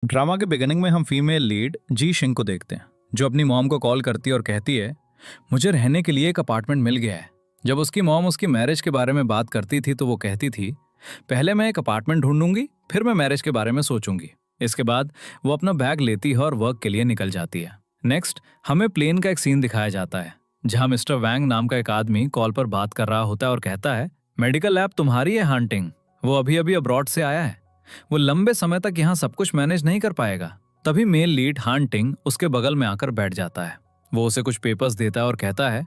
Drama के beginning में हम फीमेल लीड जी शिंग को देखते हैं, जो अपनी मॉम को कॉल करती है और कहती है, मुझे रहने के लिए एक अपार्टमेंट मिल गया है। जब उसकी मॉम उसकी मैरिज के बारे में बात करती थी तो वो कहती थी, पहले मैं एक अपार्टमेंट ढूंढूंगी, फिर मैं मैरिज के बारे में सोचूंगी। इसके बाद वो अपना बैग लेती है और वर्क के लिए निकल जाती है। नेक्स्ट हमें प्लेन का एक सीन दिखाया जाता है, जहां मिस्टर वैंग नाम का एक आदमी कॉल पर बात कर रहा होता है और कहता है, मेडिकल लैब तुम्हारी है हांटिंग, वो अभी अभी अब्रॉड से आया है, वो लंबे समय तक यहाँ सब कुछ मैनेज नहीं कर पाएगा। तभी मेल लीड हांटिंग उसके बगल में आकर बैठ जाता है। वो उसे कुछ पेपर्स देता है और कहता है,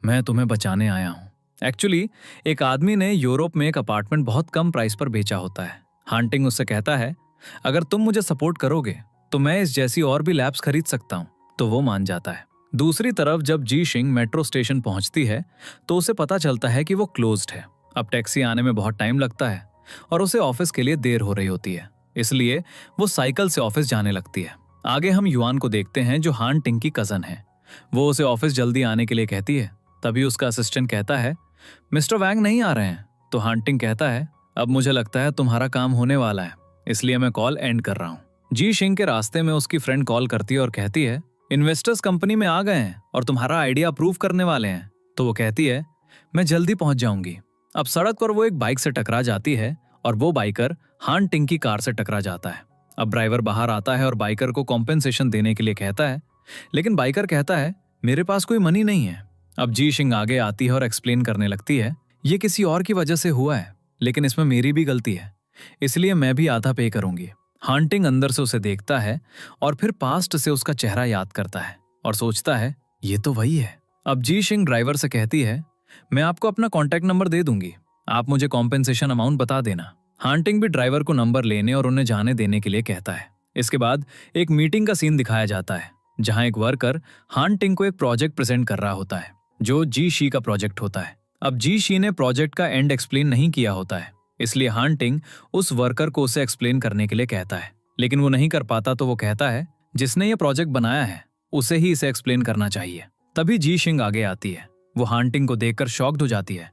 मैं तुम्हें बचाने आया हूँ। एक्चुअली एक आदमी ने यूरोप में एक अपार्टमेंट बहुत कम प्राइस पर बेचा होता है। हांटिंग उससे कहता है, अगर तुम मुझे सपोर्ट करोगे तो मैं इस जैसी और भी लैब्स खरीद सकता हूँ। तो वो मान जाता है। दूसरी तरफ जब जी शिंग मेट्रो स्टेशन पहुंचती है तो उसे पता चलता है कि वो क्लोज्ड है। अब टैक्सी आने में बहुत टाइम लगता है और उसे ऑफिस के लिए देर हो रही होती है, इसलिए वो साइकिल से ऑफिस जाने लगती है। आगे हम युआन को देखते हैं, जो हांटिंग की कजन है। वो उसे ऑफिस जल्दी आने के लिए कहती है। तभी उसका असिस्टेंट कहता है, मिस्टर वैंग नहीं आ रहे हैं। तो हांटिंग कहता है, अब मुझे लगता है तुम्हारा काम होने वाला है, इसलिए मैं कॉल एंड कर रहा हूँ। जी शिंग के रास्ते में उसकी फ्रेंड कॉल करती है और कहती है, इन्वेस्टर्स कंपनी में आ गए हैं और तुम्हारा आइडिया अप्रूव करने वाले हैं। तो वो कहती है, मैं जल्दी पहुंच जाऊंगी। अब सड़क पर वो एक बाइक से टकरा जाती है और वो बाइकर हांटिंग की कार से टकरा जाता है। अब ड्राइवर बाहर आता है और बाइकर को कॉम्पेंसेशन देने के लिए कहता है, लेकिन बाइकर कहता है, मेरे पास कोई मनी नहीं है। अब जी शिंग आगे आती है और एक्सप्लेन करने लगती है, ये किसी और की वजह से हुआ है, लेकिन इसमें मेरी भी गलती है, इसलिए मैं भी आधा पे करूंगी। हांटिंग अंदर से उसे देखता है और फिर पास्ट से उसका चेहरा याद करता है और सोचता है, ये तो वही है। अब जी शिंग ड्राइवर से कहती है, मैं आपको अपना कॉन्टैक्ट नंबर दे दूंगी, आप मुझे कॉम्पेंसेशन अमाउंट बता देना। हांटिंग भी ड्राइवर को नंबर लेने और उन्हें जाने देने के लिए कहता है। इसके बाद एक मीटिंग का सीन दिखाया जाता है, जहां एक वर्कर हांटिंग को एक प्रोजेक्ट प्रेजेंट कर रहा होता है, जो जी शी का प्रोजेक्ट होता है। अब जी शी ने प्रोजेक्ट का एंड एक्सप्लेन नहीं किया होता है, इसलिए हांटिंग उस वर्कर को उसे एक्सप्लेन करने के लिए कहता है, लेकिन वो नहीं कर पाता। तो वो कहता है, जिसने ये प्रोजेक्ट बनाया है उसे ही इसे एक्सप्लेन करना चाहिए। तभी जी शिंग आगे आती है। वो हांटिंग को देखकर शॉक्ड हो जाती है,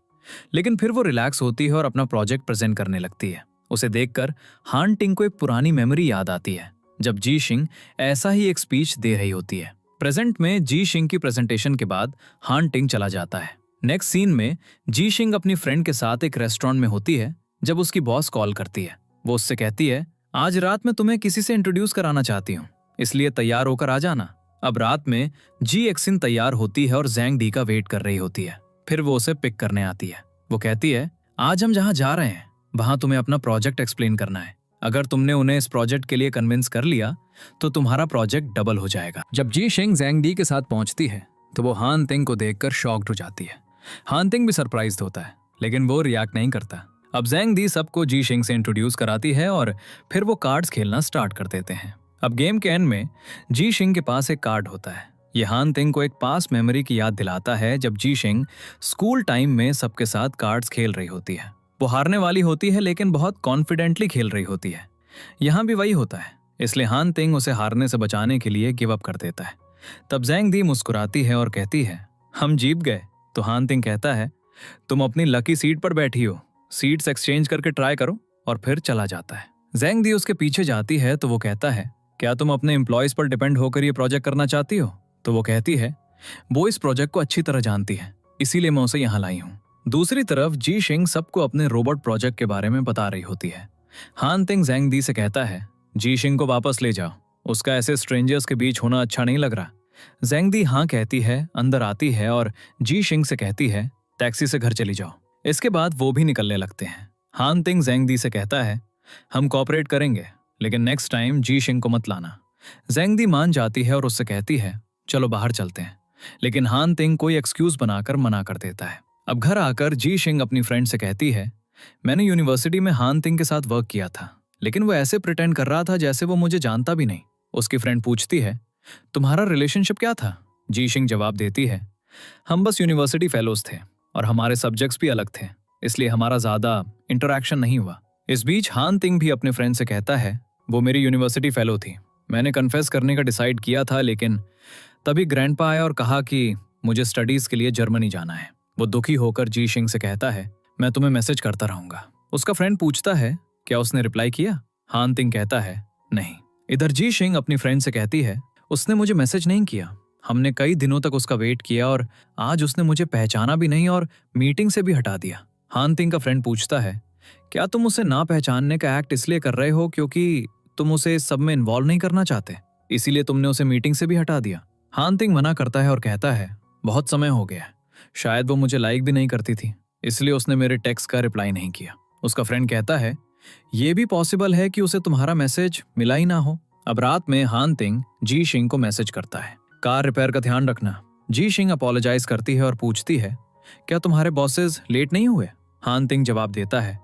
लेकिन फिर वो रिलैक्स होती है और अपना प्रोजेक्ट प्रेजेंट करने लगती है। उसे देखकर हांटिंग को एक पुरानी मेमोरी याद आती है, जब जी शिंग ऐसा ही एक स्पीच दे रही होती है। प्रेजेंट में जी शिंग की प्रेजेंटेशन के बाद हांटिंग चला जाता है। नेक्स्ट सीन में जी शिंग अपनी फ्रेंड के साथ एक रेस्टोरेंट में होती है, जब उसकी बॉस कॉल करती है। वो उससे कहती है, आज रात मैं तुम्हें किसी से इंट्रोड्यूस कराना चाहती हूँ, इसलिए तैयार होकर आ जाना। अब रात में जी एक्सिन तैयार होती है और जैंग डी का वेट कर रही होती है। फिर वो उसे पिक करने आती है। वो कहती है, आज हम जहाँ जा रहे हैं वहां तुम्हें अपना प्रोजेक्ट एक्सप्लेन करना है। अगर तुमने उन्हें इस प्रोजेक्ट के लिए कन्विंस कर लिया तो तुम्हारा प्रोजेक्ट डबल हो जाएगा। जब जी शिंग जैंग डी के साथ पहुंचती है तो वो हांटिंग को देखकर शॉक्ड हो जाती है। हांटिंग भी सरप्राइज्ड होता है, लेकिन वो रिएक्ट नहीं करता। अब जैंग दी सबको जी शिंग से इंट्रोड्यूस कराती है और फिर वो कार्ड्स खेलना स्टार्ट कर देते हैं। अब गेम के एंड में जी शिंग के पास एक कार्ड होता है। ये हांटिंग को एक पास मेमोरी की याद दिलाता है, जब जी शिंग स्कूल टाइम में सबके साथ कार्ड्स खेल रही होती है। वो हारने वाली होती है, लेकिन बहुत कॉन्फिडेंटली खेल रही होती है। यहाँ भी वही होता है, इसलिए हांटिंग उसे हारने से बचाने के लिए गिव अप कर देता है। तब जैंग दी मुस्कुराती है और कहती है, हम जीत गए। तो हांटिंग कहता है, तुम अपनी लकी सीट पर बैठी हो, सीट्स एक्सचेंज करके ट्राई करो, और फिर चला जाता है। जैंग दी उसके पीछे जाती है तो वो कहता है, क्या तुम अपने एम्प्लॉयज पर डिपेंड होकर ये प्रोजेक्ट करना चाहती हो? तो वो कहती है, वो इस प्रोजेक्ट को अच्छी तरह जानती है, इसीलिए मैं उसे यहाँ लाई हूँ। दूसरी तरफ जी शिंग सबको अपने रोबोट प्रोजेक्ट के बारे में बता रही होती है। हांटिंग जैंग दी से कहता है, जी शिंग को वापस ले जाओ, उसका ऐसे स्ट्रेंजर्स के बीच होना अच्छा नहीं लग रहा। जैंग दी हाँ कहती है, अंदर आती है और जी शिंग से कहती है, टैक्सी से घर चली जाओ। इसके बाद वो भी निकलने लगते हैं। हांटिंग जैंग दी से कहता है, हम कोऑपरेट करेंगे, लेकिन नेक्स्ट टाइम जी शिंग को मत लाना। जैंग दी मान जाती है और उससे कहती है, चलो बाहर चलते हैं, लेकिन हांटिंग कोई एक्सक्यूज बनाकर मना कर देता है। अब घर आकर जी शिंग अपनी फ्रेंड से कहती है, मैंने यूनिवर्सिटी में हांटिंग के साथ वर्क किया था, लेकिन वो ऐसे प्रिटेंड कर रहा था जैसे वो मुझे जानता भी नहीं। उसकी फ्रेंड पूछती है, तुम्हारा रिलेशनशिप क्या था? जी शिंग जवाब देती है, हम बस यूनिवर्सिटी फेलोज थे और हमारे सब्जेक्ट्स भी अलग थे, इसलिए हमारा ज्यादा इंटरेक्शन नहीं हुआ। इस बीच हांटिंग भी अपने फ्रेंड से कहता है, वो मेरी यूनिवर्सिटी फेलो थी, मैंने कन्फेस करने का डिसाइड किया था, लेकिन तभी ग्रैंडपा आया और कहा कि मुझे स्टडीज के लिए जर्मनी जाना है। वो दुखी होकर जी शिंग से कहता है, मैं तुम्हें मैसेज करता रहूंगा। उसका फ्रेंड पूछता है, क्या उसने रिप्लाई किया? हांटिंग कहता है, नहीं, इधर जी शिंग अपनी फ्रेंड से कहती है, उसने मुझे मैसेज नहीं किया। हमने कई दिनों तक उसका वेट किया और आज उसने मुझे पहचाना भी नहीं और मीटिंग से भी हटा दिया। हान तिंग का फ्रेंड पूछता है, क्या तुम उसे ना पहचानने का एक्ट इसलिए कर रहे हो क्योंकि तुम उसे इस सब में इन्वॉल्व नहीं करना चाहते, इसीलिए तुमने उसे मीटिंग से भी हटा दिया? हान तिंग मना करता है और कहता है, बहुत समय हो गया, शायद वो मुझे लाइक भी नहीं करती थी, इसलिए उसने मेरे टेक्स्ट का रिप्लाई नहीं किया। उसका फ्रेंड कहता है, ये भी पॉसिबल है कि उसे तुम्हारा मैसेज मिला ही ना हो। अब रात में हान तिंग जी शिंग को मैसेज करता है, कार रिपेयर का ध्यान रखना। जी शिंग अपोलोजाइज करती है और पूछती है, क्या तुम्हारे बॉसेस लेट नहीं हुए? हान तिंग जवाब देता है,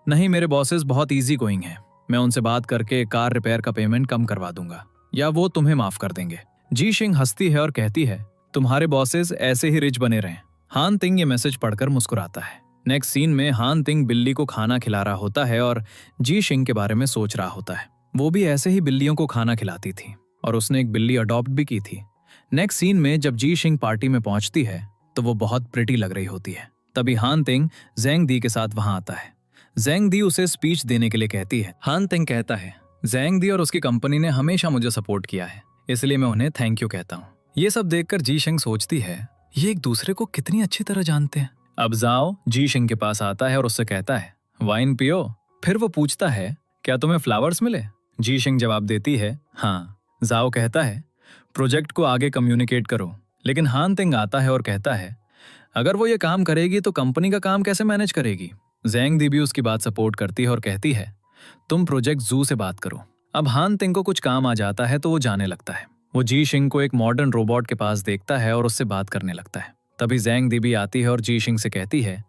नहीं, मेरे बॉसेस बहुत इजी गोइंग हैं, मैं उनसे बात करके कार रिपेयर का पेमेंट कम करवा दूंगा या वो तुम्हें माफ कर देंगे। जी शिंग हंसती है और कहती है, तुम्हारे बॉसेस ऐसे ही रिच बने रहें। हान तिंग ये मैसेज पढ़कर मुस्कुराता है। नेक्स्ट सीन में हान तिंग बिल्ली को खाना खिला रहा होता है और जी शिंग के बारे में सोच रहा होता है। वो भी ऐसे ही बिल्लियों को खाना खिलाती थी और उसने एक बिल्ली अडॉप्ट भी की थी। नेक्स्ट सीन में जब जी शिंग पार्टी में पहुंचती है तो वो बहुत प्रिटी लग रही होती है। तभी हान तिंग ज़ेंग दी के साथ वहां आता है। ज़ेंग दी उसे स्पीच देने के लिए कहती है। हान तिंग कहता है, ज़ेंग दी और उसकी कंपनी ने हमेशा मुझे सपोर्ट किया है, इसलिए मैं उन्हें थैंक यू कहता हूँ। ये सब देखकर जी शिंग सोचती है, ये एक दूसरे को कितनी अच्छी तरह जानते हैं। अब जाओ जी शिंग के पास आता है और उससे कहता है, वाइन पियो। फिर वो पूछता है, क्या तुम्हें फ्लावर्स मिले? जी शिंग जवाब देती है, हाँ। जाओ कहता है, प्रोजेक्ट को आगे कम्युनिकेट करो। लेकिन हान तिंग आता है और कहता है, अगर वो ये काम करेगी तो कंपनी का काम कैसे मैनेज करेगी? ज़ेंग दी भी उसकी बात सपोर्ट करती है और कहती है, तुम प्रोजेक्ट जू से बात करो। अब हान तिंग को कुछ काम आ जाता है तो वो जाने लगता है। वो जी शिंग को एक मॉडर्न रोबोट के पास देखता है और उससे बात करने लगता है। तभी ज़ेंग दी भी आती है और जी शिंग से कहती है,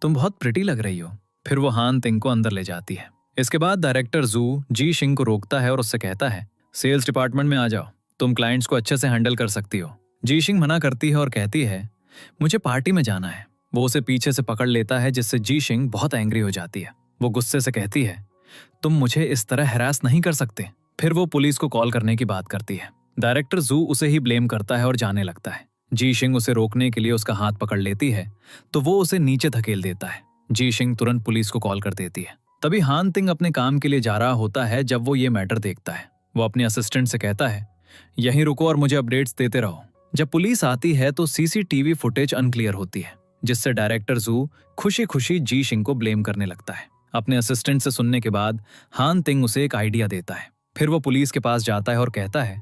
तुम बहुत प्रिटी लग रही हो। फिर वो हान तिंग को अंदर ले जाती है। इसके बाद डायरेक्टर जू जी शिंग को रोकता है और उससे कहता है, सेल्स डिपार्टमेंट में आ जाओ, तुम क्लाइंट्स को अच्छे से हैंडल कर सकती हो। जी शिंग मना करती है और कहती है, मुझे पार्टी में जाना है। वो उसे पीछे से पकड़ लेता है जिससे जी शिंग बहुत एंग्री हो जाती है। वो गुस्से से कहती है, तुम मुझे इस तरह हैरास नहीं कर सकते। फिर वो पुलिस को कॉल करने की बात करती है। डायरेक्टर जू उसे ही ब्लेम करता है और जाने लगता है। जी शिंग उसे रोकने के लिए उसका हाथ पकड़ लेती है तो वो उसे नीचे धकेल देता है। जी शिंग तुरंत पुलिस को कॉल कर देती है। तभी हान तिंग अपने काम के लिए जा रहा होता है जब वो ये मैटर देखता है। वो अपने असिस्टेंट से कहता है, यहीं रुको और मुझे अपडेट्स देते रहो। जब पुलिस आती है तो सीसीटीवी फुटेज अनक्लियर होती है, जिससे डायरेक्टर जू खुशी खुशी जी शिंग को ब्लेम करने लगता है। अपने असिस्टेंट से सुनने के बाद हान तिंग उसे एक आइडिया देता है। फिर वो पुलिस के पास जाता है और कहता है,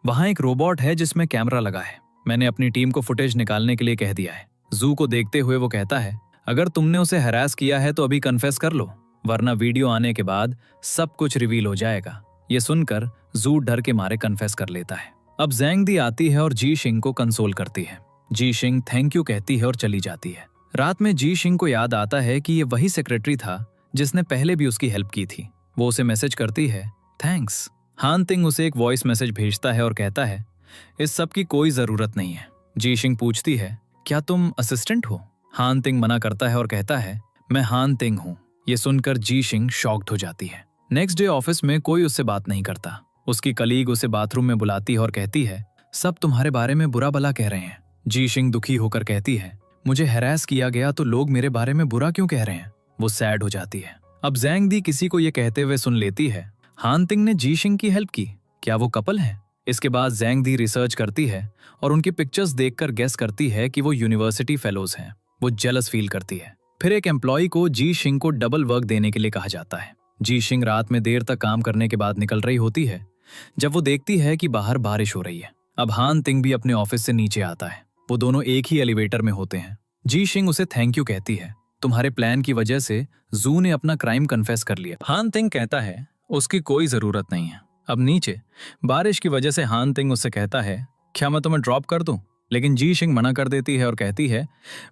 वहां एक रोबोट है जिसमें कैमरा लगा है, मैंने अपनी टीम को फुटेज निकालने के लिए कह दिया है। जू को देखते हुए वो कहता है, अगर तुमने उसे हैरास किया है तो अभी कन्फेस कर लो, वरना वीडियो आने के बाद सब कुछ रिवील हो जाएगा। ये सुनकर जू डर के मारे कन्फेस कर लेता है। अब ज़ेंग दी आती है और जी शिंग को कंसोल करती है। जी शिंग थैंक यू कहती है और चली जाती है। रात में जी शिंग को याद आता है कि ये वही सेक्रेटरी था जिसने पहले भी उसकी हेल्प की थी। वो उसे मैसेज करती है, थैंक्स। हान तिंग उसे एक वॉइस मैसेज भेजता है और कहता है, इस सब की कोई जरूरत नहीं है। जी शिंग पूछती है, क्या तुम असिस्टेंट हो? हान तिंग मना करता है और कहता है, मैं हान तिंग हूँ। ये सुनकर जी शिंग शॉक्ड हो जाती है। नेक्स्ट डे ऑफिस में कोई उससे बात नहीं करता। उसकी कलीग उसे बाथरूम में बुलाती है और कहती है, सब तुम्हारे बारे में बुरा भला कह रहे हैं। जी शिंग दुखी होकर कहती है, मुझे हैरास किया गया तो लोग मेरे बारे में बुरा क्यों कह रहे हैं? वो सैड हो जाती है। अब ज़ेंग दी किसी को ये कहते हुए सुन लेती है, हान तिंग ने जी शिंग की हेल्प की, क्या वो कपल है? इसके बाद ज़ेंग दी रिसर्च करती है और उनकी पिक्चर्स देखकर गेस करती है कि वो यूनिवर्सिटी फेलोज हैं। वो जेलस फील करती है। फिर एक एम्प्लॉय को जी शिंग को डबल वर्क देने के लिए कहा जाता है। जी शिंग रात में देर तक काम करने के बाद निकल रही होती है जब वो देखती है कि बाहर बारिश हो रही है। अब हान तिंग भी अपने ऑफिस से नीचे आता है। वो दोनों एक ही एलिवेटर में होते हैं। जी शिंग उसे थैंक यू कहती है, तुम्हारे प्लान की वजह से जू ने अपना क्राइम कन्फेस कर लिया। हान तिंग कहता है, उसकी कोई जरूरत नहीं है। अब नीचे बारिश की वजह से हान तिंग उससे कहता है, क्या मैं तुम्हें ड्रॉप कर दूं? लेकिन जी शिंग मना कर देती है और कहती है,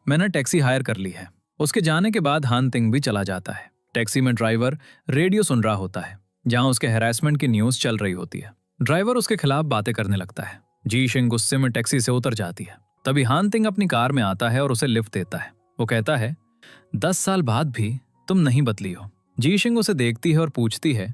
मैंने टैक्सी हायर कर ली है। उसके जाने के बाद हान तिंग भी चला जाता है। टैक्सी में ड्राइवर रेडियो सुन रहा होता है जहां उसके हैरेसमेंट की न्यूज चल रही होती है। ड्राइवर उसके खिलाफ बातें करने लगता है। जी शिंग गुस्से में टैक्सी से उतर जाती है। तभी हान तिंग अपनी कार में आता है और उसे लिफ्ट देता है। वो कहता है, 10 साल बाद भी तुम नहीं बदली हो। जी शिंग उसे देखती है और पूछती है,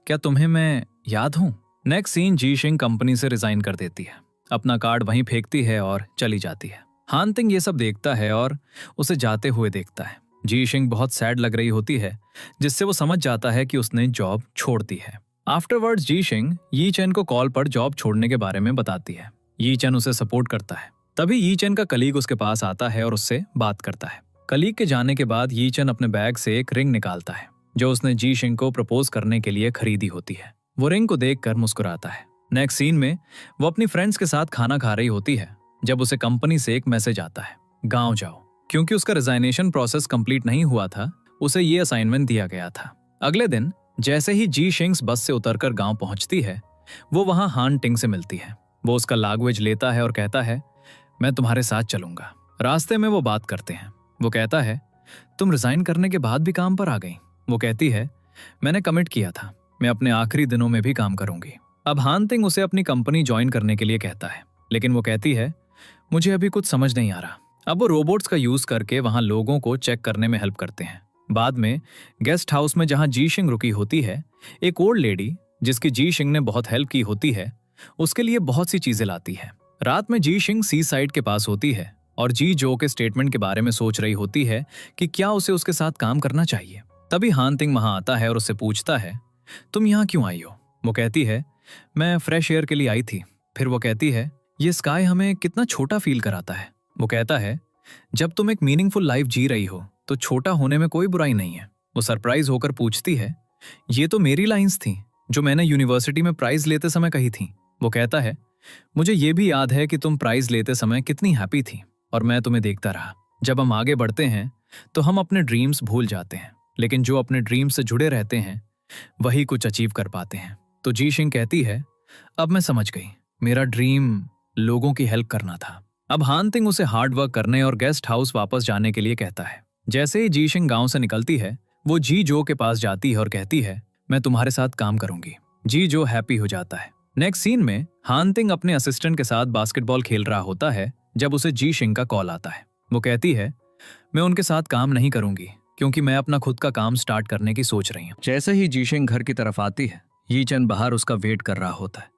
क्या तुम्हें मैं याद हूं? नेक्स्ट सीन, जी शिंग कंपनी से रिजाइन कर देती है, अपना कार्ड वहीं फेंकती है और चली जाती है। हान तिंग ये सब देखता है और उसे जाते हुए देखता है। जी शिंग बहुत सैड लग रही होती है, जिससे वो समझ जाता है कि उसने जॉब छोड़ दी है। आफ्टरवर्ड्स जी शिंग यी चेन को कॉल पर जॉब छोड़ने के बारे में बताती है। यी चेन उसे सपोर्ट करता है। तभी यी चेन का कलीग उसके पास आता है और उससे बात करता है। कलीग के जाने के बाद यी चेन अपने बैग से एक रिंग निकालता है जो उसने जी शिंग को प्रपोज करने के लिए खरीदी होती है। वो रिंग को देखकर मुस्कुराता है। नेक्स्ट सीन में वो अपनी फ्रेंड्स के साथ खाना खा रही होती है जब उसे कंपनी से एक मैसेज आता है, गांव जाओ। क्योंकि उसका रिजाइनेशन प्रोसेस कंप्लीट नहीं हुआ था, उसे ये असाइनमेंट दिया गया था। अगले दिन जैसे ही जी शिंग्स बस से उतरकर गांव पहुंचती है, वो वहां हान टिंग से मिलती है। वो उसका लैंग्वेज लेता है और कहता है, मैं तुम्हारे साथ चलूंगा। रास्ते में वो बात करते हैं। वो कहता है, तुम रिजाइन करने के बाद भी काम पर आ गई। वो कहती है, मैंने कमिट किया था, मैं अपने आखिरी दिनों में भी काम करूंगी। अब हान तिंग उसे अपनी कंपनी ज्वाइन करने के लिए कहता है, लेकिन वो कहती है, मुझे अभी कुछ समझ नहीं आ रहा। अब वो रोबोट्स का यूज करके वहां लोगों को चेक करने में हेल्प करते हैं। बाद में गेस्ट हाउस में जहां जी शिंग रुकी होती है, एक ओल्ड लेडी जिसकी जी शिंग ने बहुत हेल्प की होती है, उसके लिए बहुत सी चीजें लाती है। रात में जी शिंग सी साइड के पास होती है और जी जो के स्टेटमेंट के बारे में सोच रही होती है कि क्या उसे उसके साथ काम करना चाहिए। तभी हान तिंग वहां आता है और उससे पूछता है, तुम यहाँ क्यों आई हो? वो कहती है, मैं फ्रेश एयर के लिए आई थी। फिर वो कहती है, ये स्काई हमें कितना छोटा फील कराता है। वो कहता है, जब तुम एक मीनिंगफुल लाइफ जी रही हो तो छोटा होने में कोई बुराई नहीं है। वो सरप्राइज होकर पूछती है, ये तो मेरी लाइंस थी जो मैंने यूनिवर्सिटी में प्राइज लेते समय कही थी। वो कहता है, मुझे ये भी याद है कि तुम प्राइज लेते समय कितनी हैप्पी थी और मैं तुम्हें देखता रहा। जब हम आगे बढ़ते हैं तो हम अपने ड्रीम्स भूल जाते हैं, लेकिन जो अपने ड्रीम्स से जुड़े रहते हैं वही कुछ अचीव कर पाते हैं। तो जी शिंग कहती है, अब मैं समझ गई, मेरा ड्रीम लोगों की हेल्प करना था। अब हान तिंग उसे हार्ड वर्क करने और गेस्ट हाउस वापस जाने के लिए कहता है। जैसे ही जी शिंग गांव से निकलती है, वो जी जो के पास जाती है और कहती है, मैं तुम्हारे साथ काम करूंगी। जी जो हैप्पी हो जाता है। नेक्स्ट सीन में हान तिंग अपने असिस्टेंट के साथ बास्केटबॉल खेल रहा होता है जब उसे जी शिंग का कॉल आता है। वो कहती है, मैं उनके साथ काम नहीं करूंगी क्योंकि मैं अपना खुद का काम स्टार्ट करने की सोच रही हूँ। जैसे ही जी शिंग घर की तरफ आती है, यी चेन बाहर उसका वेट कर रहा होता है।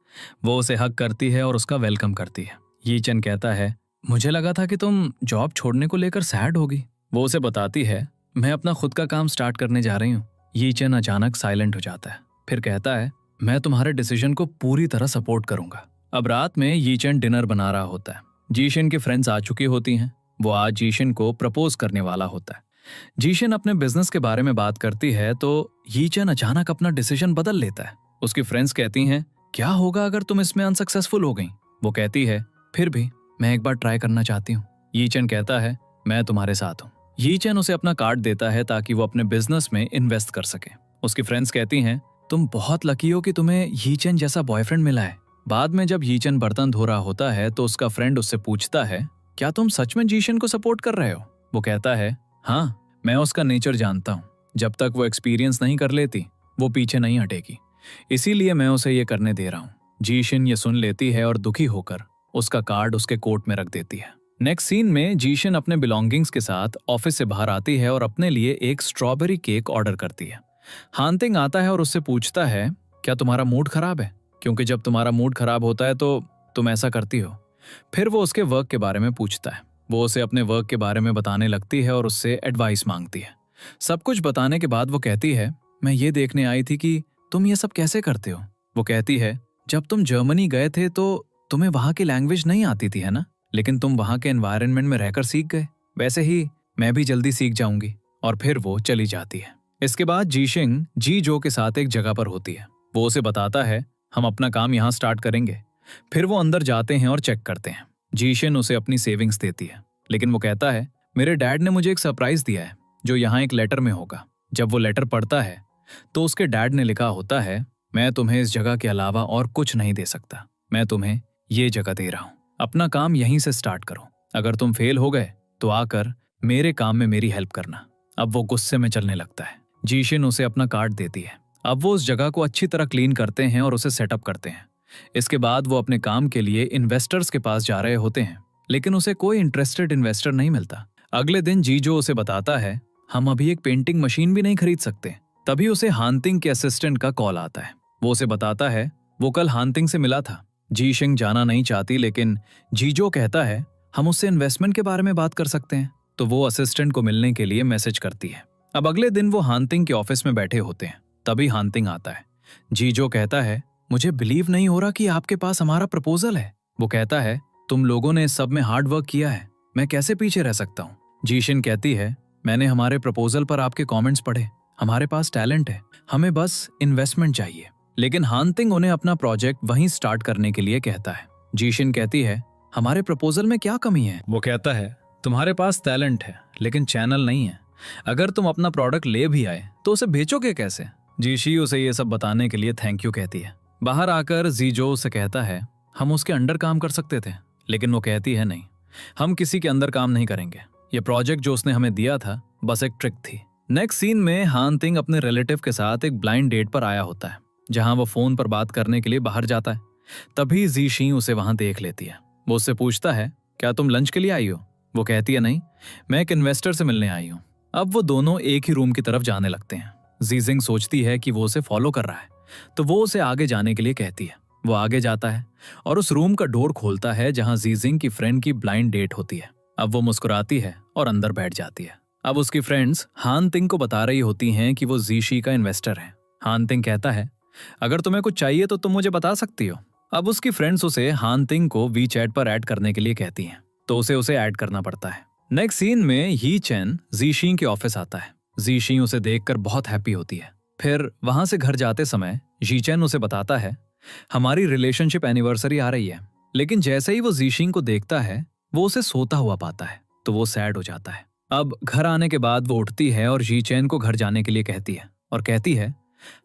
वो उसे हक करती है और उसका वेलकम करती है। यी चेन कहता है, मुझे लगा था कि तुम जॉब छोड़ने को लेकर सैड होगी। वो उसे बताती है, मैं अपना खुद का काम स्टार्ट करने जा रही हूँ। यी चेन अचानक साइलेंट हो जाता है, फिर कहता है, मैं तुम्हारे डिसीजन को पूरी तरह सपोर्ट करूंगा। अब रात में यी चेन डिनर बना रहा होता है। जीशन की फ्रेंड्स आ चुकी होती हैं। वो आज जीशन को प्रपोज करने वाला होता है। जीशन अपने बिजनेस के बारे में बात करती है तो यी चेन अचानक अपना डिसीजन बदल लेता है। उसकी फ्रेंड्स कहती हैं, क्या होगा अगर तुम इसमें अनसक्सेसफुल हो गई? वो कहती है, फिर भी मैं एक बार ट्राई करना चाहती हूँ। यी चेन कहता है, मैं तुम्हारे साथ हूँ। यी चेन उसे अपना कार्ड देता है ताकि वो अपने बिजनेस में इन्वेस्ट कर सके। उसकी फ्रेंड्स कहती हैं, तुम बहुत लकी हो कि तुम्हें यी चेन जैसा बॉयफ्रेंड मिला है। बाद में जब यी चेन बर्तन धो रहा होता है तो उसका फ्रेंड उससे पूछता है, क्या तुम सच में जीशन को सपोर्ट कर रहे हो? वो कहता है, हाँ, मैं उसका नेचर जानता हूँ। जब तक वो एक्सपीरियंस नहीं कर लेती वो पीछे नहीं हटेगी, इसीलिए मैं उसे ये करने दे रहा हूँ। जीशन ये सुन लेती है और दुखी होकर उसका कार्ड उसके कोट में रख देती है। नेक्स्ट सीन में जीशन अपने बिलोंगिंग्स के साथ ऑफिस से बाहर आती है और अपने लिए एक स्ट्रॉबेरी केक ऑर्डर करती है। हान तिंग आता है और उससे पूछता है, क्या तुम्हारा मूड खराब है? क्योंकि जब तुम्हारा मूड खराब होता है तो तुम ऐसा करती हो। फिर वो उसके वर्क के बारे में पूछता है। वो उसे अपने वर्क के बारे में बताने लगती है और उससे एडवाइस मांगती है। सब कुछ बताने के बाद वो कहती है, मैं ये देखने आई थी कि तुम ये सब कैसे करते हो। वो कहती है, जब तुम जर्मनी गए थे तो तुम्हें वहां की लैंग्वेज नहीं आती थी, है ना? लेकिन तुम वहां के एनवायरनमेंट में रहकर सीख गए। वैसे ही मैं भी जल्दी सीख जाऊंगी। और फिर वो चली जाती है। इसके बाद जीशिंग जी जो के साथ एक जगह पर होती है। वो उसे बताता है, हम अपना काम यहाँ स्टार्ट करेंगे। फिर वो अंदर जाते हैं और चेक करते हैं। जीशिन उसे अपनी सेविंग्स देती है, लेकिन वो कहता है, मेरे डैड ने मुझे एक सरप्राइज दिया है जो यहाँ एक लेटर में होगा। जब वो लेटर पढ़ता है तो उसके डैड ने लिखा होता है, मैं तुम्हें इस जगह के अलावा और कुछ नहीं दे सकता। मैं तुम्हें ये जगह दे रहा हूँ। अपना काम यहीं से स्टार्ट करो। अगर तुम फेल हो गए तो आकर मेरे काम में मेरी हेल्प करना। अब वो गुस्से में चलने लगता है। जीशिन उसे अपना कार्ड देती है। अब वो उस जगह को अच्छी तरह क्लीन करते हैं और उसे सेटअप करते हैं। इसके बाद वो अपने काम के लिए इन्वेस्टर्स के पास जा रहे होते हैं, लेकिन उसे कोई इंटरेस्टेड इन्वेस्टर नहीं मिलता। अगले दिन जीजो उसे बताता है, हम अभी एक पेंटिंग मशीन भी नहीं खरीद सकते। तभी उसे हानतिंग के असिस्टेंट का कॉल आता है। वो उसे बताता है, वो कल हानतिंग से मिला था। जीशिंग जाना नहीं चाहती, लेकिन जीजो कहता है, हम उससे इन्वेस्टमेंट के बारे में बात कर सकते हैं। तो वो असिस्टेंट को मिलने के लिए मैसेज करती है। अब अगले दिन वो हानतिंग के ऑफिस में बैठे होते हैं। तभी हानतिंग आता है। जीजो कहता है, मुझे बिलीव नहीं हो रहा कि आपके पास हमारा प्रपोजल है। वो कहता है, तुम लोगों ने इस सब में हार्ड वर्क किया है, मैं कैसे पीछे रह सकता हूँ। जीशिन कहती है, मैंने हमारे प्रपोजल पर आपके कमेंट्स पढ़े, हमारे पास टैलेंट है, हमें बस इन्वेस्टमेंट चाहिए। लेकिन हानतिंग उन्हें अपना प्रोजेक्ट वहीं स्टार्ट करने के लिए कहता है। जीशिन कहती है, हमारे प्रपोजल में क्या कमी है। वो कहता है, तुम्हारे पास टैलेंट है लेकिन चैनल नहीं है, अगर तुम अपना प्रोडक्ट ले भी आए तो उसे बेचोगे कैसे। जीशी उसे ये सब बताने के लिए थैंक यू कहती है। बाहर आकर जीजो उसे कहता है, हम उसके अंडर काम कर सकते थे, लेकिन वो कहती है, नहीं, हम किसी के अंदर काम नहीं करेंगे, ये प्रोजेक्ट जो उसने हमें दिया था बस एक ट्रिक थी। नेक्स्ट सीन में हानतिंग अपने रिलेटिव के साथ एक ब्लाइंड डेट पर आया होता है, जहां वो फोन पर बात करने के लिए बाहर जाता है। तभी जीशी उसे वहां देख लेती है। वो उससे पूछता है, क्या तुम लंच के लिए आई हो। वो कहती है, नहीं, मैं एक इन्वेस्टर से मिलने आई हूँ। अब वो दोनों एक ही रूम की तरफ जाने लगते हैं। जीजिंग सोचती है कि वो उसे फॉलो कर रहा है, तो वो उसे आगे जाने के लिए कहती है। वो आगे जाता है और उस रूम का डोर खोलता है जहां जीजिंग की फ्रेंड की ब्लाइंड डेट होती है। अब वो मुस्कुराती है और अंदर बैठ जाती है। अब उसकी फ्रेंड्स हानतिंग को बता रही होती हैं कि वो जीशी का इन्वेस्टर है। हानतिंग कहता है, अगर तुम्हें कुछ चाहिए तो तुम मुझे बता सकती हो। अब उसकी फ्रेंड्स उसे हानतिंग को वीचैट पर ऐड करने के लिए कहती हैं, तो उसे ऐड करना पड़ता है। नेक्स्ट सीन में ही चेन जीशी के ऑफिस आता है। जीशी उसे देखकर बहुत हैप्पी होती है। फिर वहां से घर जाते समय जी चेन उसे बताता है, हमारी रिलेशनशिप एनिवर्सरी आ रही है। लेकिन जैसे ही वो जीशी को देखता है, वो उसे सोता हुआ पाता है, तो वो सैड हो जाता है। अब घर आने के बाद वो उठती है और जी चेन को घर जाने के लिए कहती है और कहती है,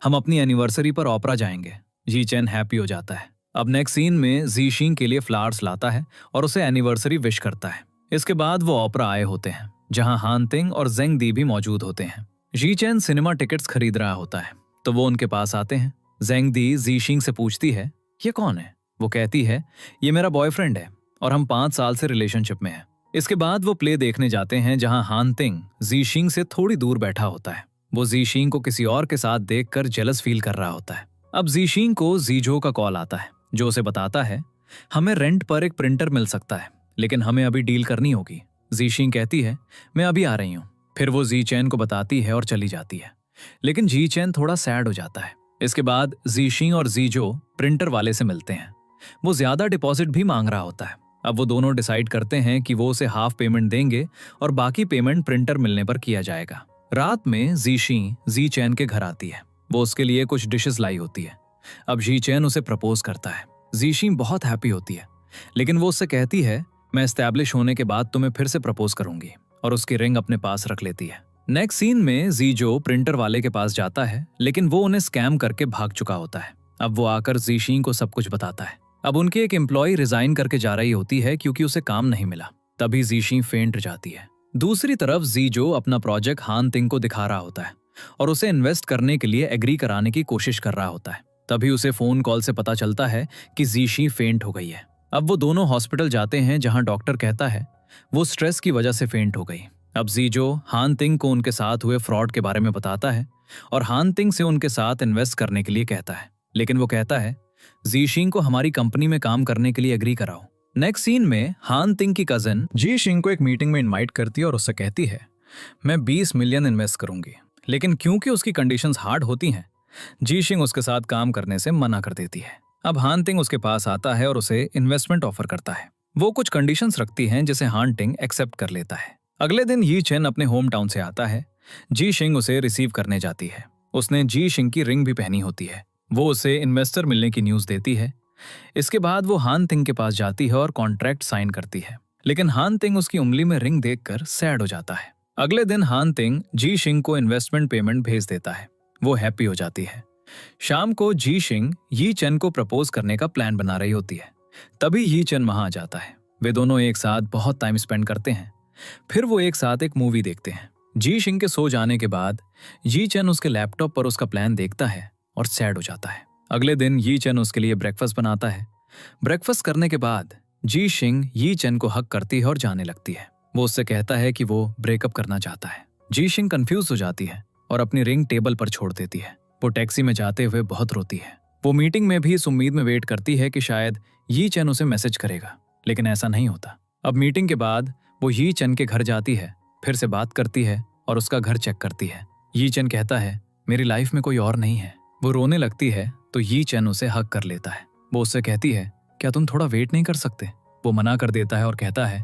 हम अपनी एनिवर्सरी पर ओपरा जाएंगे। जी चेन हैप्पी हो जाता है। अब नेक्स्ट सीन में जीशिंग के लिए फ्लावर्स लाता है और उसे एनिवर्सरी विश करता है। इसके बाद वो ओपरा आए होते हैं, जहां हानतिंग और जेंग दी भी मौजूद होते हैं। जी चेन सिनेमा टिकट्स खरीद रहा होता है, तो वो उनके पास आते हैं। जेंग दी जीशिंग से पूछती है, ये कौन है। वो कहती है, ये मेरा बॉयफ्रेंड है और हम 5 साल से रिलेशनशिप में हैं। इसके बाद वो प्ले देखने जाते हैं, जहां हानतिंग जीशिंग से थोड़ी दूर बैठा होता है। वो जीशिंग को किसी और के साथ देखकर जेलस फील कर रहा होता है। अब जीशिंग को जीजो का कॉल आता है, जो उसे बताता है, हमें रेंट पर एक प्रिंटर मिल सकता है, लेकिन हमें अभी डील करनी होगी। जीशिंग कहती है, मैं अभी आ रही हूँ। फिर वो जी चैन को बताती है और चली जाती है। लेकिन जी चैन थोड़ा सैड हो जाता है। इसके बाद जीशिंग और जीजो प्रिंटर वाले से मिलते हैं। वो ज्यादा डिपॉजिट भी मांग रहा होता है। अब वो दोनों डिसाइड करते हैं कि वो उसे हाफ पेमेंट देंगे और बाकी पेमेंट प्रिंटर मिलने पर किया जाएगा। रात में जीशी जी चैन के घर आती है। वो उसके लिए कुछ डिशेस लाई होती है। अब जी चैन उसे प्रपोज करता है। जीशी बहुत हैप्पी होती है, लेकिन वो उससे कहती है, मैं एस्टैब्लिश होने के बाद तुम्हें फिर से प्रपोज करूंगी, और उसकी रिंग अपने पास रख लेती है। नेक्स्ट सीन में जीजो प्रिंटर वाले के पास जाता है, लेकिन वो उन्हें स्कैम करके भाग चुका होता है। अब वो आकर जीशी को सब कुछ बताता है। अब उनकी एक एम्प्लॉय रिजाइन करके जा रही होती है क्योंकि उसे काम नहीं मिला। तभी जीशी फेंट जाती है। दूसरी तरफ जीजो अपना प्रोजेक्ट हानतिंग को दिखा रहा होता है और उसे इन्वेस्ट करने के लिए एग्री कराने की कोशिश कर रहा होता है। तभी उसे फोन कॉल से पता चलता है कि जीशी फेंट हो गई है। अब वो दोनों हॉस्पिटल जाते हैं, जहां डॉक्टर कहता है वो स्ट्रेस की वजह से फेंट हो गई। अब जीजो हानतिंग को उनके साथ हुए फ्रॉड के बारे में बताता है और हानतिंग से उनके साथ इन्वेस्ट करने के लिए कहता है, लेकिन वो कहता है, जीशिंग को हमारी कंपनी में काम करने के लिए एग्री कराओ। नेक्स्ट सीन में हानतिंग की कजन जीशिंग को एक मीटिंग में इनवाइट करती है और उससे कहती है, मैं 20 मिलियन इन्वेस्ट करूंगी। लेकिन क्योंकि उसकी कंडीशंस हार्ड होती हैं, जीशिंग उसके साथ काम करने से मना कर देती है। अब हानतिंग उसके पास आता है और उसे इन्वेस्टमेंट ऑफर करता है। वो कुछ कंडीशंस रखती हैं जिसे हानतिंग एक्सेप्ट कर लेता है। अगले दिन यी चेन अपने होम टाउन से आता है। जीशिंग उसे रिसीव करने जाती है। उसने जीशिंग की रिंग भी पहनी होती है। वो उसे इन्वेस्टर मिलने की न्यूज देती है। इसके बाद वो हानतिंग के पास जाती है और कॉन्ट्रैक्ट साइन करती है, लेकिन हानतिंग उसकी उंगली में रिंग देखकर सैड हो जाता है। अगले दिन हानतिंग जीशिंग को इन्वेस्टमेंट पेमेंट भेज देता है। वो हैप्पी हो जाती है। शाम को जीशिंग यी चेन को प्रपोज करने का प्लान बना रही होती है। तभी यी चेन वहां आ जाता है। वे दोनों एक साथ बहुत टाइम स्पेंड करते हैं। फिर वो एक साथ एक मूवी देखते हैं। जीशिंग के सो जाने के बाद यी चेन उसके लैपटॉप पर उसका प्लान देखता है और सैड हो जाता है। अगले दिन यी चेन उसके लिए ब्रेकफास्ट बनाता है। ब्रेकफास्ट करने के बाद जीशिंग यी चेन को हक करती है और जाने लगती है। वो उससे कहता है कि वो ब्रेकअप करना चाहता है। जीशिंग कंफ्यूज हो जाती है और अपनी रिंग टेबल पर छोड़ देती है। वो टैक्सी में जाते हुए बहुत रोती है। वो मीटिंग में भी इस उम्मीद में वेट करती है कि शायद यी चेन उसे मैसेज करेगा, लेकिन ऐसा नहीं होता। अब मीटिंग के बाद वो यी चेन के घर जाती है, फिर से बात करती है और उसका घर चेक करती है। यी चेन कहता है, मेरी लाइफ में कोई और नहीं है। वो रोने लगती है तो यी चेन उसे हक कर लेता है। वो उससे कहती है, क्या तुम थोड़ा वेट नहीं कर सकते? वो मना कर देता है और कहता है,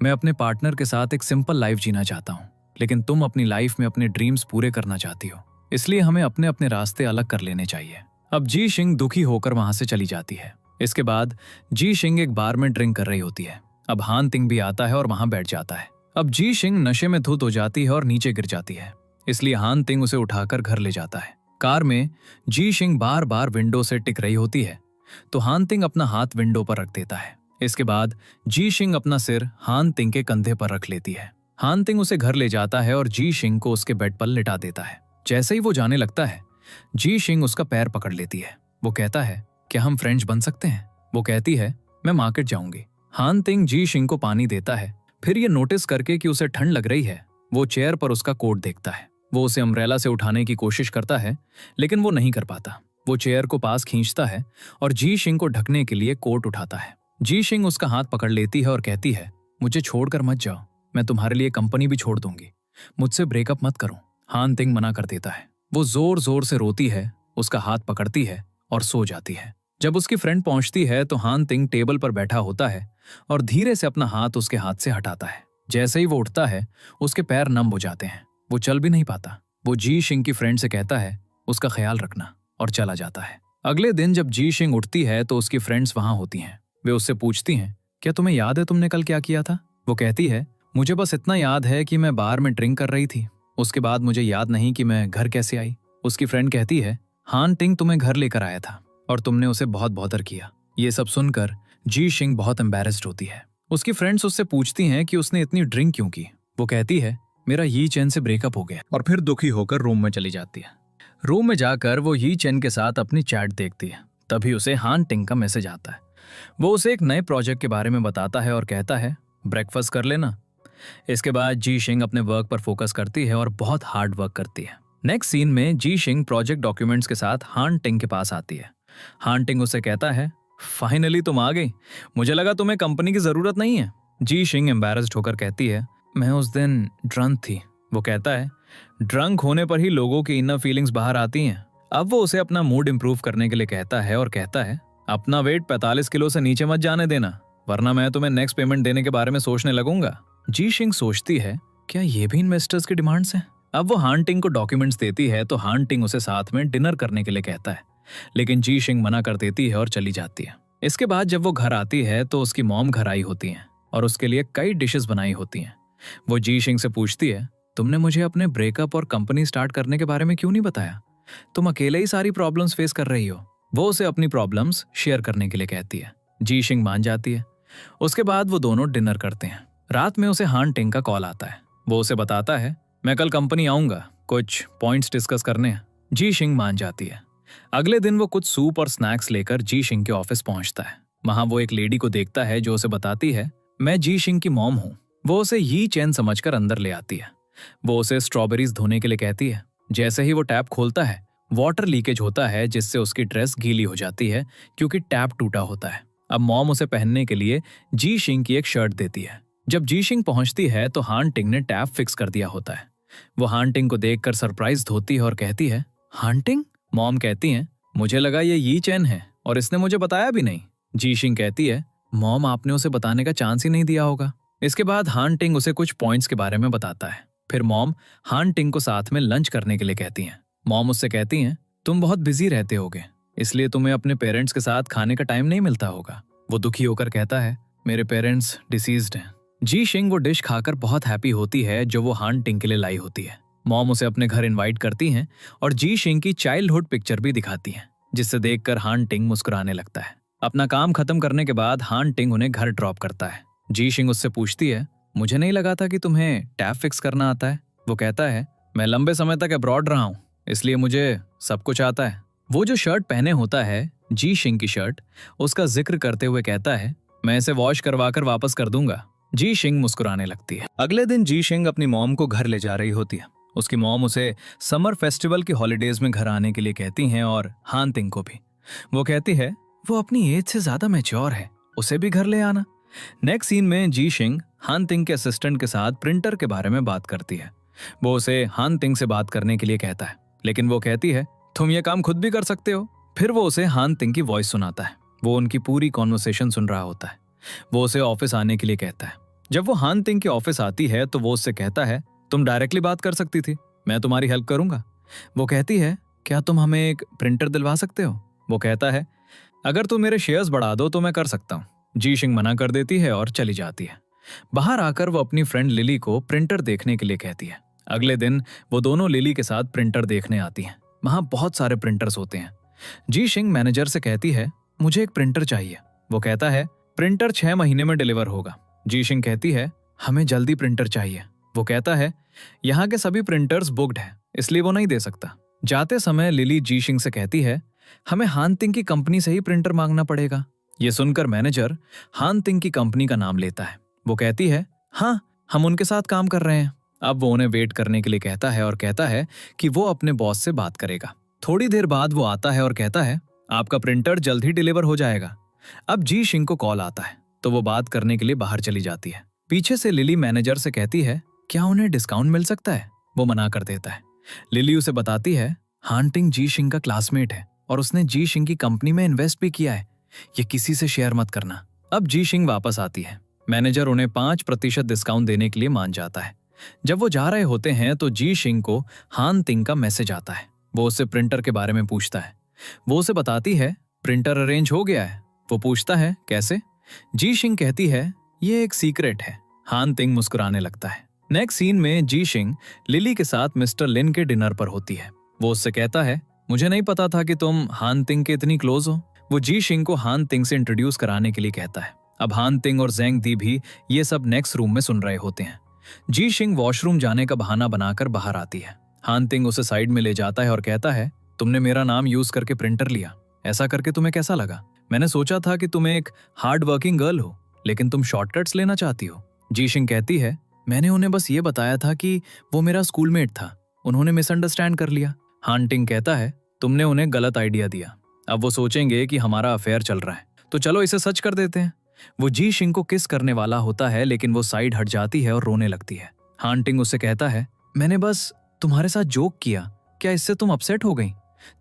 मैं अपने पार्टनर के साथ एक सिंपल लाइफ जीना चाहता हूँ, लेकिन तुम अपनी लाइफ में अपने ड्रीम्स पूरे करना चाहती हो, इसलिए हमें अपने अपने रास्ते अलग कर लेने चाहिए। अब जी शिंग दुखी होकर वहां से चली जाती है। इसके बाद जी शिंग एक बार में ड्रिंक कर रही होती है। अब हान तिंग भी आता है और वहां बैठ जाता है। अब जी शिंग नशे में धुत हो जाती है और नीचे गिर जाती है, इसलिए हान तिंग उसे उठाकर घर ले जाता है। कार में जी शिंग बार बार विंडो से टिक रही होती है, तो हान तिंग अपना हाथ विंडो पर रख देता है। इसके बाद जी शिंग अपना सिर हान तिंग के कंधे पर रख लेती है। हान तिंग उसे घर ले जाता है और जी शिंग को उसके बेड पर लिटा देता है। जैसे ही वो जाने लगता है, जी शिंग उसका पैर पकड़ लेती है। वो कहता है, क्या हम फ्रेंड्स बन सकते हैं? वो कहती है, मैं मार्केट जाऊंगी। हान तिंग जी शिंग को पानी देता है। फिर ये नोटिस करके कि उसे ठंड लग रही है, वो चेयर पर उसका कोट देखता है। वो उसे अम्ब्रेला से उठाने की कोशिश करता है, लेकिन वो नहीं कर पाता। वो चेयर को पास खींचता है और जी शिंग को ढकने के लिए कोट उठाता है। जी शिंग उसका हाथ पकड़ लेती है और कहती है, मुझे छोड़कर मत जाओ, मैं तुम्हारे लिए कंपनी भी छोड़ दूंगी, मुझसे ब्रेकअप मत करो। हान तिंग मना कर देता है। वो जोर जोर से रोती है, उसका हाथ पकड़ती है और सो जाती है। जब उसकी फ्रेंड पहुंचती है तो हान तिंग टेबल पर बैठा होता है और धीरे से अपना हाथ उसके हाथ से हटाता है। जैसे ही वो उठता है, उसके पैर नम हो जाते हैं, वो चल भी नहीं पाता। वो जी शिंग की फ्रेंड से कहता है, उसका ख्याल रखना, और चला जाता है। अगले दिन जब जी शिंग उठती है तो उसकी फ्रेंड्स वहां होती हैं। वे उससे पूछती हैं, क्या तुम्हें याद है तुमने कल क्या किया था? वो कहती है, मुझे बस इतना याद है कि मैं बार में ड्रिंक कर रही थी, उसके बाद मुझे याद नहीं कि मैं घर कैसे आई। उसकी फ्रेंड कहती है, हान तिंग तुम्हें घर लेकर आया था और तुमने उसे बहुत बॉदर किया। ये सब सुनकर जी शिंग बहुत एम्बैरेस्ड होती है। उसकी फ्रेंड्स उससे पूछती हैं कि उसने इतनी ड्रिंक क्यों की। वो कहती है, मेरा यी चेन से ब्रेकअप हो गया, और फिर दुखी होकर रूम में चली जाती है। रूम में जाकर वो यी चेन के साथ अपनी चैट देखती है। तभी उसे हान तिंग का मैसेज आता है। वो उसे एक नए प्रोजेक्ट के बारे में बताता है और कहता है, ब्रेकफास्ट कर लेना। इसके बाद जी शिंग अपने वर्क पर फोकस करती है और बहुत हार्ड वर्क करती है। नेक्स्ट सीन में जी शिंग प्रोजेक्ट डॉक्यूमेंट्स के साथ हान तिंग के पास आती है। हान तिंग उसे कहता है, फाइनली तुम आ गई, मुझे लगा तुम्हें कंपनी की जरूरत नहीं है। जी शिंग एम्बैरेस्ड होकर कहती है, मैं उस दिन ड्रंक थी। वो कहता है, ड्रंक होने पर ही लोगों की इनर फीलिंग्स बाहर आती हैं। अब वो उसे अपना मूड इंप्रूव करने के लिए कहता है और कहता है, अपना वेट 45 किलो से नीचे मत जाने देना, वरना मैं तुम्हें नेक्स्ट पेमेंट देने के बारे में सोचने लगूंगा। जी शिंग सोचती है, क्या ये भी इन्वेस्टर्स की डिमांड्स हैं? अब वो हान तिंग को डॉक्यूमेंट्स देती है तो हान तिंग उसे साथ में डिनर करने के लिए कहता है, लेकिन जी शिंग मना कर देती है और चली जाती है। इसके बाद जब वो घर आती है तो उसकी मॉम घर आई होती हैं और उसके लिए कई डिशेस बनाई होती हैं। वो जी शिंग से पूछती है, तुमने मुझे अपने ब्रेकअप और कंपनी स्टार्ट करने के बारे में क्यों नहीं बताया? तुम अकेले ही सारी प्रॉब्लम्स फेस कर रही हो। वो उसे अपनी प्रॉब्लम्स शेयर करने के लिए कहती है। जी शिंग मान जाती है। उसके बाद वो दोनों डिनर करते हैं। रात में उसे हान तिंग का कॉल आता है। वो उसे बताता है, मैं कल कंपनी आऊंगा, कुछ पॉइंट्स डिस्कस करने हैं। जी शिंग मान जाती है। अगले दिन वो कुछ सूप और स्नैक्स लेकर जी शिंग के ऑफिस पहुंचता है। वहां वो एक लेडी को देखता है जो उसे बताती है, मैं जी शिंग की मॉम हूं। वो उसे यी चेन समझकर अंदर ले आती है। वो उसे स्ट्रॉबेरीज धोने के लिए कहती है। जैसे ही वो टैप खोलता है, वाटर लीकेज होता है जिससे उसकी ड्रेस गीली हो जाती है क्योंकि टैप टूटा होता है। अब मॉम उसे पहनने के लिए जी शिंग की एक शर्ट देती है। जब जी शिंग पहुंचती है तो हान तिंग ने टैप फिक्स कर दिया होता है। वो हान तिंग को देखकर सरप्राइज होती है और कहती है, हान तिंग? मॉम कहती है, मुझे लगा ये यी चेन है और इसने मुझे बताया भी नहीं। जी शिंग कहती है, मॉम आपने उसे बताने का चांस ही नहीं दिया होगा। इसके बाद हान तिंग उसे कुछ पॉइंट्स के बारे में बताता है। फिर मॉम हान तिंग को साथ में लंच करने के लिए कहती हैं। मॉम उससे कहती हैं, तुम बहुत बिजी रहते होगे, इसलिए तुम्हें अपने पेरेंट्स के साथ खाने का टाइम नहीं मिलता होगा। वो दुखी होकर कहता है, मेरे पेरेंट्स डिसीज्ड हैं। जी शिंग वो डिश खाकर बहुत हैप्पी होती है जो वो हान तिंग के लिए लाई होती है। मॉम उसे अपने घर इनवाइट करती हैं और जी शिंग की चाइल्डहुड पिक्चर भी दिखाती हैं, जिससे देखकर हान तिंग मुस्कुराने लगता है। अपना काम खत्म करने के बाद हान तिंग उन्हें घर ड्रॉप करता है। जी शिंग उससे पूछती है, मुझे नहीं लगा था कि तुम्हें टैप फिक्स करना आता है। वो कहता है, मैं लंबे समय तक अब्रॉड रहा हूँ, इसलिए मुझे सब कुछ आता है। वो जो शर्ट पहने होता है, जी शिंग की शर्ट, उसका जिक्र करते हुए कहता है, मैं इसे वॉश करवाकर वापस कर दूंगा। जी शिंग मुस्कुराने लगती है। अगले दिन जी शिंग अपनी मॉम को घर ले जा रही होती है। उसकी मॉम उसे समर फेस्टिवल की हॉलीडेज में घर आने के लिए कहती हैं और हान तिंग को भी। वो कहती है, वो अपनी एज से ज्यादा मैच्योर है, उसे भी घर ले आना। नेक्स्ट सीन में जी शिंग हान तिंग के असिस्टेंट के साथ प्रिंटर के बारे में बात करती है। वो उसे हान तिंग से बात करने के लिए कहता है, लेकिन वो कहती है, तुम ये काम खुद भी कर सकते हो। फिर वो उसे हान तिंग की वॉइस सुनाता है। वो उनकी पूरी कॉन्वर्सेशन सुन रहा होता है। वो उसे ऑफिस आने के लिए कहता है। जब वो हान तिंग के ऑफिस आती है तो वो उससे कहता है, तुम डायरेक्टली बात कर सकती थी, मैं तुम्हारी हेल्प करूंगा। वो कहती है, क्या तुम हमें एक प्रिंटर दिलवा सकते हो? वो कहता है, अगर तुम मेरे शेयर्स बढ़ा दो तो मैं कर सकता हूँ। जी शिंग मना कर देती है और चली जाती है। बाहर आकर वो अपनी फ्रेंड लिली को प्रिंटर देखने के लिए कहती है। अगले दिन वो दोनों लिली के साथ प्रिंटर देखने आती हैं। वहां बहुत सारे प्रिंटर्स होते हैं। जी शिंग मैनेजर से कहती है, मुझे एक प्रिंटर चाहिए। वो कहता है, प्रिंटर 6 महीने में डिलीवर होगा। जी शिंग कहती है, हमें जल्दी प्रिंटर चाहिए। वो कहता है, यहाँ के सभी प्रिंटर्स बुक्ड हैं, इसलिए वो नहीं दे सकता। जाते समय लिली जी शिंग से कहती है, हमें हान तिंग की कंपनी से ही प्रिंटर मांगना पड़ेगा। ये सुनकर मैनेजर हान तिंग की कंपनी का नाम लेता है। वो कहती है, हाँ, हम उनके साथ काम कर रहे हैं। अब वो उन्हें वेट करने के लिए कहता है और कहता है कि वो अपने बॉस से बात करेगा। थोड़ी देर बाद वो आता है और कहता है, आपका प्रिंटर जल्द ही डिलीवर हो जाएगा। अब जी शिंग को कॉल आता है तो वो बात करने के लिए बाहर चली जाती है। पीछे से लिली मैनेजर से कहती है, क्या उन्हें डिस्काउंट मिल सकता है? वो मना कर देता है। लिली उसे बताती है, हान तिंग जी शिंग का क्लासमेट है और उसने जी शिंग की कंपनी में इन्वेस्ट भी किया है, ये किसी से शेयर मत करना। अब जी शिंग वापस आती है। मैनेजर उन्हें 5% डिस्काउंट देने के लिए मान जाता है। जब वो जा रहे होते हैं तो जी शिंग को हान तिंग का मैसेज आता है। वो उससे प्रिंटर के बारे में पूछता है। वो उसे बताती है, प्रिंटर अरेंज हो गया है। वो पूछता है, कैसे? जी शिंग कहती है, ये एक सीक्रेट है। हान तिंग मुस्कुराने लगता है। नेक्स्ट सीन में जी शिंग लिली के साथ मिस्टर लिन के डिनर पर होती है। वो उससे कहता है, मुझे नहीं पता था कि तुम हान तिंग के इतनी क्लोज हो। वो जी शिंग को हान तिंग से इंट्रोड्यूस कराने के लिए कहता है। अब हान तिंग और जेंग दी भी ये सब नेक्स्ट रूम में सुन रहे होते हैं। जी शिंग वॉशरूम जाने का बहाना बनाकर बाहर आती है। हान तिंग उसे साइड में ले जाता है और कहता है, तुमने मेरा नाम यूज करके प्रिंटर लिया, ऐसा करके तुम्हें कैसा लगा? मैंने सोचा था कि तुम एक हार्ड वर्किंग गर्ल हो, लेकिन तुम शॉर्टकट्स लेना चाहती हो। जी शिंग कहती है, मैंने उन्हें बस ये बताया था कि वो मेरा स्कूलमेट था, उन्होंने मिसअंडरस्टैंड कर लिया। हान तिंग कहता है, तुमने उन्हें गलत आइडिया दिया, अब वो सोचेंगे कि हमारा अफेयर चल रहा है, तो चलो इसे सच कर देते हैं। वो जी शिंग को किस करने वाला होता है, लेकिन वो साइड हट जाती है और रोने लगती है। हान तिंग उससे कहता है, मैंने बस तुम्हारे साथ जोक किया, क्या इससे तुम अपसेट हो गई?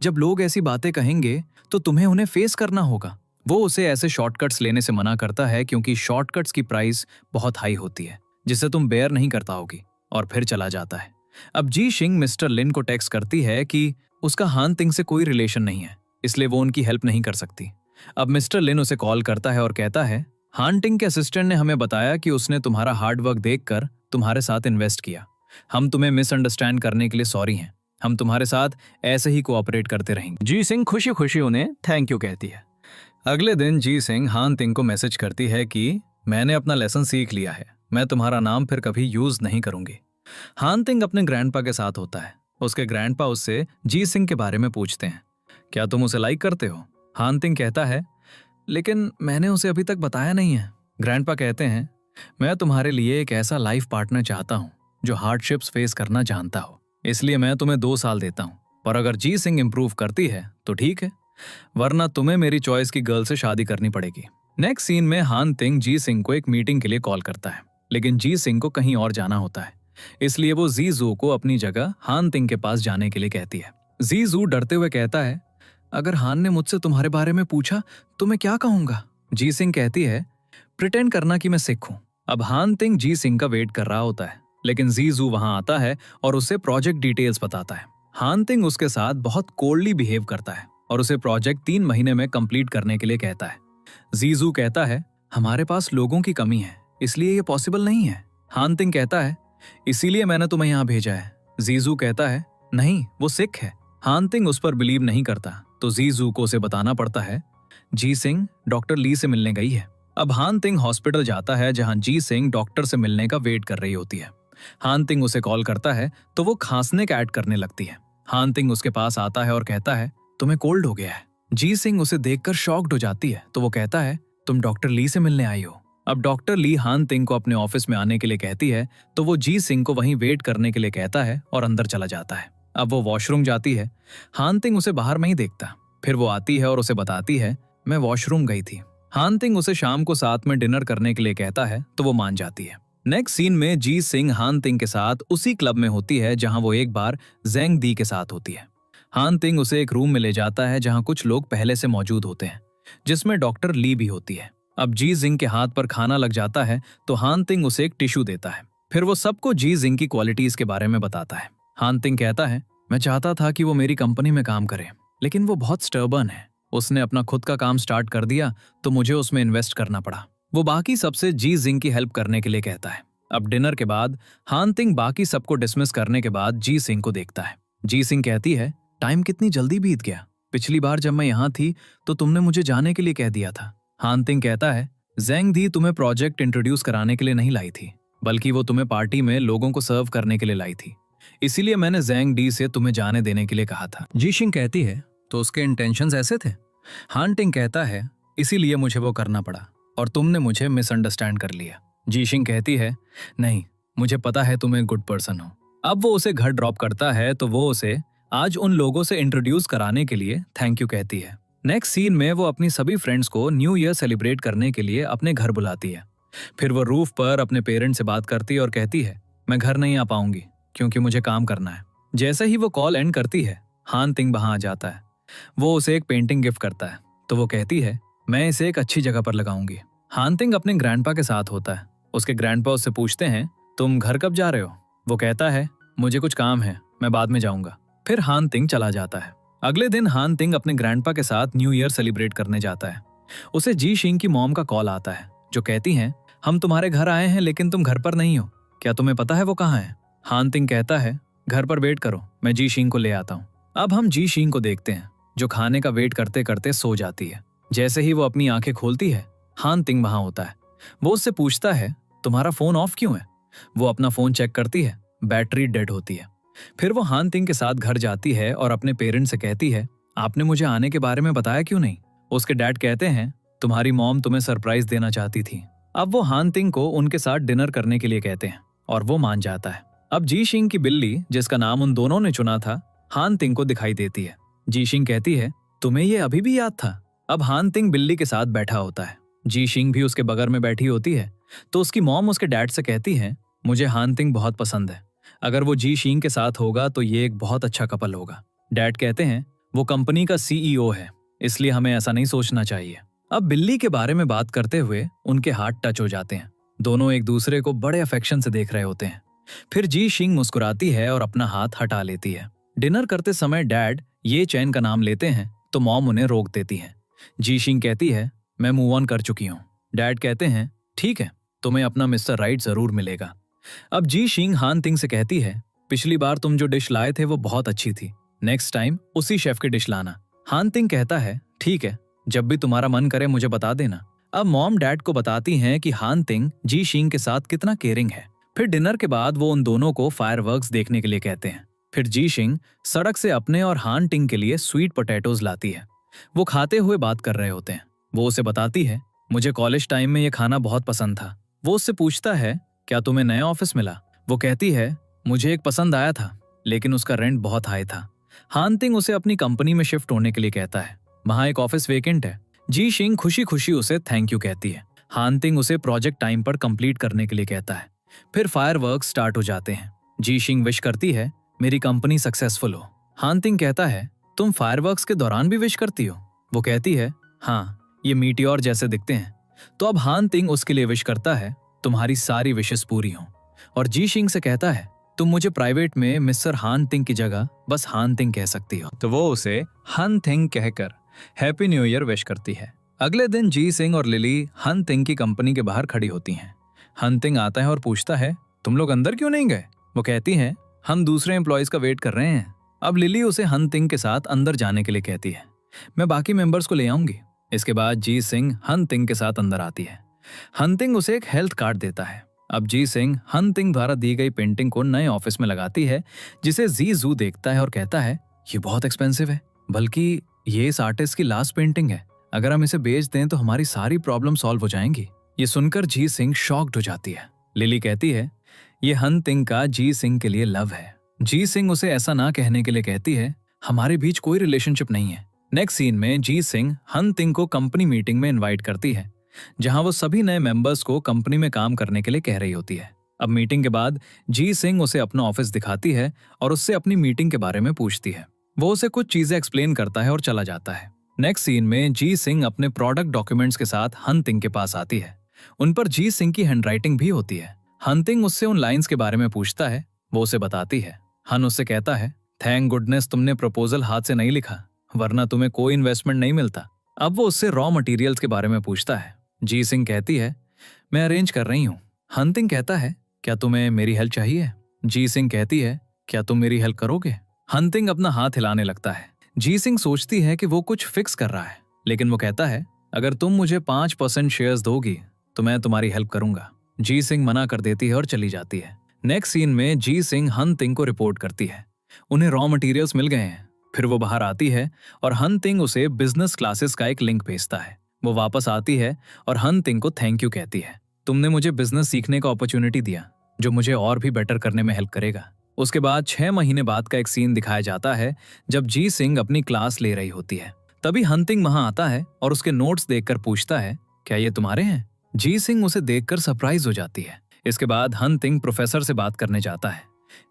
जब लोग ऐसी बातें कहेंगे तो तुम्हें उन्हें फेस करना होगा। वो उसे ऐसे शॉर्टकट्स लेने से मना करता है क्योंकि शॉर्टकट्स की प्राइस बहुत हाई होती है, जिसे तुम बेयर नहीं करता होगी, और फिर चला जाता है। अब जी शिंग मिस्टर लिन को टेक्स्ट करती है कि उसका हान तिंग से कोई रिलेशन नहीं है, इसलिए वो उनकी हेल्प नहीं कर सकती। अब मिस्टर लिन उसे कॉल करता है और कहता है, हान तिंग के असिस्टेंट ने हमें बताया कि उसने तुम्हारा हार्ड वर्क देखकर तुम्हारे साथ इन्वेस्ट किया। हम तुम्हें मिसअंडरस्टैंड करने के लिए सॉरी हैं। हम तुम्हारे साथ ऐसे ही कोऑपरेट करते रहेंगे। जी सिंह खुशी खुशी उन्हें थैंक यू कहती है। अगले दिन जी सिंह हान तिंग को मैसेज करती है कि मैंने अपना लेसन सीख लिया है, मैं तुम्हारा नाम फिर कभी यूज नहीं करूंगी। हान तिंग अपने ग्रैंडपा के साथ होता है। उसके ग्रैंडपा उससे जी सिंह के बारे में पूछते हैं, क्या तुम उसे लाइक करते हो? हान तिंग कहता है, लेकिन मैंने उसे अभी तक बताया नहीं है। ग्रैंडपा कहते हैं, मैं तुम्हारे लिए एक ऐसा लाइफ पार्टनर चाहता हूँ जो हार्डशिप्स फेस करना जानता हो, इसलिए मैं तुम्हें 2 साल देता हूँ, पर अगर जी सिंह इंप्रूव करती है तो ठीक है, वरना तुम्हें मेरी चॉइस की गर्ल से शादी करनी पड़ेगी। नेक्स्ट सीन में हान तिंग जी सिंह को एक मीटिंग के लिए कॉल करता है, लेकिन जी सिंह को कहीं और जाना होता है, इसलिए वो जी जू को अपनी जगह हान तिंग के पास जाने के लिए कहती है। जी जू डरते हुए कहता है, अगर हान ने मुझसे तुम्हारे बारे में पूछा तो मैं क्या कहूंगा? जी सिंह कहती है, प्रिटेंड करना कि मैं सिख हूं। अब हान तिंग जी सिंह का वेट कर रहा होता है, लेकिन जी जू वहां आता है और उसे प्रोजेक्ट डिटेल्स बताता है। हान तिंग उसके साथ बहुत कोल्डली बिहेव करता है और उसे प्रोजेक्ट 3 महीने में कंप्लीट करने के लिए कहता है। जी जू कहता है, हमारे पास लोगों की कमी है, इसलिए ये पॉसिबल नहीं है। हान तिंग कहता है, इसीलिए मैंने तुम्हें यहाँ भेजा है। जी जू कहता है, नहीं, वो सिख है। हान तिंग उस पर बिलीव नहीं करता, तो जी जू को उसे बताना पड़ता है, जी सिंह डॉक्टर ली से मिलने गई है। अब हान तिंग हॉस्पिटल जाता है जहां जी सिंह डॉक्टर से मिलने का वेट कर रही होती है। हान तिंग उसे कॉल करता है तो वो खांसने का ऐड करने लगती है। हान तिंग उसके पास आता है और कहता है, तुम्हें कोल्ड हो गया है। जी सिंह उसे देखकर शॉक्ड हो जाती है, तो वो कहता है, तुम डॉक्टर ली से मिलने आई हो। अब डॉक्टर ली हान तिंग को अपने ऑफिस में आने के लिए कहती है, तो वो जी सिंह को वहीं वेट करने के लिए कहता है और अंदर चला जाता है। अब वो वॉशरूम जाती है। हान तिंग उसे बाहर में ही देखता। फिर वो आती है और उसे बताती है, मैं वॉशरूम गई थी। हान तिंग उसे शाम को साथ में डिनर करने के लिए कहता है, तो वो मान जाती है। नेक्स्ट सीन में जी सिंह हान तिंग के साथ उसी क्लब में होती है जहां वो एक बार जेंग दी के साथ होती है। हान तिंग उसे एक रूम में ले जाता है जहां कुछ लोग पहले से मौजूद होते हैं, जिसमें डॉक्टर ली भी होती है। अब जी जिंग के हाथ पर खाना लग जाता है तो हान तिंग उसे एक टिश्यू देता है। फिर वो सबको जी जिंग की क्वालिटीज के बारे में बताता है। हान तिंग कहता है, मैं चाहता था कि वो मेरी कंपनी में काम करे, लेकिन वो बहुत स्टर्बन है। उसने अपना खुद का काम स्टार्ट कर दिया तो मुझे उसमें इन्वेस्ट करना पड़ा। वो बाकी सबसे जी जिंग की हेल्प करने के लिए कहता है। अब डिनर के बाद हान तिंग बाकी सबको डिसमिस करने के बाद जी सिंह को देखता है। जी सिंह कहती है, टाइम कितनी जल्दी बीत गया। पिछली बार जब मैं यहाँ थी तो तुमने मुझे जाने के लिए कह दिया था। हान तिंग कहता है, जेंग दी तुम्हें प्रोजेक्ट इंट्रोड्यूस कराने के लिए नहीं लाई थी, बल्कि वो तुम्हें पार्टी में लोगों को सर्व करने के लिए लाई थी। इसीलिए मैंने जेंग डी से तुम्हें जाने देने के लिए कहा था। जी सिंह कहती है, तो उसके इंटेंशंस ऐसे थे? हान तिंग कहता है, इसीलिए मुझे वो करना पड़ा और तुमने मुझे मिसअंडरस्टैंड कर लिया। जी सिंह कहती है, नहीं, मुझे पता है तुम एक गुड पर्सन हो। अब वो उसे घर ड्रॉप करता है तो वो उसे आज उन लोगों से इंट्रोड्यूस कराने के लिए थैंक यू कहती है। नेक्स्ट सीन में वो अपनी सभी फ्रेंड्स को न्यू ईयर सेलिब्रेट करने के लिए अपने घर बुलाती है। फिर वो रूफ पर अपने पेरेंट्स से बात करती है और कहती है, मैं घर नहीं आ पाऊंगी क्योंकि मुझे काम करना है। जैसे ही वो कॉल एंड करती है, हान तिंग वहां आ जाता है। वो उसे एक पेंटिंग गिफ्ट करता है तो वो कहती है, मैं इसे एक अच्छी जगह पर लगाऊंगी। हान तिंग अपने ग्रैंडपा के साथ होता है। उसके ग्रैंडपा उससे पूछते हैं, तुम घर कब जा रहे हो? वो कहता है, मुझे कुछ काम है, मैं बाद में जाऊंगा। फिर हान तिंग चला जाता है। अगले दिन हान तिंग अपने ग्रैंडपा के साथ न्यू ईयर सेलिब्रेट करने जाता है। उसे जी शिंग की मॉम का कॉल आता है जो कहती हैं, हम तुम्हारे घर आए हैं लेकिन तुम घर पर नहीं हो, क्या तुम्हें पता है वो कहाँ है? हान तिंग कहता है, घर पर वेट करो, मैं जी शिंग को ले आता हूँ। अब हम जी शिंग को देखते हैं जो खाने का वेट करते करते सो जाती है। जैसे ही वो अपनी आंखें खोलती है, हान तिंग वहां होता है। वो उससे पूछता है, तुम्हारा फोन ऑफ क्यों है? वो अपना फोन चेक करती है, बैटरी डेड होती है। फिर वो हान तिंग के साथ घर जाती है और अपने पेरेंट्स से कहती है, आपने मुझे आने के बारे में बताया क्यों नहीं? उसके डैड कहते हैं, तुम्हारी मॉम तुम्हें सरप्राइज देना चाहती थी। अब वो हान तिंग को उनके साथ डिनर करने के लिए कहते हैं और वो मान जाता है। अब जी शिंग की बिल्ली, जिसका नाम उन दोनों ने चुना था, हान तिंग को दिखाई देती है। जी शिंग कहती है, तुम्हें ये अभी भी याद था? अब हान तिंग बिल्ली के साथ बैठा होता है। जी शिंग भी उसके बगल में बैठी होती है तो उसकी मॉम उसके डैड से कहती है, मुझे हान तिंग बहुत पसंद है, अगर वो जी शिंग के साथ होगा तो ये एक बहुत अच्छा कपल होगा। डैड कहते हैं, वो कंपनी का सीईओ है, इसलिए हमें ऐसा नहीं सोचना चाहिए। अब बिल्ली के बारे में बात करते हुए उनके हाथ टच हो जाते हैं। दोनों एक दूसरे को बड़े अफेक्शन से देख रहे होते हैं। फिर जी शिंग मुस्कुराती है और अपना हाथ हटा लेती है। डिनर करते समय डैड ये चैन का नाम लेते हैं तो मॉम उन्हें रोक देती है। जी शिंग कहती है, मैं मूव ऑन कर चुकी हूँ। डैड कहते हैं, ठीक है, तुम्हें अपना मिस्टर राइट जरूर मिलेगा। अब जी शिंग हान तिंग से कहती है, पिछली बार तुम जो डिश लाए थे वो बहुत अच्छी थी, नेक्स्ट टाइम उसी शेफ की डिश लाना। हान तिंग कहता है, ठीक है, जब भी तुम्हारा मन करे मुझे बता देना। अब मॉम डैड को बताती हैं कि हान तिंग जी शिंग के साथ कितना केयरिंग है। फिर डिनर के बाद वो उन दोनों को फायरवर्क्स देखने के लिए कहते हैं। फिर जी शिंग सड़क से अपने और हान तिंग के लिए स्वीट पोटैटोज लाती है। वो खाते हुए बात कर रहे होते हैं। वो उसे बताती है, मुझे कॉलेज टाइम में ये खाना बहुत पसंद था। वो उससे पूछता है, क्या तुम्हें नया ऑफिस मिला? वो कहती है, मुझे एक पसंद आया था लेकिन उसका रेंट बहुत हाई था। हान तिंग उसे अपनी कंपनी में शिफ्ट होने के लिए कहता है। वहां एक ऑफिस वेकेंट है। जी शिंग खुशी खुशी उसे थैंक यू कहती है। हान तिंग उसे प्रोजेक्ट टाइम पर कंप्लीट करने के लिए कहता है। फिर फायरवर्क्स स्टार्ट हो जाते हैं। जी शिंग विश करती है, मेरी कंपनी सक्सेसफुल हो। हान तिंग कहता है, तुम फायरवर्क्स के दौरान भी विश करती हो? वो कहती है, हाँ, ये मीटियोर जैसे दिखते हैं। तो अब हान तिंग उसके लिए विश करता है, तुम्हारी सारी विशेस पूरी हों। और जी शिंग से कहता है, तुम मुझे प्राइवेट में मिस्टर हान तिंग की जगह बस हान तिंग कह सकती हो। तो वो उसे हान तिंग कहकर हैप्पी न्यू ईयर विश करती है। अगले दिन जी सिंह और लिली हान तिंग की कंपनी के बाहर खड़ी होती हैं। हान तिंग आता है और पूछता है, तुम लोग अंदर क्यों नहीं गए? वो कहती हैं, हम दूसरे एम्प्लॉयज का वेट कर रहे हैं। अब लिली उसे हान तिंग के साथ अंदर जाने के लिए कहती है, मैं बाकी मेंबर्स को ले आऊंगी। इसके बाद जी सिंह हान तिंग के साथ अंदर आती है। हान तिंग उसे एक हेल्थ कार्ड देता है। अब जी सिंह हान तिंग द्वारा दी गई पेंटिंग को नए ऑफिस में लगाती है, जिसे जी जू देखता है और कहता है, ये बहुत एक्सपेंसिव है, बल्कि ये इस आर्टिस्ट की लास्ट पेंटिंग है। अगर हम इसे बेच दें तो हमारी सारी प्रॉब्लम सॉल्व हो जाएंगी। ये सुनकर जी सिंह शॉक्ड हो जाती है। लिली कहती है, ये हान तिंग का जी सिंह के लिए लव है। जी सिंह उसे ऐसा ना कहने के लिए कहती है, हमारे बीच कोई रिलेशनशिप नहीं है। नेक्स्ट सीन में जी सिंह हान तिंग को कंपनी मीटिंग में इनवाइट करती है, जहां वो सभी नए मेंबर्स को कंपनी में काम करने के लिए कह रही होती है। अब मीटिंग के बाद जी सिंह उसे अपना ऑफिस दिखाती है और उससे अपनी मीटिंग के बारे में पूछती है। वो उसे कुछ चीजें एक्सप्लेन करता है और चला जाता है। नेक्स्ट सीन में जी सिंह अपने प्रोडक्ट डॉक्यूमेंट्स के साथ हंतिंग के पास आती है। उन पर जी सिंह की हैंडराइटिंग भी होती है। हंतिंग उससे उन लाइंस के बारे में पूछता है, वो उसे बताती है। हन उससे कहता है, थैंक गुडनेस तुमने प्रपोजल हाथ से नहीं लिखा, वरना तुम्हें कोई इन्वेस्टमेंट नहीं मिलता। अब वो उससे रॉ मटेरियल्स के बारे में पूछता है। जी सिंह कहती है, मैं अरेंज कर रही हूँ। हंतिंग कहता है, क्या तुम्हें मेरी हेल्प चाहिए? जी सिंह कहती है, क्या तुम मेरी हेल्प करोगे? हंतिंग अपना हाथ हिलाने लगता है। जी सिंह सोचती है कि वो कुछ फिक्स कर रहा है, लेकिन वो कहता है, अगर तुम मुझे 5% शेयर्स दोगी तो मैं तुम्हारी हेल्प करूंगा। जी सिंह मना कर देती है और चली जाती है। नेक्स्ट सीन में जी सिंह हंतिंग को रिपोर्ट करती है। उन्हें रॉ मटेरियल्स मिल गए हैं। फिर वो बाहर आती है और हंतिंग उसे बिजनेस क्लासेस का एक लिंक भेजता है। वो वापस आती है और हंतिंग को थैंक यू कहती है। तुमने मुझे बिजनेस सीखने का अपॉर्चुनिटी दिया, जो मुझे और भी बेटर करने में हेल्प करेगा। उसके बाद 6 महीने बाद का एक सीन दिखाया जाता है, जब जी सिंह अपनी क्लास ले रही होती है। तभी हंतिंग वहां आता है और उसके नोट्स देखकर पूछता है, क्या ये तुम्हारे हैं? जी सिंह उसे देखकर सरप्राइज हो जाती है। इसके बाद हंतिंग प्रोफेसर से बात करने जाता है।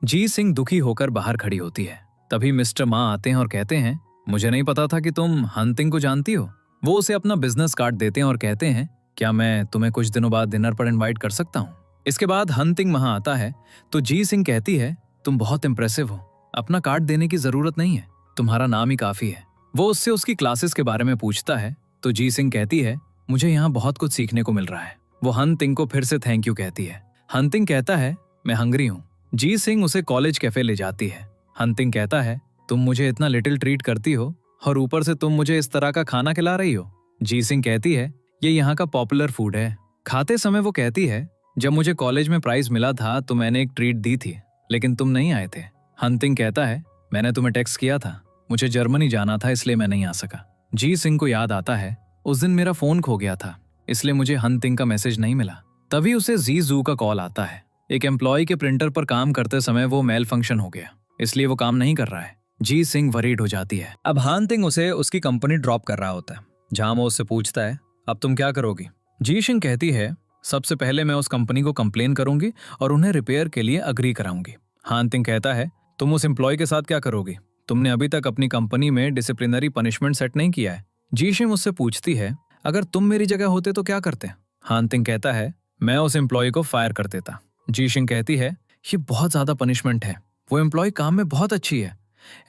जी सिंह दुखी होकर बाहर खड़ी होती है। तभी मिस्टर मा आते हैं और कहते हैं, मुझे नहीं पता था कि तुम हंतिंग को जानती हो। वो उसे अपना बिजनेस कार्ड देते हैं और कहते हैं, क्या मैं तुम्हें कुछ दिनों बाद डिनर पर इनवाइट कर सकता हूँ? इसके बाद हंतिंग वहां आता है तो जी सिंह कहती है, तुम बहुत इंप्रेसिव हो, अपना कार्ड देने की जरूरत नहीं है, तुम्हारा नाम ही काफी है। वो उससे उसकी क्लासेस के बारे में पूछता है तो जी सिंह कहती है, मुझे यहाँ बहुत कुछ सीखने को मिल रहा है। वो हंतिंग को फिर से थैंक यू कहती है। हंतिंग कहता है, मैं हंग्री हूँ। जी सिंह उसे कॉलेज कैफे ले जाती है। हंतिंग कहता है, तुम मुझे इतना लिटिल ट्रीट करती हो और ऊपर से तुम मुझे इस तरह का खाना खिला रही हो। जी सिंह कहती है, ये यहाँ का पॉपुलर फूड है। खाते समय वो कहती है, जब मुझे कॉलेज में प्राइज मिला था तो मैंने एक ट्रीट दी थी, लेकिन तुम नहीं आए थे। हंतिंग कहता है, मैंने तुम्हें टेक्स्ट किया था, मुझे जर्मनी जाना था इसलिए मैं नहीं आ सका। जी सिंह को याद आता है, उस दिन मेरा फोन खो गया था, इसलिए मुझे हंतिंग का मैसेज नहीं मिला। तभी उसे जी जू का कॉल आता है। एक एम्प्लॉय के प्रिंटर पर काम करते समय वो मेल फंक्शन हो गया, इसलिए वो काम नहीं कर रहा है। जी सिंह वरीड हो जाती है। अब हंतिंग उसे उसकी कंपनी ड्रॉप कर रहा होता है, जहां वो उससे पूछता है, अब तुम क्या करोगी? जी सिंह कहती है, सबसे पहले मैं उस कंपनी को कंप्लेन करूंगी और उन्हें रिपेयर के लिए अग्री कराऊंगी। हंतिंग कहता है, तुम उस एम्प्लॉय के साथ क्या करोगी? तुमने अभी तक अपनी कंपनी में डिसिप्लिनरी पनिशमेंट सेट नहीं किया है। जी सिंह उससे पूछती है, अगर तुम मेरी जगह होते तो क्या करते? हंतिंग कहता है, मैं उस एम्प्लॉय को फायर कर देता। जी सिंह कहती है, ये बहुत ज्यादा पनिशमेंट है, वो एम्प्लॉय काम में बहुत अच्छी है,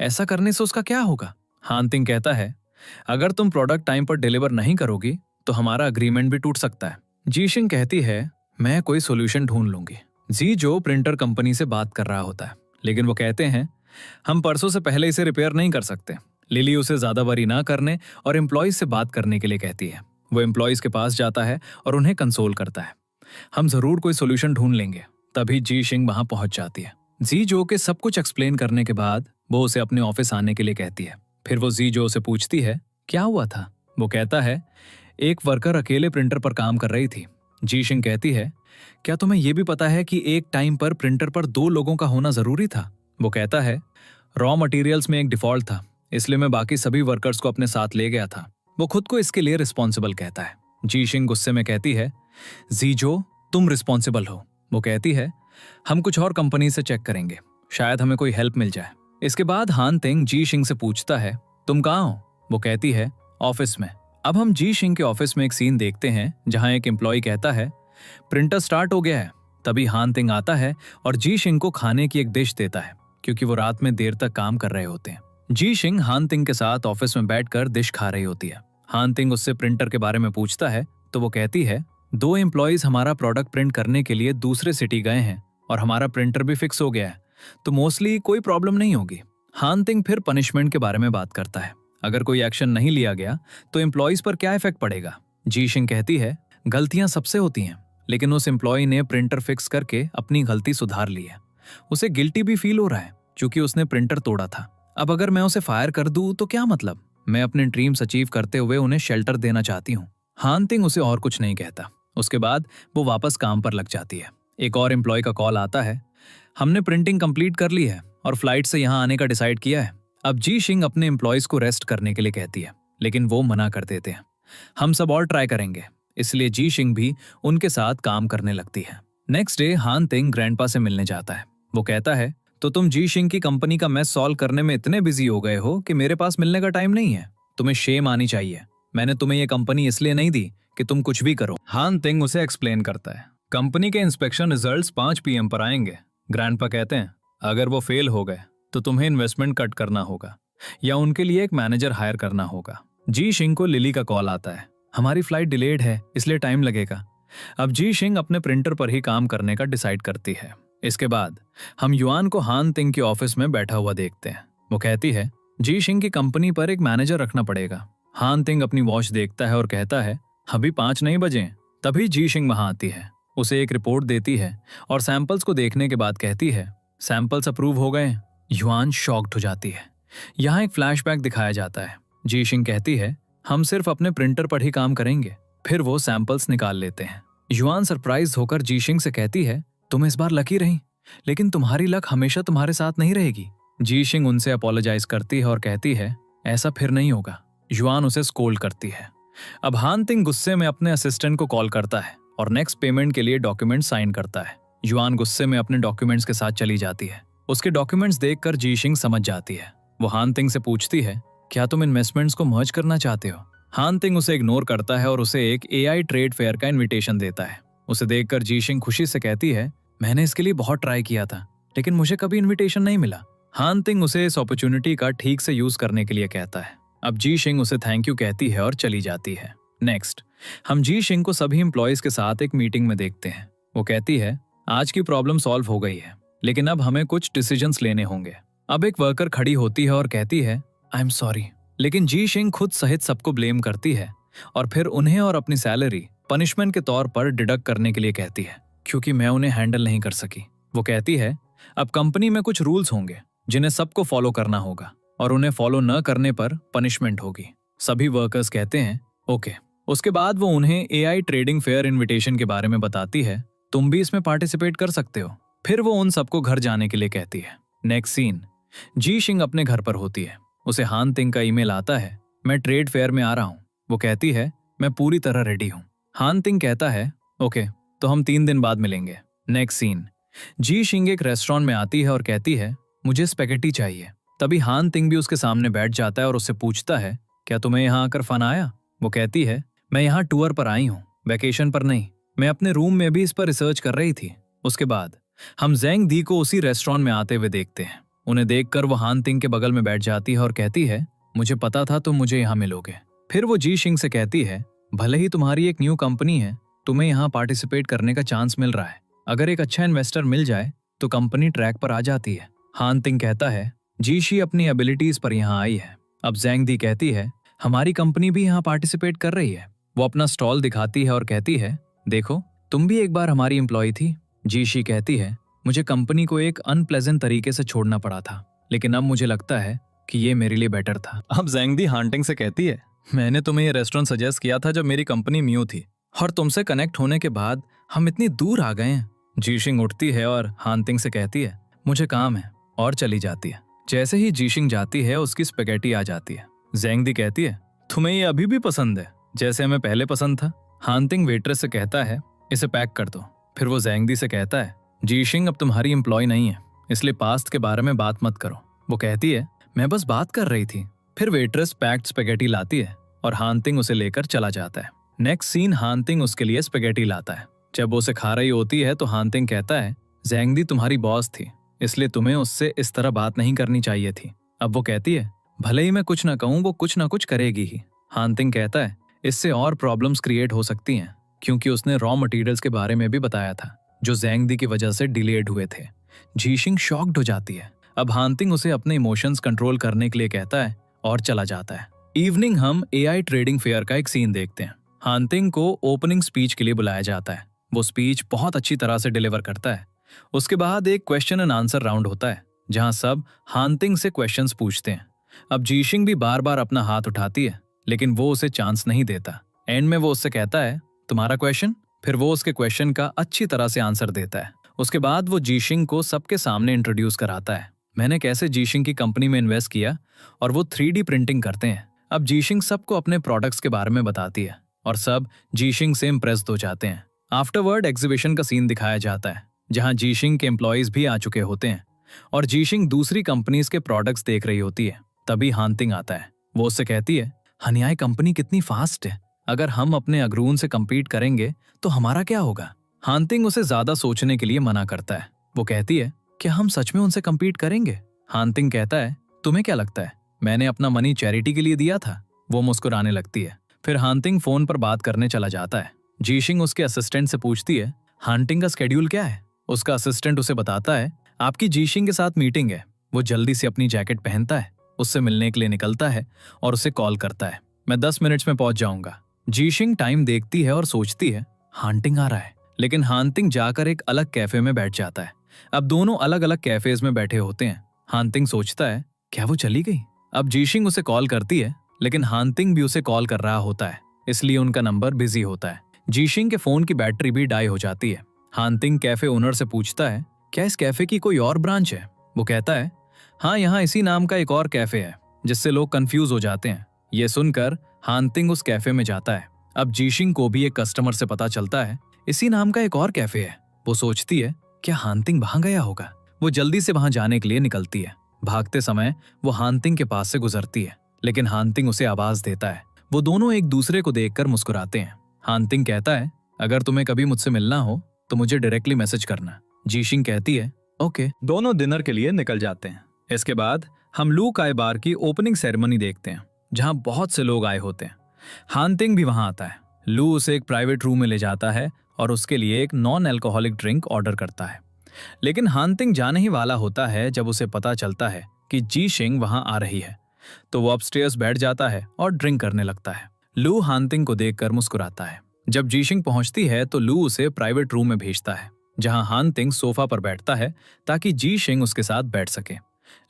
ऐसा करने से उसका क्या होगा? हंतिंग कहता है, अगर तुम प्रोडक्ट टाइम पर डिलीवर नहीं करोगी तो हमारा अग्रीमेंट भी टूट सकता है। जी सिंह कहती है, मैं कोई सोल्यूशन ढूंढ लूंगी। जी जो प्रिंटर कंपनी से बात कर रहा होता है, लेकिन वो कहते हैं, हम परसों से पहले इसे रिपेयर नहीं कर सकते। लिली उसे ज्यादा वरी ना करने और एम्प्लॉयज से बात करने के लिए कहती है। वो एम्प्लॉयज के पास जाता है और उन्हें कंसोल करता है, हम जरूर कोई सोल्यूशन ढूंढ लेंगे। तभी जी सिंह वहां पहुंच जाती है। जी जो के सब कुछ एक्सप्लेन करने के बाद वो उसे अपने ऑफिस आने के लिए कहती है। फिर वो जी जो से पूछती है, क्या हुआ था? वो कहता है, एक वर्कर अकेले प्रिंटर पर काम कर रही थी। जी सिंह कहती है, क्या तुम्हें यह भी पता है कि एक टाइम पर प्रिंटर पर 2 लोगों का होना जरूरी था? वो कहता है, रॉ मटेरियल्स में एक डिफॉल्ट था, इसलिए मैं बाकी सभी वर्कर्स को अपने साथ ले गया था। वो खुद को इसके लिए रिस्पॉन्सिबल कहता है। जी सिंह गुस्से में कहती है, जी जो तुम रिस्पॉन्सिबल हो। वो कहती है, हम कुछ और कंपनी से चेक करेंगे, शायद हमें कोई हेल्प मिल जाए। इसके बाद हंतिंग जी सिंह से पूछता है, तुम कहाँ हो? वो कहती है, ऑफिस में। अब हम जी सिंह के ऑफिस में एक सीन देखते हैं जहां एक एम्प्लॉय कहता है, प्रिंटर स्टार्ट हो गया है। तभी हंतिंग आता है और जी सिंह को खाने की एक डिश देता है, क्योंकि वो रात में देर तक काम कर रहे होते हैं। जी सिंह हंतिंग के साथ ऑफिस में बैठकर डिश खा रही होती है। हंतिंग उससे प्रिंटर के बारे में पूछता है तो वो कहती है, 2 एम्प्लॉयज हमारा प्रोडक्ट प्रिंट करने के लिए दूसरे सिटी गए हैं और हमारा प्रिंटर भी फिक्स हो गया है, तो मोस्टली कोई प्रॉब्लम नहीं होगी। हंतिंग फिर पनिशमेंट के बारे में बात करता है, अगर कोई एक्शन नहीं लिया गया तो एम्प्लॉयज पर क्या इफेक्ट पड़ेगा। जी सिंह कहती है, गलतियां सबसे होती हैं, लेकिन उस एम्प्लॉय ने प्रिंटर फिक्स करके अपनी गलती सुधार ली है। उसे गिल्टी भी फील हो रहा है क्योंकि उसने प्रिंटर तोड़ा था। अब अगर मैं उसे फायर कर दूं तो क्या मतलब? मैं अपने ड्रीम्स अचीव करते हुए उन्हें शेल्टर देना चाहती हूँ। हंतिंग उसे और कुछ नहीं कहता। उसके बाद वो वापस काम पर लग जाती है। एक और एम्प्लॉय का कॉल आता है, हमने प्रिंटिंग कंप्लीट कर ली है और फ्लाइट से यहाँ आने का डिसाइड किया है। अब जी सिंह अपने एम्प्लॉयज को रेस्ट करने के लिए कहती है, लेकिन वो मना कर देते हैं। हम सब और ट्राई करेंगे, इसलिए जी सिंह भी उनके साथ काम करने लगती है। नेक्स्ट डे हंतिंग ग्रैंडपा से मिलने जाता है। वो कहता है, तो तुम जी शिंग की कंपनी का मैस सॉल्व करने में इतने बिजी हो गए हो कि मेरे पास मिलने का टाइम नहीं है। तुम्हें शेम आनी चाहिए। मैंने तुम्हें ये कंपनी इसलिए नहीं दी कि तुम कुछ भी करो। हान तिंग उसे एक्सप्लेन करता है। कंपनी के इंस्पेक्शन रिजल्ट्स 5 PM पर आएंगे। ग्रैंडपा कहते हैं अगर वो फेल हो गए तो तुम्हें इन्वेस्टमेंट कट करना होगा या उनके लिए एक मैनेजर हायर करना होगा। जी शिंग को लिली का कॉल आता है। हमारी फ्लाइट डिलेड है इसलिए टाइम लगेगा। अब जी शिंग अपने प्रिंटर पर ही काम करने का डिसाइड करती है। इसके बाद हम युआन को हान तिंग के ऑफिस में बैठा हुआ देखते हैं। वो कहती है जी शिंग की कंपनी पर एक मैनेजर रखना पड़ेगा। हान तिंग अपनी वॉच देखता है और कहता है अभी 5 नहीं बजे। तभी जी शिंग वहां आती है, उसे एक रिपोर्ट देती है और सैंपल्स को देखने के बाद कहती है सैंपल्स अप्रूव हो गए। युआन शॉक्ड हो जाती है। यहाँ एक फ्लैशबैक दिखाया जाता है। जी शिंग कहती है हम सिर्फ अपने प्रिंटर पर ही काम करेंगे। फिर वो सैंपल्स निकाल लेते हैं। युआन सरप्राइज होकर जी शिंग से कहती है तुम इस बार लकी रही, लेकिन तुम्हारी लक हमेशा तुम्हारे साथ नहीं रहेगी। जी शिंग उनसे अपोलोजाइज करती है और कहती है ऐसा फिर नहीं होगा। युआन उसे स्कोल्ड करती है। अब हान तिंग गुस्से में अपने असिस्टेंट को कॉल करता है और नेक्स्ट पेमेंट के लिए डॉक्यूमेंट साइन करता है। युआन गुस्से में अपने डॉक्यूमेंट्स के साथ चली जाती है। उसके डॉक्यूमेंट्स देखकर जी शिंग समझ जाती है। वो हान तिंग से पूछती है क्या तुम इन्वेस्टमेंट्स को मर्ज करना चाहते हो। हान तिंग उसे इग्नोर करता है और उसे एक AI ट्रेड फेयर का इन्विटेशन देता है। उसे देखकर जी शिंग खुशी से कहती है मैंने इसके लिए बहुत ट्राई किया था लेकिन मुझे कभी इन्विटेशन नहीं मिला। हान तिंग उसे इस अपॉर्चुनिटी का ठीक से यूज करने के लिए कहता है। अब जी शिंग उसे थैंक यू कहती है और चली जाती है। नेक्स्ट हम जी शिंग को सभी एम्प्लॉयज के साथ एक मीटिंग में देखते हैं। वो कहती है आज की प्रॉब्लम सॉल्व हो गई है लेकिन अब हमें कुछ डिसीजंस लेने होंगे। अब एक वर्कर खड़ी होती है और कहती है आई एम सॉरी, लेकिन जी शिंग खुद सहित सबको ब्लेम करती है और फिर उन्हें और अपनी सैलरी पनिशमेंट के तौर पर डिडक्ट करने के लिए कहती है क्योंकि मैं उन्हें हैंडल नहीं कर सकी। वो कहती है अब कंपनी में कुछ रूल्स होंगे जिन्हें सबको फॉलो करना होगा और उन्हें फॉलो न करने पर पनिशमेंट होगी। सभी वर्कर्स कहते हैं ओके। उसके बाद वो उन्हें AI ट्रेडिंग फेयर इन्विटेशन के बारे में बताती है, तुम भी इसमें पार्टिसिपेट कर सकते हो। फिर वो उन सबको घर जाने के लिए कहती है। नेक्स्ट सीन जी शिंग अपने घर पर होती है। उसे हान तिंग का ईमेल आता है मैं ट्रेड फेयर में आ रहा हूँ। वो कहती है मैं पूरी तरह रेडी हूँ। हान तिंग कहता है ओके तो हम 3 दिन बाद मिलेंगे। नेक्स्ट सीन जी शिंग एक रेस्टोरेंट में आती है और कहती है मुझे स्पेगेटी चाहिए। तभी हान तिंग भी उसके सामने बैठ जाता है और उससे पूछता है क्या तुम्हें यहाँ आकर फन आया। वो कहती है मैं यहाँ टूर पर आई हूँ, वैकेशन पर नहीं। मैं अपने रूम में भी इस पर रिसर्च कर रही थी। उसके बाद हम ज़ेंग दी को उसी रेस्टोरेंट में आते हुए देखते हैं। उन्हें देखकर वो हान तिंग के बगल में बैठ जाती है और कहती है मुझे पता था तुम मुझे यहाँ मिलोगे। फिर वो जी शिंग से कहती है भले ही तुम्हारी एक न्यू कंपनी है, तुम्हें यहाँ पार्टिसिपेट करने का चांस मिल रहा है। अगर एक अच्छा इन्वेस्टर मिल जाए तो कंपनी ट्रैक पर आ जाती है। हान तिंग कहता है जी शी अपनी एबिलिटीज पर यहाँ आई है। अब ज़ेंग दी कहती है हमारी कंपनी भी यहाँ पार्टिसिपेट कर रही है। वो अपना स्टॉल दिखाती है और कहती है देखो तुम भी एक बार हमारी एम्प्लॉय थी। जी शी कहती है मुझे कंपनी को एक अनप्लेजेंट तरीके से छोड़ना पड़ा था लेकिन अब मुझे लगता है कि ये मेरे लिए बेटर था। अब ज़ेंग दी हान तिंग से कहती है मैंने तुम्हें ये रेस्टोरेंट सजेस्ट किया था जब मेरी कंपनी न्यू थी और तुमसे कनेक्ट होने के बाद हम इतनी दूर आ गए हैं। जी शिंग उठती है और हान तिंग से कहती है मुझे काम है और चली जाती है। जैसे ही जी शिंग जाती है उसकी स्पेगेटी आ जाती है। ज़ेंग दी कहती है तुम्हें ये अभी भी पसंद है जैसे हमें पहले पसंद था। हान तिंग वेट्रेस से कहता है इसे पैक कर दो। फिर वो ज़ेंग दी से कहता है जी शिंग अब तुम्हारी एम्प्लॉय नहीं है इसलिए पास्ट के बारे में बात मत करो। वो कहती है मैं बस बात कर रही थी। फिर वेट्रेस पैक्ड स्पेगेटी लाती है और हान तिंग उसे लेकर चला जाता है। नेक्स्ट सीन हान तिंग उसके लिए स्पेगेटी लाता है। जब वो उसे खा रही होती है तो हान तिंग कहता है ज़ेंग दी तुम्हारी बॉस थी इसलिए तुम्हें उससे इस तरह बात नहीं करनी चाहिए थी। अब वो कहती है भले ही मैं कुछ ना कहूँ वो कुछ ना कुछ करेगी ही। हान तिंग कहता है इससे और प्रॉब्लम्स क्रिएट हो सकती हैं क्योंकि उसने रॉ मटेरियल्स के बारे में भी बताया था जो ज़ेंग दी की वजह से डिलेड हुए थे। जी शिंग शॉक्ड हो जाती है। अब हान तिंग उसे अपने इमोशंस कंट्रोल करने के लिए कहता है और चला जाता है। इवनिंग हम AI ट्रेडिंग फेयर का एक सीन देखते हैं। हान तिंग को ओपनिंग स्पीच के लिए बुलाया जाता है। वो स्पीच बहुत अच्छी तरह से डिलीवर करता है। उसके बाद एक क्वेश्चन एंड आंसर राउंड होता है जहां सब हान तिंग से क्वेश्चंस पूछते हैं। अब जी शिंग भी बार बार अपना हाथ उठाती है लेकिन वो उसे चांस नहीं देता। एंड में वो उससे कहता है तुम्हारा क्वेश्चन। फिर वो उसके क्वेश्चन का अच्छी तरह से आंसर देता है। उसके बाद वो जी शिंग को सबके सामने इंट्रोड्यूस कराता है मैंने कैसे जी शिंग की कंपनी में इन्वेस्ट किया और वो 3D प्रिंटिंग करते हैं। अब जी शिंग सबको अपने प्रोडक्ट्स के बारे में बताती है और सब जी शिंग से इम्प्रेस्ड हो जाते हैं। आफ्टरवर्ड एग्जीबिशन का सीन दिखाया जाता है जहां जी शिंग के एम्प्लॉयज भी आ चुके होते हैं। और जीशिंग दूसरी कंपनीज के प्रोडक्ट्स देख रही होती है। तभी हानतिंग आता है। वो उससे कहती है, हनियाई कंपनी कितनी फास्ट है, अगर हम अपने अग्रून से compete करेंगे तो हमारा क्या होगा। हानतिंग उसे ज्यादा सोचने के लिए मना करता है। वो कहती है, क्या हम सच में उनसे compete करेंगे। हानतिंग कहता है, तुम्हें क्या लगता है, मैंने अपना मनी चैरिटी के लिए दिया था। वो मुस्कुराने लगती है। फिर हानतिंग फोन पर बात करने चला जाता है। जीशिंग उसके असिस्टेंट से पूछती है, हानतिंग का स्केड्यूल क्या है। उसका असिस्टेंट उसे बताता है, आपकी जीशिंग के साथ मीटिंग है। वो जल्दी से अपनी जैकेट पहनता है, उससे मिलने के लिए निकलता है और उसे कॉल करता है, मैं 10 मिनट्स में पहुंच जाऊंगा। जीशिंग टाइम देखती है और सोचती है, हानतिंग आ रहा है। लेकिन हानतिंग जाकर एक अलग कैफे में बैठ जाता है। अब दोनों अलग अलग कैफेज में बैठे होते हैं। हानतिंग सोचता है, क्या वो चली गई। अब जीशिंग उसे कॉल करती है, लेकिन हानतिंग भी उसे कॉल कर रहा होता है, इसलिए उनका नंबर बिजी होता है। जीशिंग के फोन की बैटरी भी डाई हो जाती है। हानतिंग कैफे ओनर से पूछता है, क्या इस कैफे की कोई और ब्रांच है। वो कहता है, हाँ, यहाँ इसी नाम का एक और कैफे है, जिससे लोग कंफ्यूज हो जाते हैं। ये सुनकर हानतिंग उस कैफे में जाता है। अब जीशिंग को भी एक कस्टमर से पता चलता है, इसी नाम का एक और कैफे है। वो सोचती है, क्या हानतिंग वहां गया होगा। वो जल्दी से वहां जाने के लिए निकलती है। भागते समय वो हानतिंग के पास से गुजरती है, लेकिन हानतिंग उसे आवाज देता है। वो दोनों एक दूसरे को देखकर मुस्कुराते हैं। हानतिंग कहता है, अगर तुम्हें कभी मुझसे मिलना हो तो मुझे डायरेक्टली मैसेज करना। जीशिंग कहती है, ओके। दोनों डिनर के लिए निकल जाते हैं। इसके बाद हम लू काय बार की ओपनिंग सेरेमनी देखते हैं, जहां बहुत से लोग आए होते हैं। हानतिंग भी वहां आता है। लू उसे एक प्राइवेट रूम में ले जाता है और उसके लिए एक नॉन अल्कोहलिक ड्रिंक ऑर्डर करता है। लेकिन हानतिंग जाने ही वाला होता है जब उसे पता चलता है कि जीशिंग वहां आ रही है। तो वो अपस्टेयर्स बैठ जाता है और ड्रिंक करने लगता है। लू हानतिंग को देखकर मुस्कुराता है। जब जीशिंग पहुंचती है तो लू उसे प्राइवेट रूम में भेजता है, जहां हानतिंग सोफा पर बैठता है ताकि जीशिंग उसके साथ बैठ सके।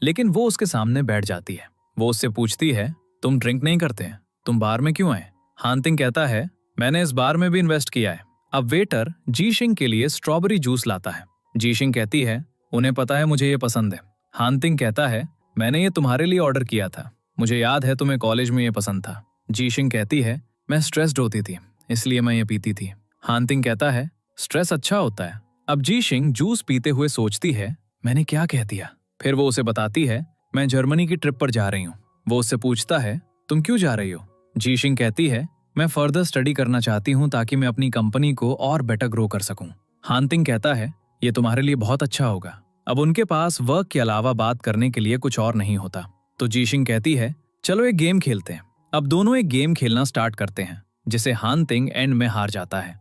लेकिन वो उसके सामने बैठ जाती है। वो उससे पूछती है, तुम ड्रिंक नहीं करते, तुम बार में क्यों आए। हानतिंग कहता है, मैंने इस बार में भी इन्वेस्ट किया है। अब वेटर जीशिंग के लिए स्ट्रॉबेरी जूस लाता है। जीशिंग कहती है, उन्हें पता है मुझे ये पसंद है। हानतिंग कहता है, मैंने ये तुम्हारे लिए ऑर्डर किया था, मुझे याद है तुम्हें कॉलेज में ये पसंद था। जीशिंग कहती है, मैं स्ट्रेस्ड होती थी इसलिए मैं ये पीती थी। हानतिंग कहता है, स्ट्रेस अच्छा होता है। अब जीशिंग जूस पीते हुए सोचती है, मैंने क्या कह दिया। फिर वो उसे बताती है, मैं जर्मनी की ट्रिप पर जा रही हूँ। वो उससे पूछता है, तुम क्यों जा रही हो। जीशिंग कहती है, मैं फर्दर स्टडी करना चाहती हूँ ताकि मैं अपनी कंपनी को और बेटर ग्रो कर सकूं। हानतिंग कहता है, ये तुम्हारे लिए बहुत अच्छा होगा। अब उनके पास वर्क के अलावा बात करने के लिए कुछ और नहीं होता। तो जीशिंग कहती है, चलो एक गेम खेलते हैं। अब दोनों एक गेम खेलना स्टार्ट करते हैं, जिसे हानतिंग एंड में हार जाता है।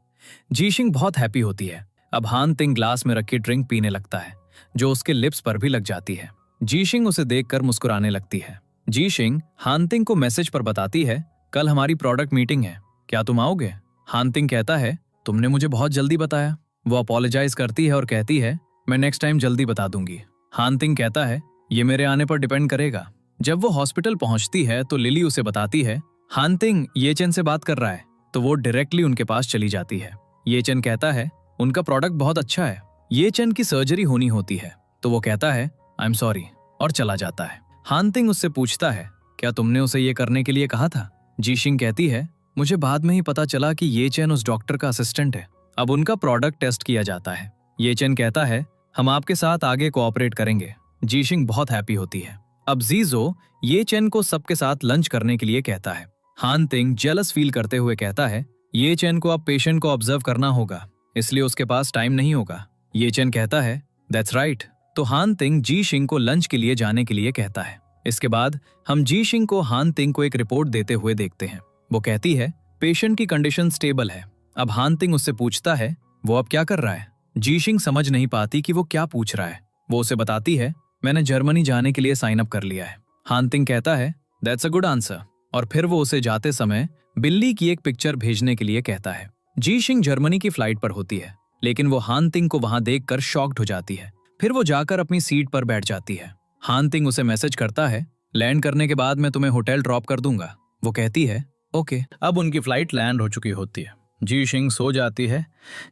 जीशिंग बहुत हैप्पी होती है। अब हानतिंग ग्लास में रखी ड्रिंक पीने लगता है, जो उसके लिप्स पर भी लग जाती है। जीशिंग उसे देखकर मुस्कुराने लगती है। जीशिंग हानतिंग को मैसेज पर बताती है, कल हमारी प्रोडक्ट मीटिंग है, क्या तुम आओगे। हानतिंग कहता है, तुमने मुझे बहुत जल्दी बताया। वो अपोलोजाइज करती है और कहती है, मैं नेक्स्ट टाइम जल्दी बता दूंगी। हानतिंग कहता है, ये मेरे आने पर डिपेंड करेगा। जब वो हॉस्पिटल पहुंचती है तो लिली उसे बताती है, हानतिंग ये चेन से बात कर रहा है। तो वो डायरेक्टली उनके पास चली जाती है। ये चेन कहता है, उनका प्रोडक्ट बहुत अच्छा है, ये चेन की सर्जरी होनी होती है। तो वो कहता है, आई एम सॉरी, और चला जाता है। हानतिंग उससे पूछता है, क्या तुमने उसे ये करने के लिए कहा था। जीशिंग कहती है, मुझे बाद में ही पता चला कि ये चेन उस डॉक्टर का असिस्टेंट है। अब उनका प्रोडक्ट टेस्ट किया जाता है। ये चेन कहता है, हम आपके साथ आगे कोऑपरेट करेंगे। जीशिंग बहुत हैप्पी होती है। अब जीजो ये चेन को सबके साथ लंच करने के लिए कहता है। हानतिंग जेलस फील करते हुए कहता है, ये चेन को अब पेशेंट को ऑब्जर्व करना होगा, इसलिए उसके पास टाइम नहीं होगा। ये चेन कहता है, दैट्स राइट। तो हानतिंग जीशिंग को लंच के लिए जाने के लिए कहता है। इसके बाद हम जीशिंग को हानतिंग को एक रिपोर्ट देते हुए देखते हैं। वो कहती है, पेशेंट की कंडीशन स्टेबल है। अब हानतिंग उससे पूछता है, वो अब क्या कर रहा है। जीशिंग समझ नहीं पाती कि वो क्या पूछ रहा है। वो उसे बताती है, मैंने जर्मनी जाने के लिए साइन अप कर लिया है। हानतिंग कहता है, दैट्स अ गुड आंसर। और फिर वो उसे जाते समय बिल्ली की एक पिक्चर भेजने के लिए कहता है। जीशिंग जर्मनी की फ्लाइट पर होती है, लेकिन वो हानतिंग को वहां देखकर शॉक्ड हो जाती है। फिर वो जाकर अपनी सीट पर बैठ जाती है। हानतिंग उसे मैसेज करता है, लैंड करने के बाद मैं तुम्हें होटल ड्रॉप कर दूंगा। वो कहती है, ओके। अब उनकी फ्लाइट लैंड हो चुकी होती है। जीशिंग सो जाती है।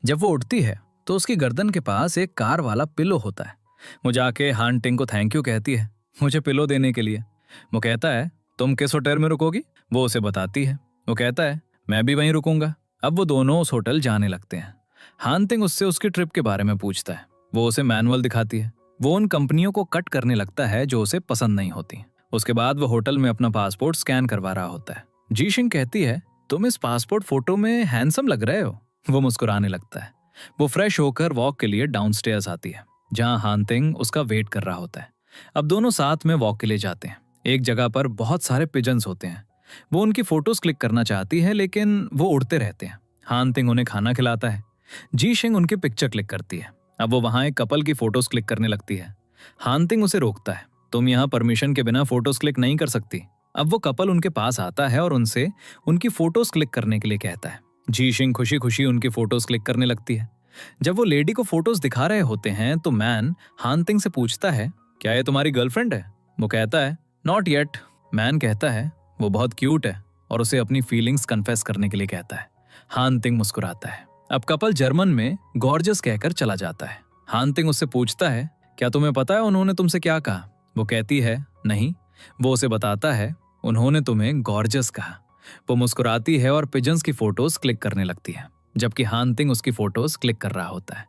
जब वो उठती है तो उसकी गर्दन के पास एक कार वाला पिलो होता है। वो जाके हानतिंग को थैंक यू कहती है, मुझे पिलो देने के लिए। वो कहता है, तुम किस होटल में रुकोगी। वो उसे बताती है। वो कहता है, मैं भी वहीं रुकूंगा। अब वो दोनों उस होटल जाने लगते हैं। हानतिंग उससे उसकी ट्रिप के बारे में पूछता है। वो उसे मैनुअल दिखाती है। वो उन कंपनियों को कट करने लगता है जो उसे पसंद नहीं होती। उसके बाद वो होटल में अपना पासपोर्ट स्कैन करवा रहा होता है। जी शिंग कहती है, तुम इस पासपोर्ट फोटो में हैंडसम लग रहे हो। वो मुस्कुराने लगता है। वो फ्रेश होकर वॉक के लिए डाउनस्टेयर्स आती है, जहां हानतिंग उसका वेट कर रहा होता है। अब दोनों साथ में वॉक के लिए जाते हैं। एक जगह पर बहुत सारे पिजन्स होते हैं। वो उनकी फोटोज क्लिक करना चाहती है, लेकिन वो उड़ते रहते हैं। हानतिंग उन्हें खाना खिलाता है। जी शिंग उनकी पिक्चर क्लिक करती है। अब वो वहां एक कपल की फोटोज क्लिक करने लगती है। हानतिंग उसे रोकता है, तुम यहाँ परमिशन के बिना फोटोज क्लिक नहीं कर सकती। अब वो कपल उनके पास आता है और उनसे उनकी फोटोज क्लिक करने के लिए कहता है। जी शिंग खुशी खुशी उनकी फोटोज क्लिक करने लगती है। जब वो लेडी को फोटोज दिखा रहे होते हैं तो मैन हानतिंग से पूछता है, क्या ये तुम्हारी गर्लफ्रेंड है? वो कहता है, नॉट येट। मैन कहता है, वो बहुत क्यूट है, और उसे अपनी फीलिंग्स कन्फेस करने के लिए कहता है। हानतिंग मुस्कुराता है। अब कपल जर्मन में गॉर्जस कहकर चला जाता है। हानतिंग उससे पूछता है, क्या तुम्हें पता है उन्होंने तुमसे क्या कहा? वो कहती है, नहीं। वो उसे बताता है, उन्होंने तुम्हें गॉर्जस कहा। वो मुस्कुराती है और पिजन्स की फोटोज क्लिक करने लगती है, जबकि हानतिंग उसकी फोटोज क्लिक कर रहा होता है।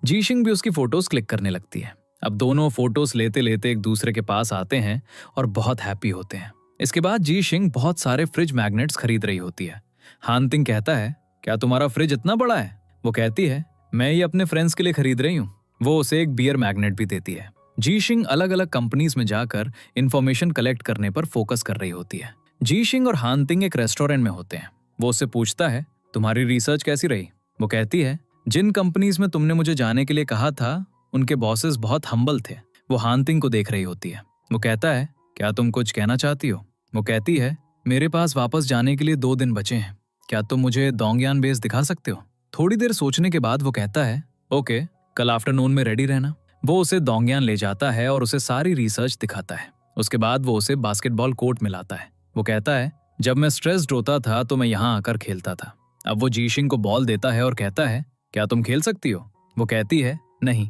जी शिंग भी उसकी फोटोज क्लिक करने लगती है। अब दोनों फोटोज लेते लेते एक दूसरे के पास आते हैं और बहुत हैप्पी होते हैं। इसके बाद जी शिंग बहुत सारे फ्रिज मैग्नेट्स खरीद रही होती है। हानतिंग कहता है, क्या तुम्हारा फ्रिज इतना बड़ा है? वो कहती है, मैं ये अपने फ्रेंड्स के लिए खरीद रही हूँ। वो उसे एक बियर मैग्नेट भी देती है। जी शिंग अलग अलग कंपनीज में जाकर इंफॉर्मेशन कलेक्ट करने पर फोकस कर रही होती है। जी शिंग और हानतिंग एक रेस्टोरेंट में होते हैं। वो उससे पूछता है, तुम्हारी रिसर्च कैसी रही? वो कहती है, जिन कंपनीज में तुमने मुझे जाने के लिए कहा था उनके बॉसेस बहुत हम्बल थे। वो हानतिंग को देख रही होती है। वो कहता है, क्या तुम कुछ कहना चाहती हो? वो कहती है, मेरे पास वापस जाने के लिए 2 दिन बचे हैं। क्या तुम मुझे डोंगयान बेस दिखा सकते हो? थोड़ी देर सोचने के बाद वो कहता है, ओके, कल आफ्टरनून में रेडी रहना। वो उसे डोंगयान ले जाता है और उसे सारी रिसर्च दिखाता है। उसके बाद वो उसे बास्केटबॉल कोर्ट में लाता है। वो कहता है, जब मैं स्ट्रेस्ड होता था तो मैं यहाँ आकर खेलता था। अब वो जी शिंग को बॉल देता है और कहता है, क्या तुम खेल सकती हो? वो कहती है, नहीं।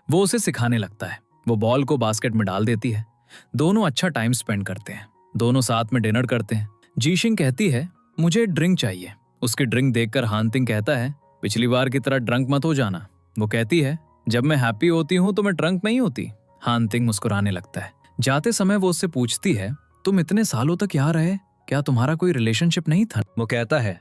वो उसे सिखाने लगता है। वो बॉल को बास्केट में डाल देती है। दोनों अच्छा टाइम स्पेंड करते हैं। दोनों साथ में डिनर करते हैं। जी शिंग कहती है, मुझे ड्रिंक चाहिए। उसकी ड्रिंक देखकर हानतिंग कहता है, पिछली बार की तरह ड्रंक मत हो जाना। वो कहती है, जब मैं हैप्पी होती हूँ तो मैं ड्रंक नहीं होती। हानतिंग मुस्कुराने लगता है। जाते समय वो उससे पूछती है, तुम इतने सालों तक यहाँ रहे, क्या तुम्हारा कोई रिलेशनशिप नहीं था? वो कहता है,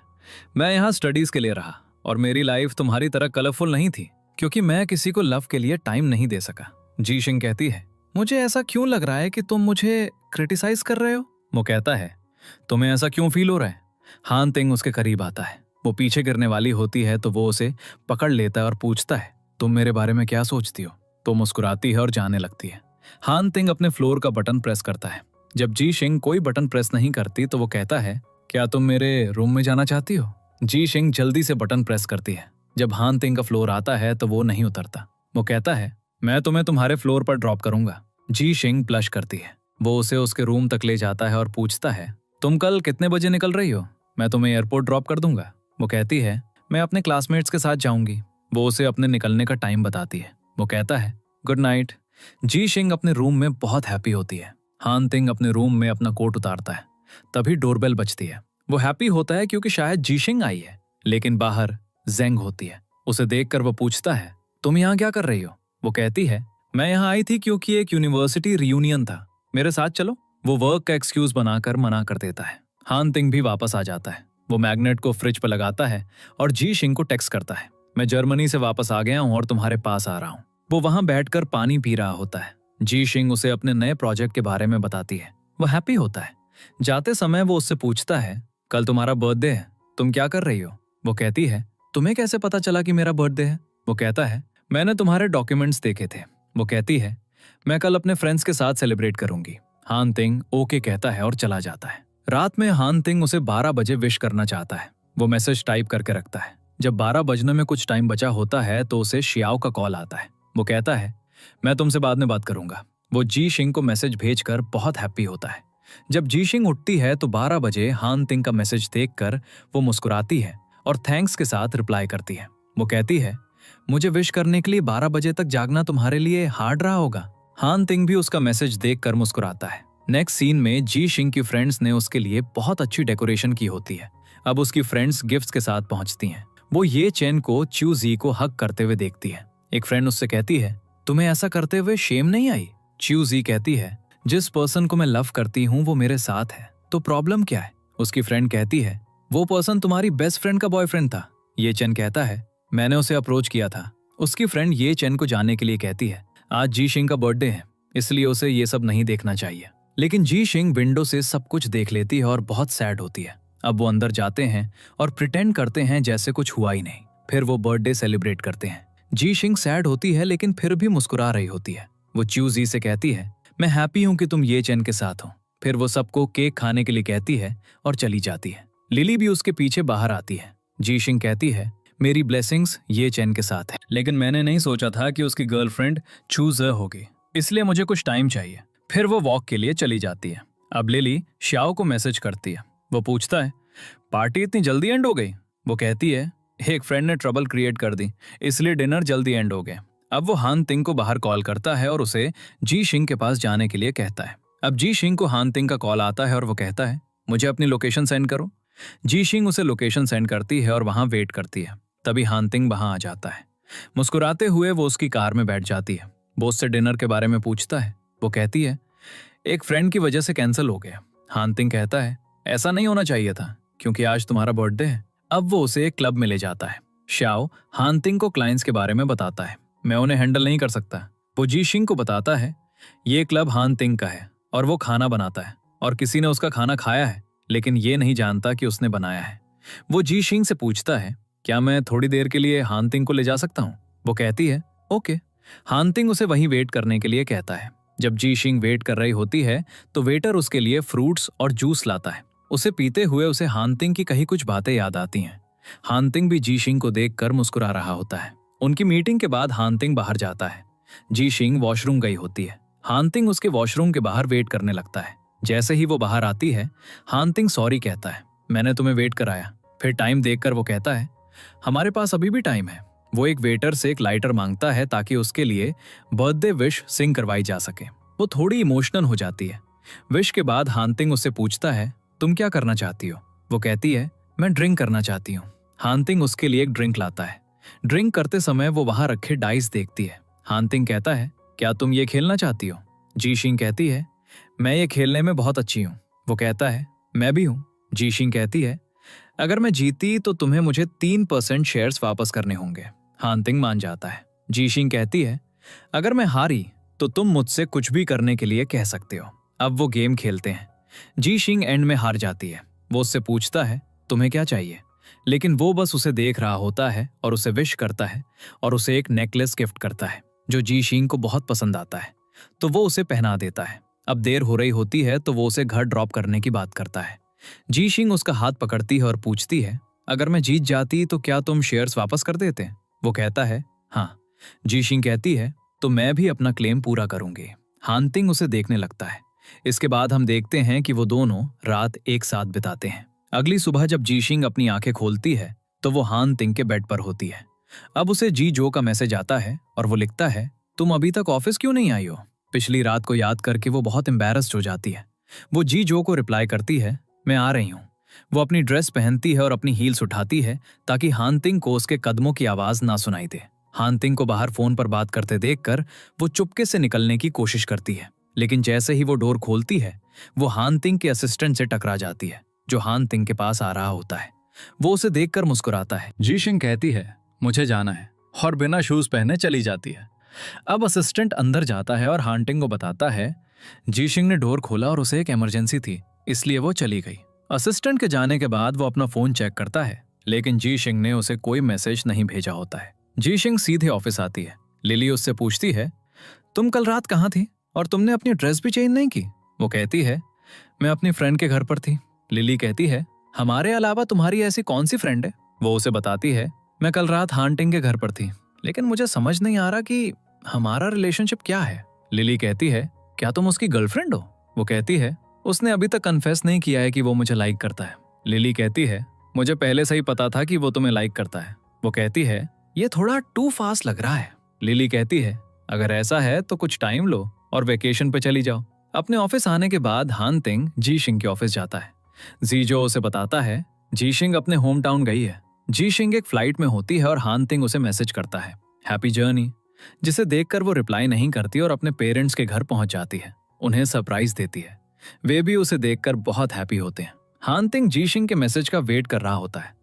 मैं यहाँ स्टडीज के लिए रहा और मेरी लाइफ तुम्हारी तरह कलरफुल नहीं थी, क्योंकि मैं किसी को लव के लिए टाइम नहीं दे सका। जी शिंग कहती है, मुझे ऐसा क्यों लग रहा है कि तुम मुझे क्रिटिसाइज कर रहे हो? वो कहता है, तुम्हें ऐसा क्यों फील हो रहा है? हानतिंग उसके करीब आता है। वो पीछे गिरने वाली होती है तो वो उसे पकड़ लेता है और पूछता है, तुम मेरे बारे में क्या सोचती हो? तो मुस्कुराती है और जाने लगती है। हानतिंग अपने फ्लोर का बटन प्रेस करता है। जब जी शिंग कोई बटन प्रेस नहीं करती तो वो कहता है, क्या तुम मेरे रूम में जाना चाहती हो? जी शिंग जल्दी से बटन प्रेस करती है। जब हानतिंग का फ्लोर आता है तो वो नहीं उतरता। वो कहता है, मैं तुम्हें तुम्हारे फ्लोर पर ड्रॉप करूंगा। जी शिंग ब्लश करती है। वो उसे उसके रूम तक ले जाता है और पूछता है, तुम कल कितने बजे निकल रही हो? मैं तुम्हें एयरपोर्ट ड्रॉप कर दूंगा। वो कहती है, मैं अपने क्लासमेट्स के साथ जाऊंगी। वो उसे अपने निकलने का टाइम बताती है। वो कहता है, गुड नाइट। जी शिंग अपने रूम में बहुत हैप्पी होती है। हानतिंग अपने रूम में अपना कोट उतारता है। तभी डोरबेल बजती है। वो हैप्पी होता है क्योंकि शायद जी शिंग आई है, लेकिन बाहर जेंग होती है। उसे देखकर वो पूछता है, तुम यहाँ क्या कर रही हो? वो कहती है, मैं यहाँ आई थी क्योंकि एक यूनिवर्सिटी रियूनियन था, मेरे साथ चलो। वो वर्क का एक्सक्यूज बनाकर मना कर देता है। हानतिंग भी वापस आ जाता है। वो मैग्नेट को फ्रिज पर लगाता है और जी शिंग को टेक्स्ट करता है, मैं जर्मनी से वापस आ गया हूँ और तुम्हारे पास आ रहा हूँ। वो वहां बैठकर पानी पी रहा होता है। जी शिंग उसे अपने नए प्रोजेक्ट के बारे में बताती है। वो हैप्पी होता है। जाते समय वो उससे पूछता है, कल तुम्हारा बर्थडे है, तुम क्या कर रही हो? वो कहती है, तुम्हें कैसे पता चला कि मेरा बर्थडे है? वो कहता है, मैंने तुम्हारे डॉक्यूमेंट्स देखे थे। वो कहती है, मैं कल अपने फ्रेंड्स के साथ सेलिब्रेट करूंगी। हानतिंग ओके कहता है और चला जाता है। रात में हानतिंग उसे 12 बजे विश करना चाहता है। वो मैसेज टाइप करके रखता है। जब 12 बजने में कुछ टाइम बचा होता है तो उसे शियाओ का कॉल आता है। वो कहता है, मैं तुमसे बाद में बात करूंगा। वो जी शिंग को मैसेज भेजकर बहुत हैप्पी होता है। जब जी शिंग उठती है तो 12 बजे हानतिंग का मैसेज देखकर वो मुस्कुराती है और थैंक्स के साथ रिप्लाई करती है। वो कहती है, मुझे विश करने के लिए 12 बजे तक जागना तुम्हारे लिए हार्ड रहा होगा। हानतिंग भी उसका मैसेज देखकर मुस्कुराता है। नेक्स्ट सीन में जी शिंग की फ्रेंड्स ने उसके लिए बहुत अच्छी डेकोरेशन की होती है। अब उसकी फ्रेंड्स गिफ्ट्स के साथ पहुंचती हैं। वो ये चेन को चू जी को हक करते हुए देखती है। एक फ्रेंड उससे कहती है, तुम्हें ऐसा करते हुए शेम नहीं आई? च्यू जी कहती है, जिस पर्सन को मैं लव करती हूँ वो मेरे साथ है, तो प्रॉब्लम क्या है? उसकी फ्रेंड कहती है, वो पर्सन तुम्हारी बेस्ट फ्रेंड का बॉयफ्रेंड था। ये चेन कहता है, मैंने उसे अप्रोच किया था। उसकी फ्रेंड ये चेन को जानने के लिए कहती है, आज जी शिंग का बर्थडे है, इसलिए उसे ये सब नहीं देखना चाहिए। लेकिन जी शिंग विंडो से सब कुछ देख लेती है और बहुत सैड होती है। अब वो अंदर जाते हैं और प्रिटेंड करते हैं जैसे कुछ हुआ ही नहीं। फिर वो बर्थडे सेलिब्रेट करते हैं। जी शिंग सैड होती है लेकिन फिर भी मुस्कुरा रही होती है। वो च्यू जी से कहती है, मैं हैप्पी हूँ कि तुम ये चेन के साथ हो। फिर वो सबको केक खाने के लिए कहती है और चली जाती है। लिली भी उसके पीछे बाहर आती है। जी शिंग कहती है, मेरी ब्लेसिंग्स ये चेन के साथ है, लेकिन मैंने नहीं सोचा था कि उसकी गर्लफ्रेंड चूज होगी, इसलिए मुझे कुछ टाइम चाहिए। फिर वो वॉक के लिए चली जाती है। अब लिली श्याओ को मैसेज करती है। वो पूछता है, पार्टी इतनी जल्दी एंड हो गई? वो कहती है, एक फ्रेंड ने ट्रबल क्रिएट कर दी, इसलिए डिनर जल्दी एंड हो गया। अब वो हान तिंग को बाहर कॉल करता है और उसे जी शिंग के पास जाने के लिए कहता है। अब जी शिंग को हान तिंग का कॉल आता है और वो कहता है, मुझे अपनी लोकेशन सेंड करो। जी शिंग उसे लोकेशन सेंड करती है और वहां वेट करती है। तभी हान तिंग वहां आ जाता है। मुस्कुराते हुए वो उसकी कार में बैठ जाती है। वो उससे डिनर के बारे में पूछता है। वो कहती है, एक फ्रेंड की वजह से कैंसिल हो गया। हान तिंग कहता है, ऐसा नहीं होना चाहिए था, क्योंकि आज तुम्हारा बर्थडे है। अब वो उसे एक क्लब में ले जाता है। श्याओ हान तिंग को क्लाइंट्स के बारे में बताता है। मैं उन्हें हैंडल नहीं कर सकता। वो जी शिंग को बताता है, ये क्लब हान तिंग का है और वो खाना बनाता है और किसी ने उसका खाना खाया है, लेकिन ये नहीं जानता कि उसने बनाया है। वो जी शिंग से पूछता है, क्या मैं थोड़ी देर के लिए हान तिंग को ले जा सकता हूँ? वो कहती है, ओके। हान तिंग उसे वहीं वेट करने के लिए कहता है। जब जी शिंग वेट कर रही होती है तो वेटर उसके लिए फ्रूट्स और जूस लाता है। उसे पीते हुए उसे हान तिंग की कही कुछ बातें याद आती हैं। हान तिंग भी जी शिंग को देखकर मुस्कुरा रहा होता है। उनकी मीटिंग के बाद हान तिंग बाहर जाता है। जी शिंग वॉशरूम गई होती है। हान तिंग उसके वॉशरूम के बाहर वेट करने लगता है। जैसे ही वो बाहर आती है, हान तिंग सॉरी कहता है, मैंने तुम्हें वेट कराया। फिर टाइम देखकर वो कहता है, हमारे पास अभी भी टाइम है। वो एक वेटर से एक लाइटर मांगता है ताकि उसके लिए बर्थडे विश सिंग करवाई जा सके। वो थोड़ी इमोशनल हो जाती है। विश के बाद हान तिंग उससे पूछता है, तुम क्या करना चाहती हो? वो कहती है, मैं ड्रिंक करना चाहती हूँ। हान तिंग उसके लिए एक ड्रिंक लाता है। ड्रिंक करते समय वो वहां रखे डाइस देखती है। हान तिंग कहता है, क्या तुम ये खेलना चाहती हो? जी शिंग कहती है, मैं ये खेलने में बहुत अच्छी हूँ। वो कहता है, मैं भी हूँ। जी शिंग कहती है, अगर मैं जीती तो तुम्हें मुझे 3% शेयर्स वापस करने होंगे। हान तिंग मान जाता है। जी शिंग कहती है, अगर मैं हारी तो तुम मुझसे कुछ भी करने के लिए कह सकते हो। अब वो गेम खेलते हैं। जी शिंग एंड में हार जाती है। वो उससे पूछता है, तुम्हें क्या चाहिए? लेकिन वो बस उसे देख रहा होता है और उसे विश करता है और उसे एक नेकलेस गिफ्ट करता है जो जी शिंग को बहुत पसंद आता है। तो वो उसे पहना देता है। अब देर हो रही होती है तो वो उसे घर ड्रॉप करने की बात करता है। जी शिंग उसका हाथ पकड़ती है और पूछती है, अगर मैं जीत जाती तो क्या तुम शेयर्स वापस कर देते? वो कहता है, हाँ। जी शिंग कहती है, तो मैं भी अपना क्लेम पूरा करूंगी। हान तिंग उसे देखने लगता है। इसके बाद हम देखते हैं कि वो दोनों रात एक साथ बिताते हैं। अगली सुबह जब जी शिंग अपनी आंखें खोलती है तो वो हान तिंग के बेड पर होती है। अब उसे जी जो का मैसेज आता है और वो लिखता है, तुम अभी तक ऑफिस क्यों नहीं आई हो? पिछली रात को याद करके वो बहुत एम्बैरेस्ड हो जाती है। वो जी जो को रिप्लाई करती है, मैं आ रही हूँ। वो अपनी ड्रेस पहनती है और अपनी हील्स उठाती है ताकि हान तिंग को उसके कदमों की आवाज ना सुनाई दे। हान तिंग को बाहर फोन पर बात करते देखकर वो चुपके से निकलने की कोशिश करती है, लेकिन जैसे ही वो डोर खोलती है वो हान तिंग के असिस्टेंट से टकरा जाती है जो हान तिंग के पास आ रहा होता है। वो उसे देखकर मुस्कुराता है। जी शिंग कहती है, मुझे जाना है, और बिना शूज पहने चली जाती है। अब असिस्टेंट अंदर जाता है और हान तिंग को बताता है, जी शिंग ने डोर खोला और उसे एक इमरजेंसी थी, इसलिए वो चली गई। असिस्टेंट के जाने के बाद वो अपना फोन चेक करता है, लेकिन जी शिंग ने उसे कोई मैसेज नहीं भेजा होता है। जी शिंग सीधे ऑफिस आती है। लिली उससे पूछती है, तुम कल रात कहाँ थी और तुमने अपनी ड्रेस भी चेंज नहीं की? वो कहती है, मैं अपनी फ्रेंड के घर पर थी। लिली कहती है, हमारे अलावा तुम्हारी ऐसी कौन सी फ्रेंड है? वो उसे बताती है, मैं कल रात हान तिंग के घर पर थी, लेकिन मुझे समझ नहीं आ रहा कि हमारा रिलेशनशिप क्या है। लिली कहती है, क्या तुम उसकी गर्लफ्रेंड हो? वो कहती है, उसने अभी तक कन्फेस नहीं किया है कि वो मुझे लाइक करता है। लिली कहती है, मुझे पहले से ही पता था कि वो तुम्हें लाइक करता है। वो कहती है, ये थोड़ा टू फास्ट लग रहा है। लिली कहती है, अगर ऐसा है तो कुछ टाइम लो और वेकेशन पे चली जाओ। अपने ऑफिस आने के बाद हान तिंग जी शिंग के ऑफिस जाता है। जी जो उसे बताता है, जी शिंग अपने होम टाउन गई है। जी शिंग एक फ्लाइट में होती है और हान तिंग उसे मैसेज करता है, हैप्पी जर्नी। जिसे देखकर वो रिप्लाई नहीं करती और अपने पेरेंट्स के घर पहुंच जाती है, उन्हें सरप्राइज देती है। वे भी उसे देखकर बहुत हैप्पी होते हैं। हानतिंग जीशिंग के मैसेज का वेट कर रहा होता है।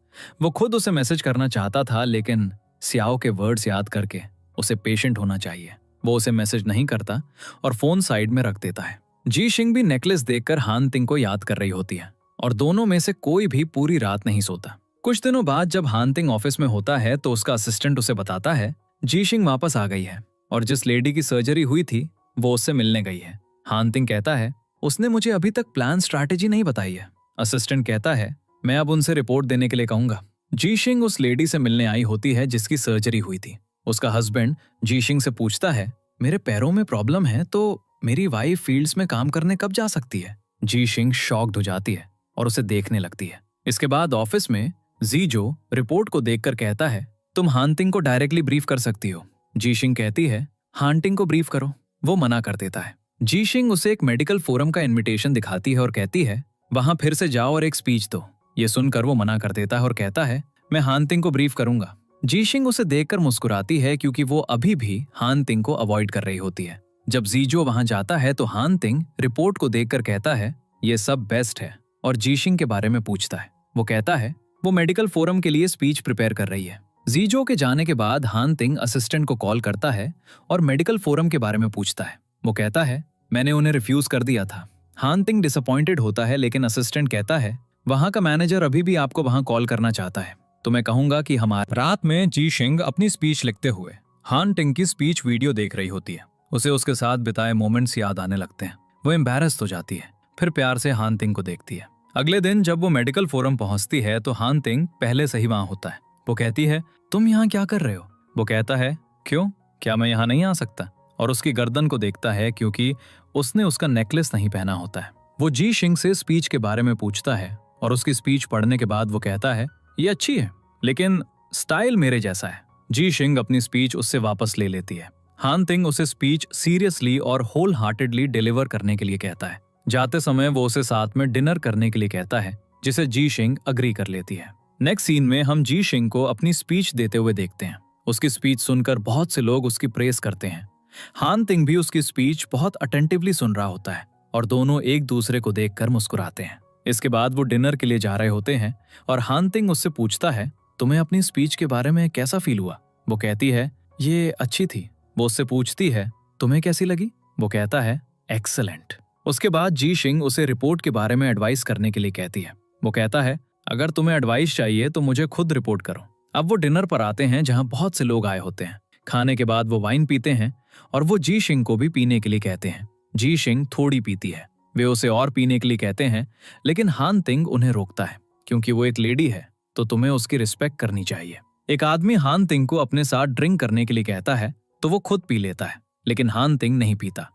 वो खुद उसे मैसेज करना चाहता था, लेकिन सियाओ के वर्ड्स याद करके उसे पेशेंट होना चाहिए। वो उसे मैसेज नहीं करता और फोन साइड में रख देता है। जीशिंग भी नेकलेस देखकर हानतिंग को याद कर रही होती है और दोनों में से कोई भी पूरी रात नहीं सोता। कुछ दिनों बाद जब हानतिंग ऑफिस में होता है तो उसका असिस्टेंट उसे बताता है जीशिंग वापस आ गई है और जिस लेडी की सर्जरी हुई थी वो उससे मिलने गई है। हानतिंग कहता है उसने मुझे अभी तक प्लान स्ट्रैटेजी नहीं बताई है। असिस्टेंट कहता है मैं अब उनसे रिपोर्ट देने के लिए कहूंगा। जीशिंग उस लेडी से मिलने आई होती है जिसकी सर्जरी हुई थी। उसका हस्बैंड जीशिंग से पूछता है मेरे पैरों में प्रॉब्लम है तो मेरी वाइफ फील्ड्स में काम करने कब जा सकती है। जीशिंग शॉक्ड हो जाती है और उसे देखने लगती है। इसके बाद ऑफिस में जीजो रिपोर्ट को देखकर कहता है तुम हानतिंग को डायरेक्टली ब्रीफ कर सकती हो। जीशिंग कहती है हानतिंग को ब्रीफ करो। वो मना कर देता है। जीशिंग उसे एक मेडिकल फोरम का इनविटेशन दिखाती है और कहती है वहां फिर से जाओ और एक स्पीच दो। ये सुनकर वो मना कर देता है और कहता है मैं हानतिंग को ब्रीफ करूंगा। जीशिंग उसे देखकर मुस्कुराती है क्योंकि वो अभी भी हानतिंग को अवॉइड कर रही होती है। जब जीजो वहां जाता है तो हानतिंग रिपोर्ट को देखकर कहता है ये सब बेस्ट है और जीशिंग के बारे में पूछता है। वो कहता है वो मेडिकल फोरम के लिए स्पीच प्रिपेयर कर रही है। जीजो के जाने के बाद हानतिंग असिस्टेंट को कॉल करता है और मेडिकल फोरम के बारे में पूछता है। वो कहता है मैंने उन्हें रिफ्यूज कर दिया था। हानतिंग डिसअपॉइंटेड होता है, लेकिन असिस्टेंट कहता है वहां का मैनेजर अभी भी आपको वहां कॉल करना चाहता है, तो मैं कहूंगा कि हमारा। रात में जीशिंग अपनी स्पीच लिखते हुए हानतिंग की स्पीच वीडियो देख रही होती है। उसे उसके साथ बिताए मोमेंट्स याद आने लगते हैं। वो एम्बैरेस्ड हो जाती है, फिर प्यार से हानतिंग को देखती है। अगले दिन जब वो मेडिकल फोरम पहुंचती है तो हानतिंग पहले से ही वहां होता है। वो कहती है तुम यहाँ क्या कर रहे हो। वो कहता है क्यों, क्या मैं यहाँ नहीं आ सकता, और उसकी गर्दन को देखता है क्योंकि उसने उसका नेकलेस नहीं पहना होता है। वो जीशिंग से स्पीच के बारे में पूछता है और उसकी स्पीच पढ़ने के बाद वो कहता है ये अच्छी है लेकिन स्टाइल मेरे जैसा है। जीशिंग अपनी स्पीच उससे वापस ले लेती है। हानतिंग उसे स्पीच सीरियसली और होल हार्टेडली डिलीवर करने के लिए कहता है। जाते समय वो उसे साथ में डिनर करने के लिए कहता है, जिसे जीशिंग अग्री कर लेती है। नेक्स्ट सीन में हम जीशिंग को अपनी स्पीच देते हुए देखते हैं। उसकी स्पीच सुनकर बहुत से लोग उसकी प्रेस करते हैं। हानतिंग भी उसकी स्पीच बहुत अटेंटिवली सुन रहा होता है और दोनों एक दूसरे को देखकर मुस्कुराते हैं। इसके बाद वो डिनर के लिए जा रहे होते हैं और हानतिंग उससे पूछता है तुम्हें अपनी स्पीच के बारे में कैसा फील हुआ। वो कहती है ये अच्छी थी। वो उससे पूछती है तुम्हें कैसी लगी। वो कहता है एक्सेलेंट। उसके बाद जीशिंग उसे रिपोर्ट के बारे में एडवाइस करने के लिए कहती है। वो कहता है अगर तुम्हें एडवाइस चाहिए तो मुझे खुद रिपोर्ट करो। अब वो डिनर पर आते हैं जहां बहुत से लोग आए होते हैं। खाने के बाद वो वाइन पीते हैं और वो जीशिंग को भी पीने के लिए कहते हैं। जीशिंग थोड़ी पीती है। वे उसे और पीने के लिए कहते हैं, लेकिन हानतिंग उन्हें रोकता है क्योंकि वो एक लेडी है तो तुम्हें उसकी रिस्पेक्ट करनी चाहिए। एक आदमी हानतिंग को अपने साथ ड्रिंक करने के लिए कहता है तो वो खुद पी लेता है, लेकिन हानतिंग नहीं पीता।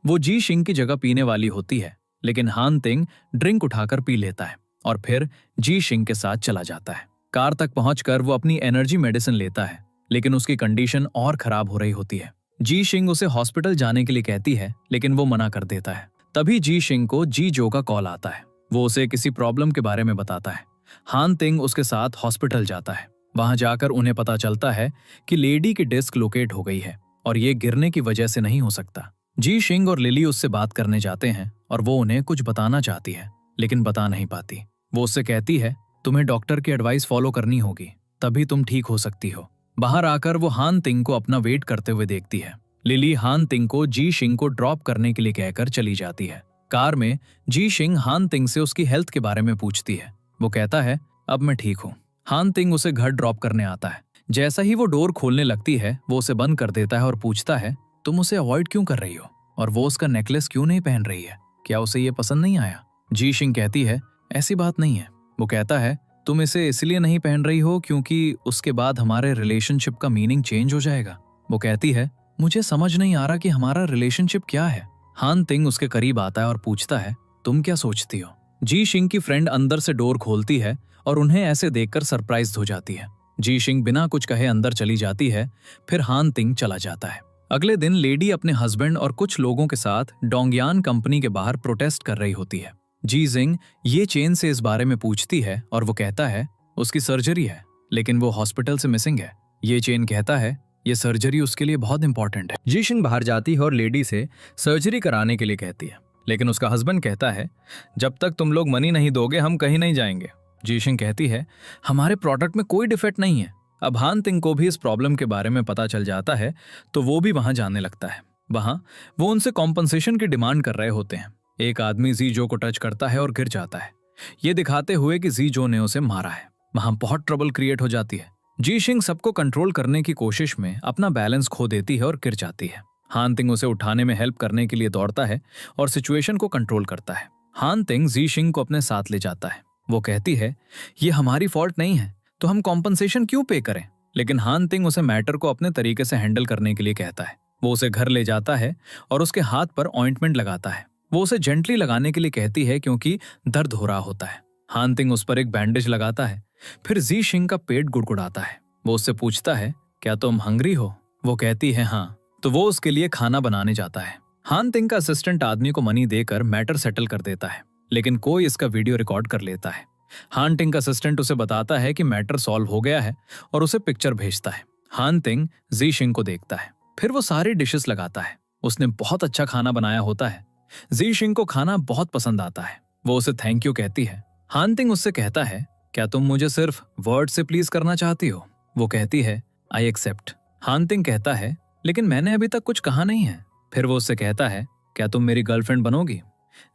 वो जीशिंग की जगह पीने वाली होती है, लेकिन हानतिंग ड्रिंक उठाकर पी लेता है और फिर जीशिंग के साथ चला जाता है। कार तक पहुंचकर वो अपनी एनर्जी मेडिसिन लेता है, लेकिन उसकी कंडीशन और खराब हो रही होती है। जीशिंग उसे हॉस्पिटल जाने के लिए कहती है, लेकिन वो मना कर देता है। तभी जीशिंग को जीजो का कॉल आता है। वो उसे किसी प्रॉब्लम के बारे में बताता है। हानतिंग उसके साथ हॉस्पिटल जाता है। वहां जाकर उन्हें पता चलता है कि लेडी की डिस्क लोकेट हो गई है और ये गिरने की वजह से नहीं हो सकता। जीशिंग और लिली उससे बात करने जाते हैं और वो उन्हें कुछ बताना चाहती है, लेकिन बता नहीं पाती। वो उससे कहती है तुम्हें डॉक्टर की एडवाइस फॉलो करनी होगी, तभी तुम ठीक हो सकती हो। बाहर आकर वो हानतिंग को अपना वेट करते हुए देखती है। लिली हानतिंग को जीशिंग को ड्रॉप करने के लिए कहकर चली जाती है। कार में जीशिंग हानतिंग से उसकी हेल्थ के बारे में पूछती है। वो कहता है अब मैं ठीक हूँ। हानतिंग उसे घर ड्रॉप करने आता है। जैसा ही वो डोर खोलने लगती है वो उसे बंद कर देता है और पूछता है तुम उसे अवॉइड क्यों कर रही हो और वो उसका नेकलेस क्यों नहीं पहन रही है, क्या उसे ये पसंद नहीं आया। जीशिंग कहती है ऐसी बात नहीं है। वो कहता है तुम इसे इसलिए नहीं पहन रही हो क्योंकि उसके बाद हमारे रिलेशनशिप का मीनिंग चेंज हो जाएगा। वो कहती है मुझे समझ नहीं आ रहा कि हमारा रिलेशनशिप क्या है। हानतिंग उसके करीब आता है और पूछता है तुम क्या सोचती हो। जीशिंग की फ्रेंड अंदर से डोर खोलती है और उन्हें ऐसे देखकर सरप्राइज्ड हो जाती है। जीशिंग बिना कुछ कहे अंदर चली जाती है, फिर हानतिंग चला जाता है। अगले दिन लेडी अपने हस्बैंड और कुछ लोगों के साथ डोंगयान कंपनी के बाहर प्रोटेस्ट कर रही होती है। जीजिंग ये चेन से इस बारे में पूछती है और वो कहता है उसकी सर्जरी है, लेकिन वो हॉस्पिटल से मिसिंग है। ये चेन कहता है ये सर्जरी उसके लिए बहुत इंपॉर्टेंट है। जीशिंग बाहर जाती है और लेडी से सर्जरी कराने के लिए कहती है, लेकिन उसका हस्बैंड कहता है जब तक तुम लोग मनी नहीं दोगे हम कहीं नहीं जाएंगे। जीशिंग कहती है हमारे प्रोडक्ट में कोई डिफेक्ट नहीं है। अब हान तिंग को भी इस प्रॉब्लम के बारे में पता चल जाता है तो वो भी वहां जाने लगता है। वहां वो उनसे कॉम्पनसेशन की डिमांड कर रहे होते हैं। एक आदमी जी जो को टच करता है और गिर जाता है, ये दिखाते हुए कि जी जो ने उसे मारा है। वहां बहुत ट्रबल क्रिएट हो जाती है। जीशिंग सबको कंट्रोल करने की कोशिश में अपना बैलेंस खो देती है और गिर जाती है। हान तिंग उसे उठाने में हेल्प करने के लिए दौड़ता है और सिचुएशन को कंट्रोल करता है। हान तिंग जीशिंग को अपने साथ ले जाता है। वो कहती है ये हमारी फॉल्ट नहीं है तो हम कॉम्पनसेशन क्यों पे करें। लेकिन हान तिंग उसे मैटर को अपने तरीके से हैंडल करने के लिए कहता है। वो उसे घर ले जाता है और उसके हाथ पर ऑइंटमेंट लगाता है। वो उसे जेंटली लगाने के लिए कहती है क्योंकि दर्द हो रहा होता है। हान तिंग उस पर एक बैंडेज लगाता है। फिर जीशिंग का पेट गुड़गुड़ाता है। वो उससे पूछता है क्या तुम हंग्री हो। वो कहती है हाँ, तो वो उसके लिए खाना बनाने जाता है। हान तिंग का असिस्टेंट आदमी को मनी देकर मैटर सेटल कर देता है, लेकिन कोई इसका वीडियो रिकॉर्ड कर लेता है। हान तिंग का असिस्टेंट उसे बताता है कि मैटर सॉल्व हो गया है और उसे पिक्चर भेजता है। हान तिंग जीशिंग को देखता है, फिर वो सारी डिशेस लगाता है। उसने बहुत अच्छा खाना बनाया होता है। जीशिंग को खाना बहुत पसंद आता है। वो उसे थैंक यू कहती है। हान तिंग उससे कहता है क्या तुम मुझे सिर्फ वर्ड से प्लीज करना चाहती हो। वो कहती है आई एक्सेप्ट। हान तिंग कहता है लेकिन मैंने अभी तक कुछ कहा नहीं है। फिर वो उससे कहता है क्या तुम मेरी गर्लफ्रेंड बनोगी।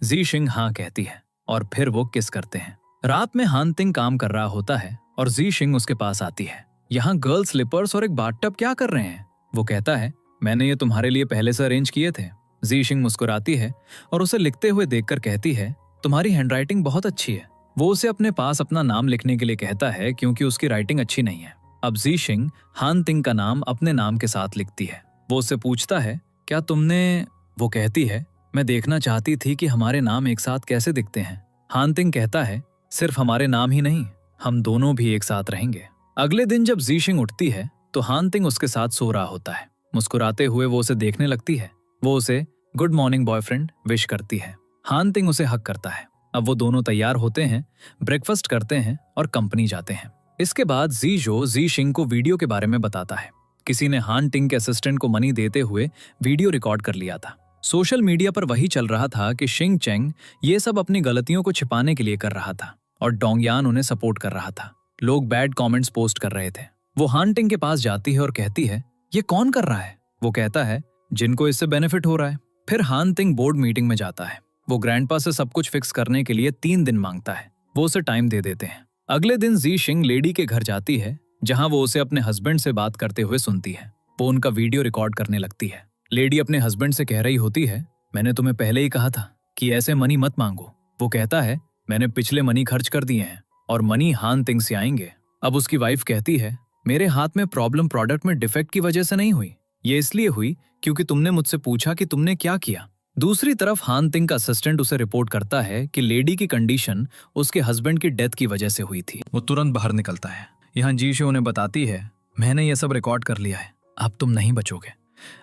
जीशिंग हाँ कहती है और फिर वो किस करते हैं। रात में हान तिंग काम कर रहा होता है और जीशिंग उसके पास आती है। यहाँ गर्ल स्लीपर्स और एक बाथटब क्या कर रहे हैं। वो कहता है मैंने ये तुम्हारे लिए पहले से अरेंज किए थे। जीशिंग मुस्कुराती है और उसे लिखते हुए देखकर कहती है तुम्हारी हैंडराइटिंग बहुत अच्छी है। वो उसे अपने पास अपना नाम लिखने के लिए कहता है क्योंकि उसकी राइटिंग अच्छी नहीं है। अब जीशिंग हान तिंग का नाम अपने नाम के साथ लिखती है। वो उससे पूछता है क्या तुमने। वो कहती है मैं देखना चाहती थी कि हमारे नाम एक साथ कैसे दिखते हैं। हान तिंग कहता है सिर्फ हमारे नाम ही नहीं, हम दोनों भी एक साथ रहेंगे। अगले दिन जब जीशिंग उठती है तो हान तिंग उसके साथ सो रहा होता है। मुस्कुराते हुए वो उसे देखने लगती है। वो उसे गुड मॉर्निंग बॉयफ्रेंड विश करती है। हान तिंग उसे हक करता है। अब वो दोनों तैयार होते हैं, ब्रेकफास्ट करते हैं और कंपनी जाते हैं। इसके बाद जीजो जीशिंग को वीडियो के बारे में बताता है। किसी ने हान तिंग के असिस्टेंट को मनी देते हुए वीडियो रिकॉर्ड कर लिया था। सोशल मीडिया पर वही चल रहा था कि शिंग चेंग ये सब अपनी गलतियों को छिपाने के लिए कर रहा था और डोंगयान उन्हें सपोर्ट कर रहा था। लोग बैड कमेंट्स पोस्ट कर रहे थे। वो हान तिंग के पास जाती है और कहती है ये कौन कर रहा है। वो कहता है जिनको इससे बेनिफिट हो रहा है। फिर हान तिंग बोर्ड मीटिंग में जाता है। वो ग्रैंडपा से सब कुछ फिक्स करने के लिए 3 दिन मांगता है। वो उसे टाइम दे देते हैं। अगले दिन जीशिंग लेडी के घर जाती है जहां वो उसे अपने हस्बैंड से बात करते हुए सुनती है। वो उनका वीडियो रिकॉर्ड करने लगती है। लेडी अपने हस्बैंड से कह रही होती है मैंने तुम्हें पहले ही कहा था कि ऐसे मनी मत मांगो। वो कहता है मैंने पिछले मनी खर्च कर दिए हैं और मनी हान तिंग से आएंगे। अब उसकी वाइफ कहती है मेरे हाथ में प्रॉब्लम प्रोडक्ट में डिफेक्ट की वजह से नहीं हुई, ये इसलिए हुई क्योंकि तुमने मुझसे पूछा कि तुमने क्या किया। दूसरी तरफ हान तिंग का असिस्टेंट उसे रिपोर्ट करता है कि लेडी की कंडीशन उसके हस्बैंड की डेथ की वजह से हुई थी। वो तुरंत बाहर निकलता है। यहाँ जीशो उन्हें बताती है मैंने ये सब रिकॉर्ड कर लिया है, अब तुम नहीं बचोगे।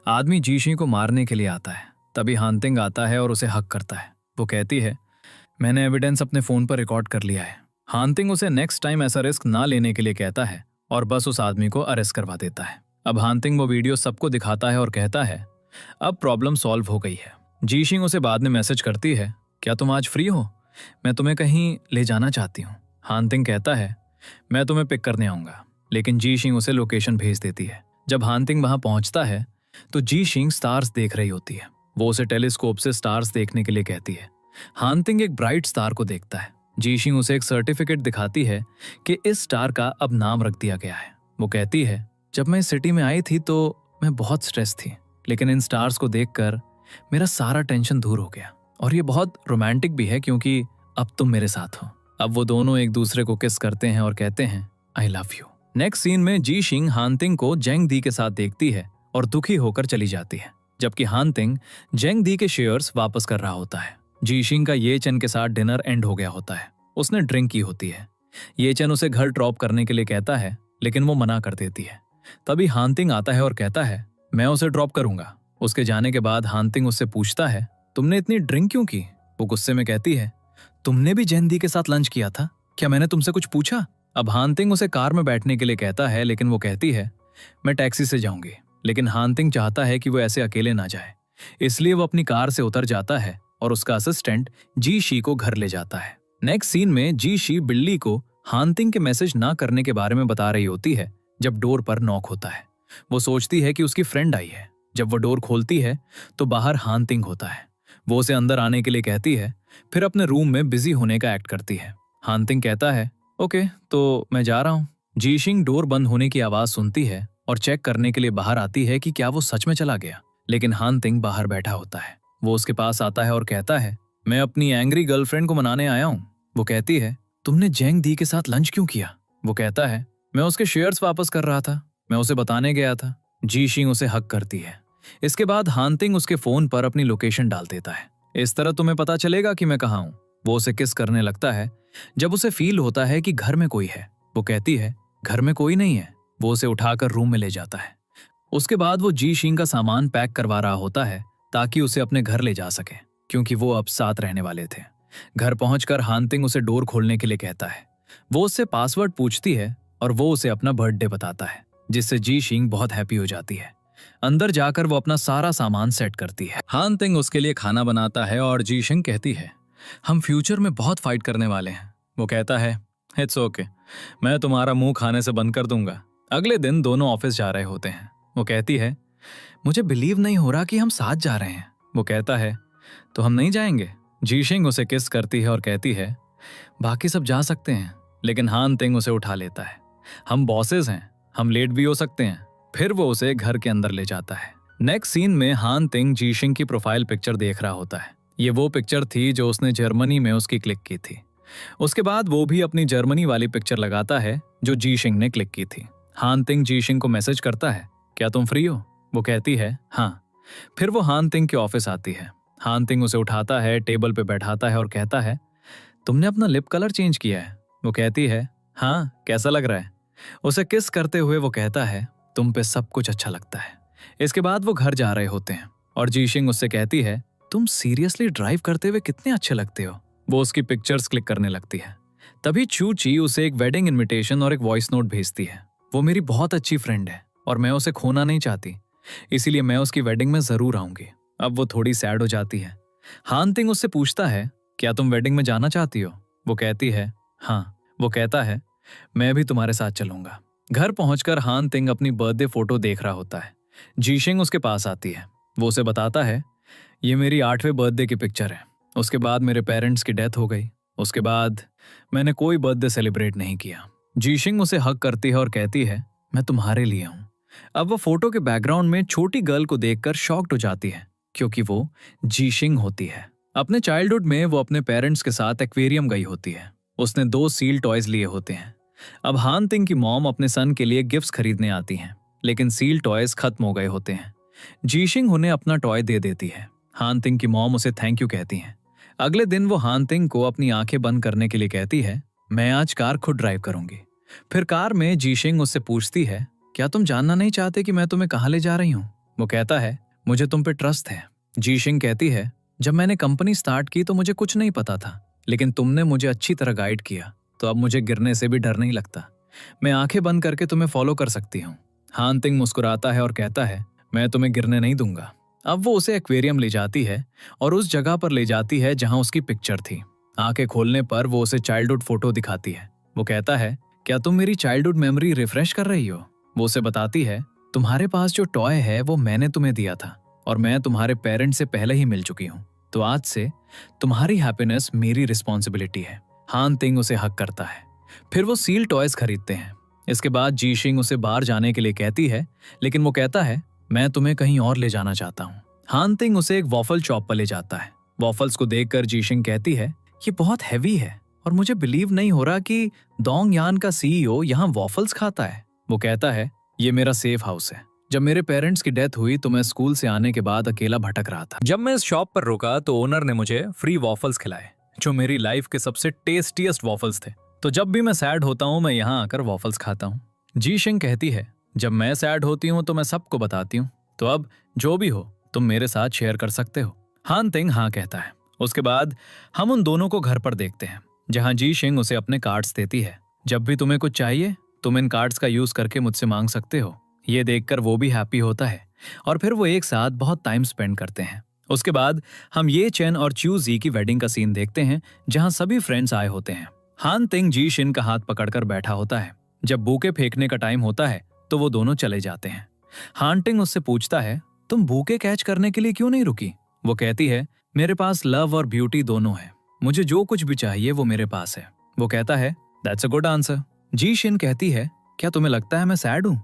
आदमी जीशी को मारने के लिए आता है। तभी हान तिंग आता है और उसे हक करता है। वो कहती है मैंने एविडेंस अपने फोन पर रिकॉर्ड कर लिया है। हान तिंग उसे नेक्स्ट टाइम ऐसा रिस्क ना लेने के लिए कहता है और बस उस आदमी को अरेस्ट करवा देता है। अब हान तिंग वो वीडियो सबको दिखाता है और कहता है अब प्रॉब्लम सॉल्व हो गई है। जीशिंग उसे बाद में मैसेज करती है क्या तुम आज फ्री हो, मैं तुम्हें कहीं ले जाना चाहती हूँ। हान तिंग कहता है मैं तुम्हें पिक करने आऊंगा, लेकिन जीशिंग उसे लोकेशन भेज देती है। जब हान तिंग वहां पहुंचता है तो जीशिंग स्टार्स देख रही होती है। वो उसे टेलीस्कोप से स्टार्स देखने के लिए कहती है। हान तिंग एक ब्राइट स्टार को देखता है। जीशिंग उसे एक सर्टिफिकेट दिखाती है कि इस स्टार का अब नाम रख दिया गया है। वो कहती है जब मैं इस सिटी में आई थी तो मैं बहुत स्ट्रेस थी, लेकिन इन स्टार्स को देखकर मेरा सारा टेंशन दूर हो गया और ये बहुत रोमांटिक भी है क्योंकि अब तुम मेरे साथ हो। अब वो दोनों एक दूसरे को किस करते हैं और कहते हैं I love you. Next scene में जीशिंग हान तिंग को जेंग दी के साथ देखती है और दुखी होकर चली जाती है, जबकि हान तिंग जेंग दी के शेयर्स वापस कर रहा होता है। जीशिंग का ये चन के साथ डिनर एंड हो गया होता है। उसने ड्रिंक की होती है। ये चन उसे घर ड्रॉप करने के लिए कहता है, लेकिन वो मना कर देती है। तभी हान तिंग आता है और कहता है मैं उसे ड्रॉप करूंगा। उसके जाने के बाद हान तिंग उससे पूछता है तुमने इतनी ड्रिंक क्यों की। वो गुस्से में कहती है तुमने भी जेंग दी के साथ लंच किया था, क्या मैंने तुमसे कुछ पूछा। अब हान तिंग उसे कार में बैठने के लिए कहता है, लेकिन वो कहती है मैं टैक्सी से जाऊंगी। लेकिन हानतिंग चाहता है कि वो ऐसे अकेले ना जाए, इसलिए वो अपनी कार से उतर जाता है और उसका असिस्टेंट जी शी को घर ले जाता है। नेक्स्ट सीन में जी शी बिल्ली को हानतिंग के मैसेज ना करने के बारे में बता रही होती है जब डोर पर नॉक होता है। वो सोचती है कि उसकी फ्रेंड आई है। जब वो डोर खोलती है तो बाहर हानतिंग होता है। वो उसे अंदर आने के लिए कहती है, फिर अपने रूम में बिजी होने का एक्ट करती है। हानतिंग कहता है, ओके तो मैं जा रहा हूँ। जीशिंग डोर बंद होने की आवाज सुनती है और चेक करने के लिए बाहर आती है कि क्या वो सच में चला गया। लेकिन हानतिंग बाहर बैठा होता है। वो उसके पास आता है और कहता है, मैं अपनी एंग्री गर्लफ्रेंड को मनाने आया हूँ। वो कहती है, तुमने जेंग दी के साथ लंच क्यों किया? वो कहता है, मैं उसके शेयर्स वापस कर रहा था, मैं उसे बताने गया था। जीशिंग उसे हक करती है। इसके बाद हानतिंग उसके फोन पर अपनी लोकेशन डाल देता है। इस तरह तुम्हें पता चलेगा कि मैं कहाँ हूँ। वो उसे किस करने लगता है जब उसे फील होता है कि घर में कोई है। वो कहती है, घर में कोई नहीं है। वो उसे उठाकर रूम में ले जाता है। उसके बाद वो जी शिंग का सामान पैक करवा रहा होता है ताकि उसे अपने घर ले जा सके, क्योंकि वो अब साथ रहने वाले थे। घर पहुंचकर हानतिंग उसे डोर खोलने के लिए कहता है। वो उससे पासवर्ड पूछती है और वो उसे अपना बर्थडे बताता है, जिससे जी शिंग बहुत हैप्पी हो जाती है। अंदर जाकर वो अपना सारा सामान सेट करती है। हानतिंग उसके लिए खाना बनाता है और जी शिंग कहती है, हम फ्यूचर में बहुत फाइट करने वाले हैं। वो कहता है, इट्स ओके, मैं तुम्हारा मुंह खाने से बंद कर दूंगा। अगले दिन दोनों ऑफिस जा रहे होते हैं। वो कहती है, मुझे बिलीव नहीं हो रहा कि हम साथ जा रहे हैं। वो कहता है, तो हम नहीं जाएंगे? जीशिंग उसे किस करती है और कहती है, बाकी सब जा सकते हैं। लेकिन हानतिंग उसे उठा लेता है। हम बॉसेस हैं, हम लेट भी हो सकते हैं। फिर वो उसे घर के अंदर ले जाता है। नेक्स्ट सीन में हानतिंग जीशिंग की प्रोफाइल पिक्चर देख रहा होता है। ये वो पिक्चर थी जो उसने जर्मनी में उसकी क्लिक की थी। उसके बाद वो भी अपनी जर्मनी वाली पिक्चर लगाता है जो जीशिंग ने क्लिक की थी। हानतिंग जीशिंग को मैसेज करता है, क्या तुम फ्री हो? वो कहती है, हाँ। फिर वो हानतिंग के ऑफिस आती है। हानतिंग उसे उठाता है, टेबल पे बैठाता है और कहता है, तुमने अपना लिप कलर चेंज किया है? वो कहती है, हाँ, कैसा लग रहा है? उसे किस करते हुए वो कहता है, तुम पे सब कुछ अच्छा लगता है। इसके बाद वो घर जा रहे होते हैं और जीशिंग उससे कहती है, तुम सीरियसली ड्राइव करते हुए कितने अच्छे लगते हो। वो उसकी पिक्चर्स क्लिक करने लगती है। तभी चू ची उसे एक वेडिंग इनविटेशन और एक वॉइस नोट भेजती है। वो मेरी बहुत अच्छी फ्रेंड है और मैं उसे खोना नहीं चाहती, इसीलिए मैं उसकी वेडिंग में जरूर आऊंगी। अब वो थोड़ी सैड हो जाती है। हानतिंग उससे पूछता है, क्या तुम वेडिंग में जाना चाहती हो? वो कहती है, हाँ। वो कहता है, मैं भी तुम्हारे साथ चलूंगा। घर पहुंचकर हानतिंग अपनी बर्थडे फोटो देख रहा होता है। जीशिंग उसके पास आती है। वो उसे बताता है, ये मेरी 8वें बर्थडे की पिक्चर है। उसके बाद मेरे पेरेंट्स की डेथ हो गई। उसके बाद मैंने कोई बर्थडे सेलिब्रेट नहीं किया। जीशिंग उसे हक करती है और कहती है, मैं तुम्हारे लिए हूं। अब वो फोटो के बैकग्राउंड में छोटी गर्ल को देखकर शॉक्ड हो जाती है, क्योंकि वो जीशिंग होती है। अपने चाइल्डहुड में वो अपने पेरेंट्स के साथ एक्वेरियम गई होती है। उसने 2 सील टॉयज लिए होते हैं। अब हानतिंग की मॉम अपने सन के लिए गिफ्ट्स खरीदने आती हैं, लेकिन सील टॉयज खत्म हो गए होते हैं। जीशिंग उन्हें अपना टॉय दे देती है। हानतिंग की मॉम उसे थैंक यू कहती हैं। अगले दिन वो हानतिंग को अपनी आंखें बंद करने के लिए कहती है, मैं आज कार खुद ड्राइव करूंगी। फिर कार में जीशिंग उससे पूछती है, क्या तुम जानना नहीं चाहते कि मैं तुम्हें कहाँ ले जा रही हूँ? वो कहता है, मुझे तुम पे ट्रस्ट है। जीशिंग कहती है, जब मैंने कंपनी स्टार्ट की तो मुझे कुछ नहीं पता था, लेकिन तुमने मुझे अच्छी तरह गाइड किया, तो अब मुझे गिरने से भी डर नहीं लगता। मैं आंखें बंद करके तुम्हें फॉलो कर सकती हूँ। हानतिंग मुस्कुराता है और कहता है, मैं तुम्हें गिरने नहीं दूंगा। अब वो उसे एक्वेरियम ले जाती है और उस जगह पर ले जाती है जहां उसकी पिक्चर थी। आंखें खोलने पर वो उसे चाइल्डहुड फोटो दिखाती है। वो कहता है, क्या तुम मेरी चाइल्डहुड मेमोरी रिफ्रेश कर रही हो? वो उसे बताती है, तुम्हारे पास जो टॉय है वो मैंने तुम्हें दिया था और मैं तुम्हारे पेरेंट्स से पहले ही मिल चुकी हूँ, तो आज से तुम्हारी हैप्पीनेस मेरी रिस्पॉन्सिबिलिटी है। हानतिंग उसे हक करता है। फिर वो सील टॉयज खरीदते हैं। इसके बाद जीशिंग उसे बाहर जाने के लिए कहती है, लेकिन वो कहता है, मैं तुम्हें कहीं और ले जाना चाहता हूँ। हानतिंग उसे एक वॉफल शॉप पर ले जाता है। वॉफल्स को देखकर जीशिंग कहती है, ये बहुत हैवी है और मुझे बिलीव नहीं हो रहा कि डोंग यान का सीईओ यहाँ वॉफल्स खाता है। वो कहता है, ये मेरा सेफ हाउस है। जब मेरे पेरेंट्स की डेथ हुई तो मैं स्कूल से आने के बाद अकेला भटक रहा था। जब मैं इस शॉप पर रुका तो ओनर ने मुझे फ्री वॉफल्स खिलाए, जो मेरी लाइफ के सबसे टेस्टीएस्ट वॉफल्स थे। तो जब भी मैं सैड होता हूँ मैं यहाँ आकर वॉफल्स खाता हूँ। जीशिंग कहती है, जब मैं सैड होती हूँ तो मैं सबको बताती हूँ, तो अब जो भी हो तुम मेरे साथ शेयर कर सकते हो। हानतिंग हाँ कहता है। उसके बाद हम उन दोनों को घर पर देखते हैं, जहाँ जीशिंग उसे अपने कार्ड्स देती है। जब भी तुम्हें कुछ चाहिए तुम इन कार्ड्स का यूज करके मुझसे मांग सकते हो। ये देखकर वो भी हैप्पी होता है और फिर वो एक साथ बहुत टाइम स्पेंड करते हैं। उसके बाद हम ये चेन और च्यू जी की वेडिंग का सीन देखते हैं जहां सभी फ्रेंड्स आए होते हैं। हान तिंग जी शिन का हाथ पकड़कर बैठा होता है। जब बूके फेंकने का टाइम होता है तो वो दोनों चले जाते हैं। हान तिंग उससे पूछता है, तुम बूके कैच करने के लिए क्यों नहीं रुकी? वो कहती है, मेरे पास लव और ब्यूटी दोनों है, मुझे जो कुछ भी चाहिए वो मेरे पास है। वो कहता है, that's a good answer. Ji Shin कहती है, क्या तुम्हें लगता है मैं सैड हूं?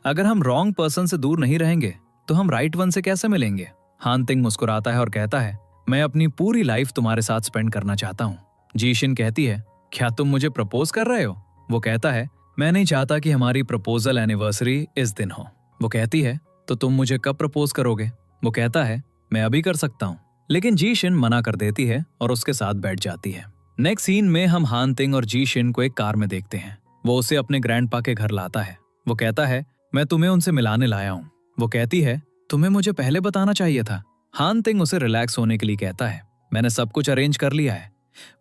अगर हम रॉन्ग पर्सन से दूर नहीं रहेंगे तो हम राइट वन से कैसे मिलेंगे? हान तिंग मुस्कुराता है और कहता है, मैं अपनी पूरी लाइफ तुम्हारे साथ स्पेंड करना चाहता हूँ। जी शिन कहती है, क्या तुम मुझे प्रपोज कर रहे हो? वो कहता है, मैं नहीं चाहता कि हमारी प्रपोजल एनिवर्सरी इस दिन हो। वो कहती है, तो तुम मुझे कब प्रपोज करोगे? वो कहता है, मैं अभी कर सकता हूँ। लेकिन जी शिन मना कर देती है और उसके साथ बैठ जाती है। नेक्स्ट सीन में हम हान तिंग और जी शिन को एक कार में देखते हैं। वो उसे अपने ग्रैंडपा के घर लाता है। वो कहता है, मैं तुम्हें उनसे मिलाने लाया हूँ। वो कहती है, तुम्हें मुझे पहले बताना चाहिए था। हान तिंग उसे रिलैक्स होने के लिए कहता है, मैंने सब कुछ अरेंज कर लिया है।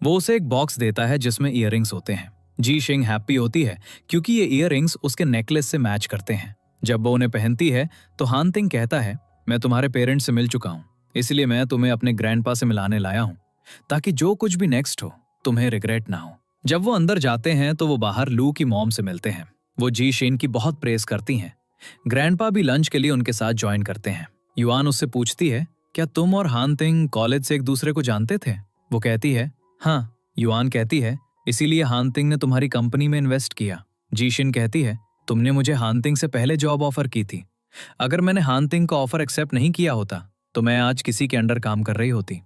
वो उसे एक बॉक्स देता है जिसमें ईयररिंग्स होते हैं। जी शिंग हैप्पी होती है क्योंकि ये ईयररिंग्स उसके नेकलेस से मैच करते हैं। जब वो उन्हें पहनती है तो हान तिंग कहता है, मैं तुम्हारे पेरेंट्स से मिल चुका हूँ, इसलिए मैं तुम्हें अपने ग्रैंडपा से मिलाने लाया हूँ, ताकि जो कुछ भी नेक्स्ट हो तुम्हें रिग्रेट ना हो। जब वो अंदर जाते हैं तो वो बाहर लू की मॉम से मिलते हैं। वो जी शिन की बहुत प्रेस करती हैं। ग्रैंडपा भी लंच के लिए उनके साथ ज्वाइन करते हैं। युआन उससे पूछती है, क्या तुम और हान तिंग कॉलेज से एक दूसरे को जानते थे? वो कहती है, हाँ। युआन कहती है, इसीलिए हान तिंग ने तुम्हारी कंपनी में इन्वेस्ट किया। जी शिन कहती है, तुमने मुझे हान तिंग से पहले जॉब ऑफर की थी। अगर मैंने हान तिंग का ऑफर एक्सेप्ट नहीं किया होता तो मैं आज किसी के अंडर काम कर रही होती।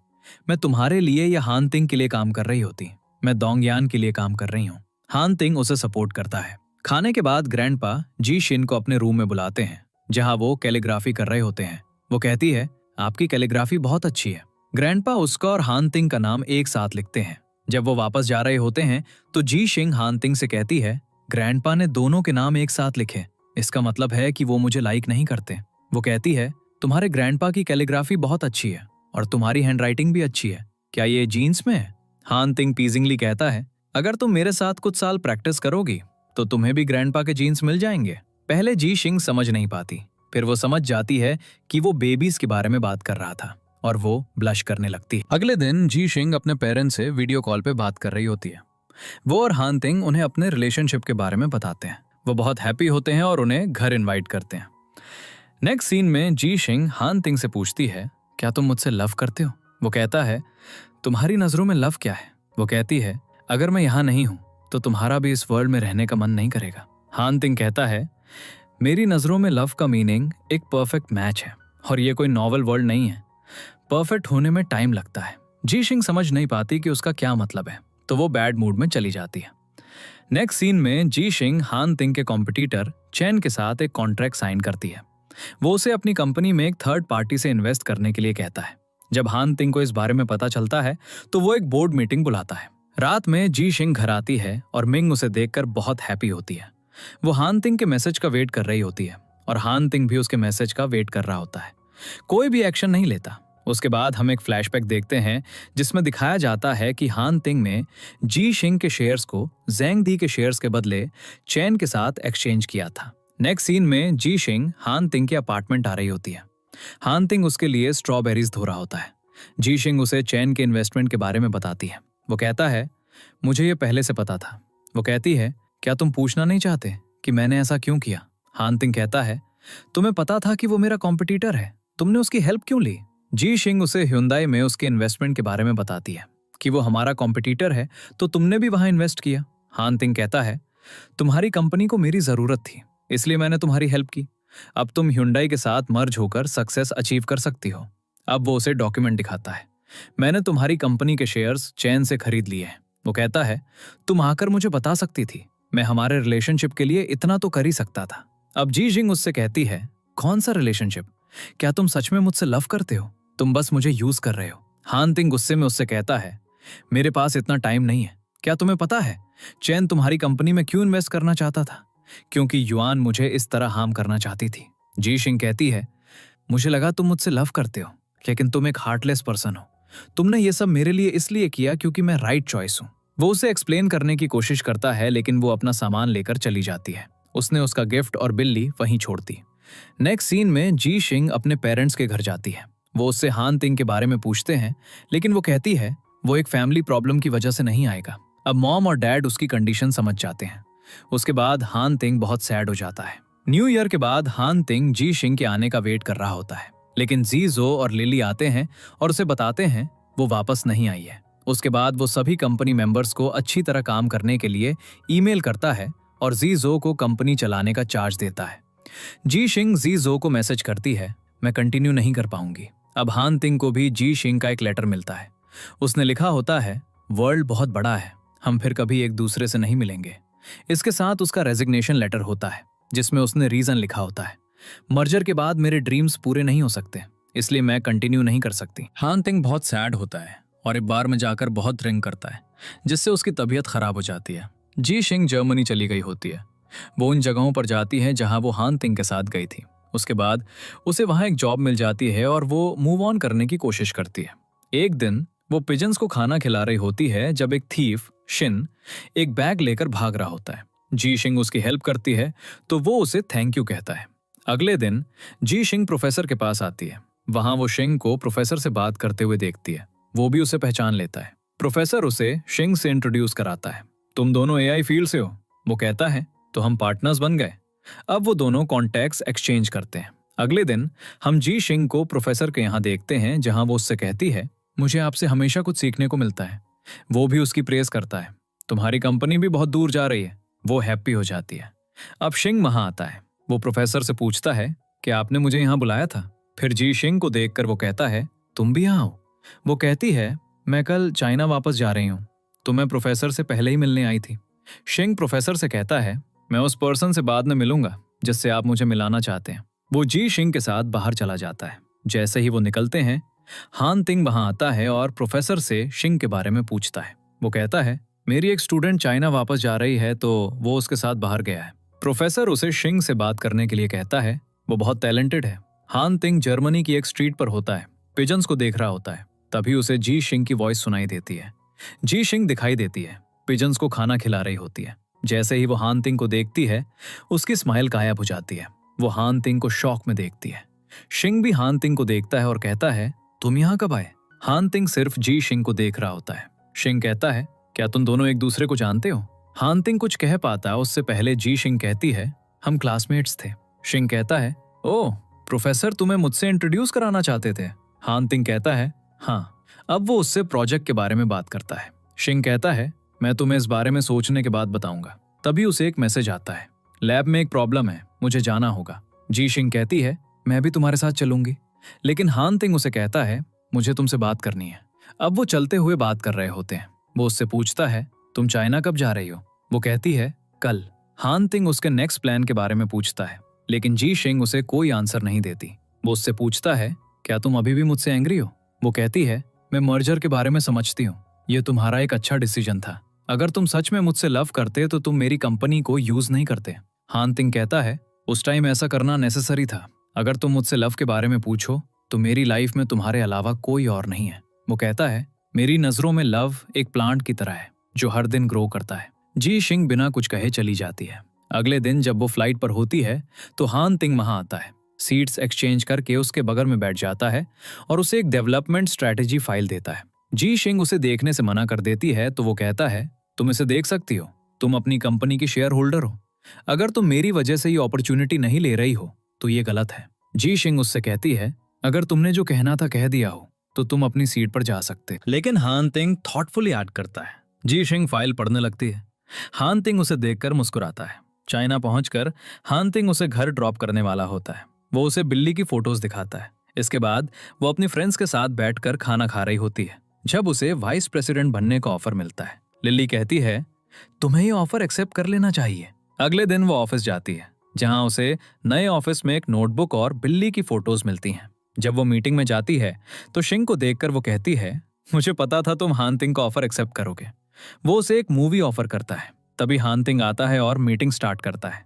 मैं तुम्हारे लिए या हान तिंग के लिए काम कर रही होती। मैं डोंगयान के लिए काम कर रही हूँ। हान तिंग उसे सपोर्ट करता है। खाने के बाद ग्रैंडपा जी शिन को अपने रूम में बुलाते हैं जहां वो कैलीग्राफी कर रहे होते हैं। वो कहती है, आपकी कैलीग्राफी बहुत अच्छी है। ग्रैंडपा उसका और हान तिंग का नाम एक साथ लिखते हैं। जब वो वापस जा रहे होते हैं तो जी शिंग हान तिंग से कहती है, ग्रैंडपा ने दोनों के नाम एक साथ लिखे, इसका मतलब है कि वो मुझे लाइक नहीं करते। वो कहती है, तुम्हारे ग्रैंडपा की कैलीग्राफी बहुत अच्छी है और तुम्हारी हैंडराइटिंग भी अच्छी है, क्या ये जीन्स में है? हान तिंग टीजिंगली कहता है, अगर तुम मेरे साथ कुछ साल प्रैक्टिस करोगी तो तुम्हें भी ग्रैंडपा के जीन्स मिल जाएंगे। पहले जी शिंग समझ नहीं पाती, फिर वो समझ जाती है कि वो बेबीज के बारे में बात कर रहा था और वो ब्लश करने लगती है। अगले दिन जी शिंग अपने पेरेंट्स से वीडियो कॉल पे बात कर रही होती है। वो और हान तिंग उन्हें अपने रिलेशनशिप के बारे में बताते हैं। वो बहुत हैप्पी होते हैं और उन्हें घर इनवाइट करते हैं। नेक्स्ट सीन में जी शिंग हान तिंग से पूछती है, क्या तुम मुझसे लव करते हो? वो कहता है, तुम्हारी नजरों में लव क्या है? वो कहती है, अगर मैं यहाँ नहीं हूँ तो तुम्हारा भी इस वर्ल्ड में रहने का मन नहीं करेगा। हान तिंग कहता है, मेरी नजरों में लव का मीनिंग एक परफेक्ट मैच है और ये कोई नॉवल वर्ल्ड नहीं है। परफेक्ट होने में टाइम लगता है। जी शिंग समझ नहीं पाती कि उसका क्या मतलब है, तो वो बैड मूड में चली जाती है। नेक्स्ट सीन में जी शिंग हान तिंग के कॉम्पिटिटर चैन के साथ एक कॉन्ट्रैक्ट साइन करती है। वो उसे अपनी कंपनी में एक थर्ड पार्टी से इन्वेस्ट करने के लिए कहता है। जब हान तिंग को इस बारे में पता चलता है तो वो एक बोर्ड मीटिंग बुलाता है। रात में जी शिंग घर आती है और मिंग उसे देखकर बहुत हैप्पी होती है। वो हान तिंग के मैसेज का वेट कर रही होती है और हान तिंग भी उसके मैसेज का वेट कर रहा होता है। कोई भी एक्शन नहीं लेता। उसके बाद हम एक फ्लैशबैक देखते हैं जिसमें दिखाया जाता है कि हान तिंग ने जी शिंग के शेयर्स को ज़ेंग दी के शेयर्स के बदले चैन के साथ एक्सचेंज किया था। नेक्स्ट सीन में जी शिंग हान तिंग के अपार्टमेंट आ रही होती है। हान तिंग उसके लिए स्ट्रॉबेरीज धो रहा होता है। जी शिंग उसे चैन के इन्वेस्टमेंट के बारे में बताती है। वो कहता है, मुझे ये पहले से पता था। वो कहती है, क्या तुम पूछना नहीं चाहते कि मैंने ऐसा क्यों किया? हान तिंग कहता है, तुम्हें पता था कि वो मेरा कॉम्पिटिटर है, तुमने उसकी हेल्प क्यों ली? जी शिंग उसे ह्युंदाई में उसके इन्वेस्टमेंट के बारे में बताती है कि वो हमारा कॉम्पिटिटर है तो तुमने भी वहां इन्वेस्ट किया। हान तिंग कहता है, तुम्हारी कंपनी को मेरी जरूरत थी इसलिए मैंने तुम्हारी हेल्प की। अब तुम ह्युंडाई के साथ मर्ज होकर सक्सेस अचीव कर सकती हो। अब वो उसे डॉक्यूमेंट दिखाता है, मैंने तुम्हारी कंपनी के शेयर्स चैन से खरीद लिए हैं। वो कहता है, तुम आकर मुझे बता सकती थी, मैं हमारे रिलेशनशिप के लिए इतना तो कर ही सकता था। अब जी शिंग उससे कहती है, कौन सा रिलेशनशिप? क्या तुम सच में मुझसे लव करते हो? तुम बस मुझे यूज कर रहे हो। हान तिंग गुस्से में उससे कहता है, मेरे पास इतना टाइम नहीं है। क्या तुम्हें पता है चैन तुम्हारी कंपनी में क्यों इन्वेस्ट करना चाहता था? क्योंकि युआन मुझे इस तरह हार्म करना चाहती थी। जी शिंग कहती है, मुझे लगा तुम मुझसे लव करते हो, लेकिन तुम एक हार्टलेस पर्सन हो। तुमने ये सब मेरे लिए इसलिए किया क्योंकि मैं राइट चॉइस हूँ। वो उसे एक्सप्लेन करने की कोशिश करता है लेकिन वो अपना सामान लेकर चली जाती है उसने उसका गिफ्ट और बिल्ली वहीं छोड़ दी। नेक्स्ट सीन में जी शिंग अपने पेरेंट्स के घर जाती है। वो उससे हान तिंग के बारे में पूछते हैं, लेकिन वो कहती है वो एक फैमिली प्रॉब्लम की वजह से नहीं आएगा। अब मॉम और डैड उसकी कंडीशन समझ जाते हैं। उसके बाद हान तिंग बहुत सैड हो जाता है। न्यू ईयर के बाद हान तिंग जी शिंग के आने का वेट कर रहा होता है, लेकिन जी जो और लिली आते हैं और उसे बताते हैं वो वापस नहीं आई है। उसके बाद वो सभी कंपनी मेंबर्स को अच्छी तरह काम करने के लिए ईमेल करता है और जी जो को कंपनी चलाने का चार्ज देता है। जी शिंग जी जो को मैसेज करती है, मैं कंटिन्यू नहीं कर पाऊंगी। अब हान तिंग को भी जी शिंग का एक लेटर मिलता है। उसने लिखा होता है, वर्ल्ड बहुत बड़ा है, हम फिर कभी एक दूसरे से नहीं मिलेंगे। इसके साथ उसका रेजिग्नेशन लेटर होता है, जिसमें उसने रीजन लिखा होता है, मर्जर के बाद मेरे ड्रीम्स पूरे नहीं हो सकते, इसलिए मैं कंटिन्यू नहीं कर सकती। हान तिंग बहुत सैड होता है और एक बार में जाकर बहुत ड्रिंक करता है, जिससे उसकी तबीयत खराब हो जाती है। जी शिंग जर्मनी चली गई होती है। वो उन जगहों पर जाती है जहां वो हान तिंग के साथ गई थी। उसके बाद उसे वहां एक जॉब मिल जाती है और वो मूव ऑन करने की कोशिश करती है। एक दिन वो पिजन्स को खाना खिला रही होती है जब एक थीफ शिन एक बैग लेकर भाग रहा होता है। जी शिंग उसकी हेल्प करती है तो वो उसे थैंक यू कहता है। अगले दिन जी शिंग प्रोफेसर के पास आती है। वहां वो शिंग को प्रोफेसर से बात करते हुए देखती है। वो भी उसे पहचान लेता है। प्रोफेसर उसे शिंग से इंट्रोड्यूस कराता है। तुम दोनों एआई फील्ड से हो? वो कहता है, तो हम पार्टनर्स बन गए। अब वो दोनों कॉन्टैक्ट्स एक्सचेंज करते हैं। अगले दिन हम जी शिंग को प्रोफेसर के यहाँ देखते हैं, जहां वो उससे कहती है, मुझे आपसे हमेशा कुछ सीखने को मिलता है। वो भी उसकी प्रेज करता है। तुम्हारी कंपनी भी बहुत दूर जा रही है। वो हैप्पी हो जाती है। अब शिंग वहां आता है। वो प्रोफेसर से पूछता है कि आपने मुझे यहाँ बुलाया था। फिर जी शिंग को देखकर वो कहता है, तुम भी यहाँ हो? वो कहती है, मैं कल चाइना वापस जा रही हूँ, तो मैं प्रोफेसर से पहले ही मिलने आई थी। शिंग प्रोफेसर से कहता है, मैं उस पर्सन से बाद में मिलूंगा जिससे आप मुझे मिलाना चाहते हैं। वो जी शिंग के साथ बाहर चला जाता है। जैसे ही वो निकलते हैं, हान तिंग वहां आता है और प्रोफेसर से शिंग के बारे में पूछता है। वो कहता है, मेरी एक स्टूडेंट चाइना वापस जा रही है, तो वो उसके साथ बाहर गया है। प्रोफेसर उसे शिंग से बात करने के लिए कहता है, वो बहुत टैलेंटेड है। हान तिंग जर्मनी की एक स्ट्रीट पर होता है, पिजन्स को देख रहा होता है। तभी उसे जी शिंग की वॉइस सुनाई देती है। जी शिंग दिखाई देती है, पिजन्स को खाना खिला रही होती है। जैसे ही वो हान तिंग को देखती है, उसकी स्माइल गायब हो जाती है। वो हान तिंग को शॉक में देखती है। शिंग भी हान तिंग को देखता है और कहता है, तुम यहाँ कब आए? हान तिंग सिर्फ जी शिंग को देख रहा होता है। शिंग कहता है, क्या तुम दोनों एक दूसरे को जानते हो? हान तिंग कुछ कह पाता है उससे पहले जी शिंग कहती है, हम क्लासमेट्स थे। शिंग कहता है, ओह, प्रोफेसर तुम्हें मुझसे इंट्रोड्यूस कराना चाहते थे? हान तिंग कहता है, हाँ। अब वो उससे प्रोजेक्ट के बारे में बात करता है। शिंग कहता है, मैं तुम्हें इस बारे में सोचने के बाद बताऊंगा। तभी उसे एक मैसेज आता है, लैब में एक प्रॉब्लम है, मुझे जाना होगा। जी शिंग कहती है, मैं भी तुम्हारे साथ चलूंगी। लेकिन हान तिंग उसे कहता है, मुझे तुमसे बात करनी है। अब वो चलते हुए बात कर रहे होते हैं। वो उससे पूछता है, तुम चाइना कब जा रही हो? वो कहती है, कल। हान तिंग उसके नेक्स्ट प्लान के बारे में पूछता है, लेकिन जी शिंग उसे कोई आंसर नहीं देती। वो उससे पूछता है, क्या तुम अभी भी मुझसे एंग्री हो? वो कहती है, मैं मर्जर के बारे में समझती हूँ। ये तुम्हारा एक अच्छा डिसीजन था। अगर तुम सच में मुझसे लव करते तो तुम मेरी कंपनी को यूज नहीं करते। हान तिंग कहता है, उस टाइम ऐसा करना नेसेसरी था। अगर तुम मुझसे लव के बारे में पूछो तो मेरी लाइफ में तुम्हारे अलावा कोई और नहीं है। वो कहता है, मेरी नजरों में लव एक प्लांट की तरह है जो हर दिन ग्रो करता है। जी शिंग बिना कुछ कहे चली जाती है। अगले दिन जब वो फ्लाइट पर होती है तो हान तिंग वहां आता है। सीट्स एक्सचेंज करके उसके बगल में बैठ जाता है और उसे एक डेवलपमेंट स्ट्रैटेजी फाइल देता है। जी शिंग उसे देखने से मना कर देती है तो वो कहता है, तुम इसे देख सकती हो, तुम अपनी कंपनी की शेयर होल्डर हो। अगर तुम मेरी वजह से ये अपॉर्चुनिटी नहीं ले रही हो तो ये गलत है। जी शिंग उससे कहती है, अगर तुमने जो कहना था कह दिया हो तो तुम अपनी सीट पर जा सकते। लेकिन हान तिंग थॉटफुली ऐड करता है। जी शिंग फाइल पढ़ने लगती है। हान तिंग उसे देखकर मुस्कुराता है। चाइना पहुंचकर हान तिंग उसे घर ड्रॉप करने वाला होता है। वो उसे बिल्ली की फोटोज दिखाता है। इसके बाद वो अपनी फ्रेंड्स के साथ बैठकर खाना खा रही होती है जब उसे वाइस प्रेसिडेंट बनने का ऑफर मिलता है। लिली कहती है, तुम्हें ये ऑफर एक्सेप्ट कर लेना चाहिए। अगले दिन वो ऑफिस जाती है, जहां उसे नए ऑफिस में एक नोटबुक और बिल्ली की फोटोज मिलती हैं। जब वो मीटिंग में जाती है तो शिंग को देखकर वो कहती है, मुझे पता था तुम हान तिंग का ऑफर एक्सेप्ट करोगे। वो उसे एक मूवी ऑफर करता है। तभी हान तिंग आता है और मीटिंग स्टार्ट करता है।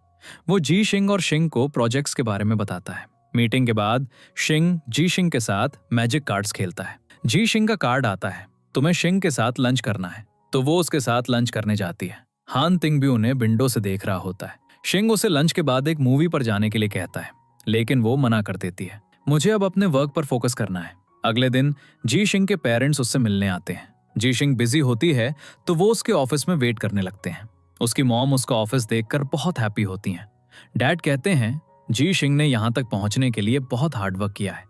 वो जी शिंग और शिंग को प्रोजेक्ट्स के बारे में बताता है। मीटिंग के बाद शिंग जी शिंग के साथ मैजिक कार्ड्स खेलता है। जी शिंग का कार्ड आता है, तुम्हें शिंग के साथ लंच करना है, तो वो उसके साथ लंच करने जाती है। हान तिंग भी उन्हें विंडो से देख रहा होता है। शिंग उसे लंच के बाद एक मूवी पर जाने के लिए कहता है, लेकिन वो मना कर देती है। मुझे अब अपने वर्क पर फोकस करना है। अगले दिन जी शिंग के पेरेंट्स उससे मिलने आते हैं। जी शिंग बिजी होती है तो वो उसके ऑफिस में वेट करने लगते हैं। उसकी मॉम उसका ऑफिस देखकर बहुत हैप्पी होती हैं। डैड कहते हैं, जी शिंग ने यहाँ तक पहुँचने के लिए बहुत हार्डवर्क किया है।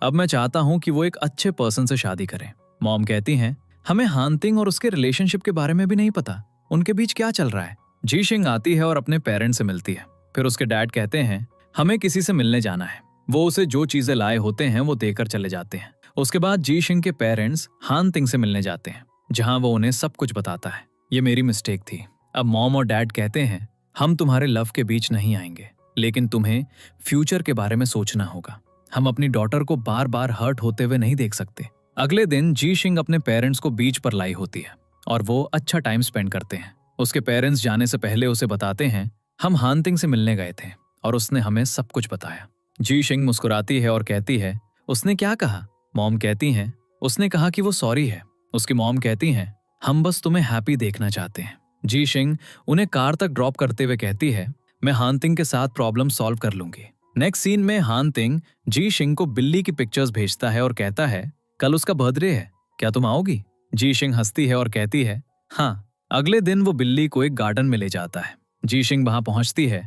अब मैं चाहता हूँ कि वो एक अच्छे पर्सन से शादी करे। मॉम कहती हैं, हमें हानतिंग और उसके रिलेशनशिप के बारे में भी नहीं पता, उनके बीच क्या चल रहा है। जी शिंग आती है और अपने पेरेंट्स से मिलती है। फिर उसके डैड कहते हैं, हमें किसी से मिलने जाना है। वो उसे जो चीजें लाए होते हैं वो देकर चले जाते हैं। उसके बाद जी शिंग के पेरेंट्स हानतिंग से मिलने जाते हैं, जहां वो उन्हें सब कुछ बताता है। ये मेरी मिस्टेक थी। अब मॉम और डैड कहते हैं, हम तुम्हारे लव के बीच नहीं आएंगे, लेकिन तुम्हें फ्यूचर के बारे में सोचना होगा। हम अपनी डॉटर को बार बार हर्ट होते हुए नहीं देख सकते। अगले दिन जी शिंग अपने पेरेंट्स को बीच पर लाई होती है और वो अच्छा टाइम स्पेंड करते हैं। उसके पेरेंट्स जाने से पहले उसे बताते हैं, हम हानतिंग से मिलने गए थे और उसने हमें सब कुछ बताया। जी शिंग मुस्कुराती है और कहती है, उसने क्या कहा? मॉम कहती हैं, उसने कहा कि वो सॉरी है। उसकी मॉम कहती हैं, हम बस तुम्हें हैप्पी देखना चाहते हैं। जी शिंग उन्हें कार तक ड्रॉप करते हुए कहती है, मैं हानतिंग के साथ प्रॉब्लम सॉल्व कर लूंगी। नेक्स्ट सीन में हानतिंग जी शिंग को बिल्ली की पिक्चर्स भेजता है और कहता है, कल उसका बर्थडे है, क्या तुम आओगी? जी शिंग हंसती है और कहती है, हाँ। अगले दिन वो बिल्ली को एक गार्डन में ले जाता है। जी शिंग वहां पहुंचती है।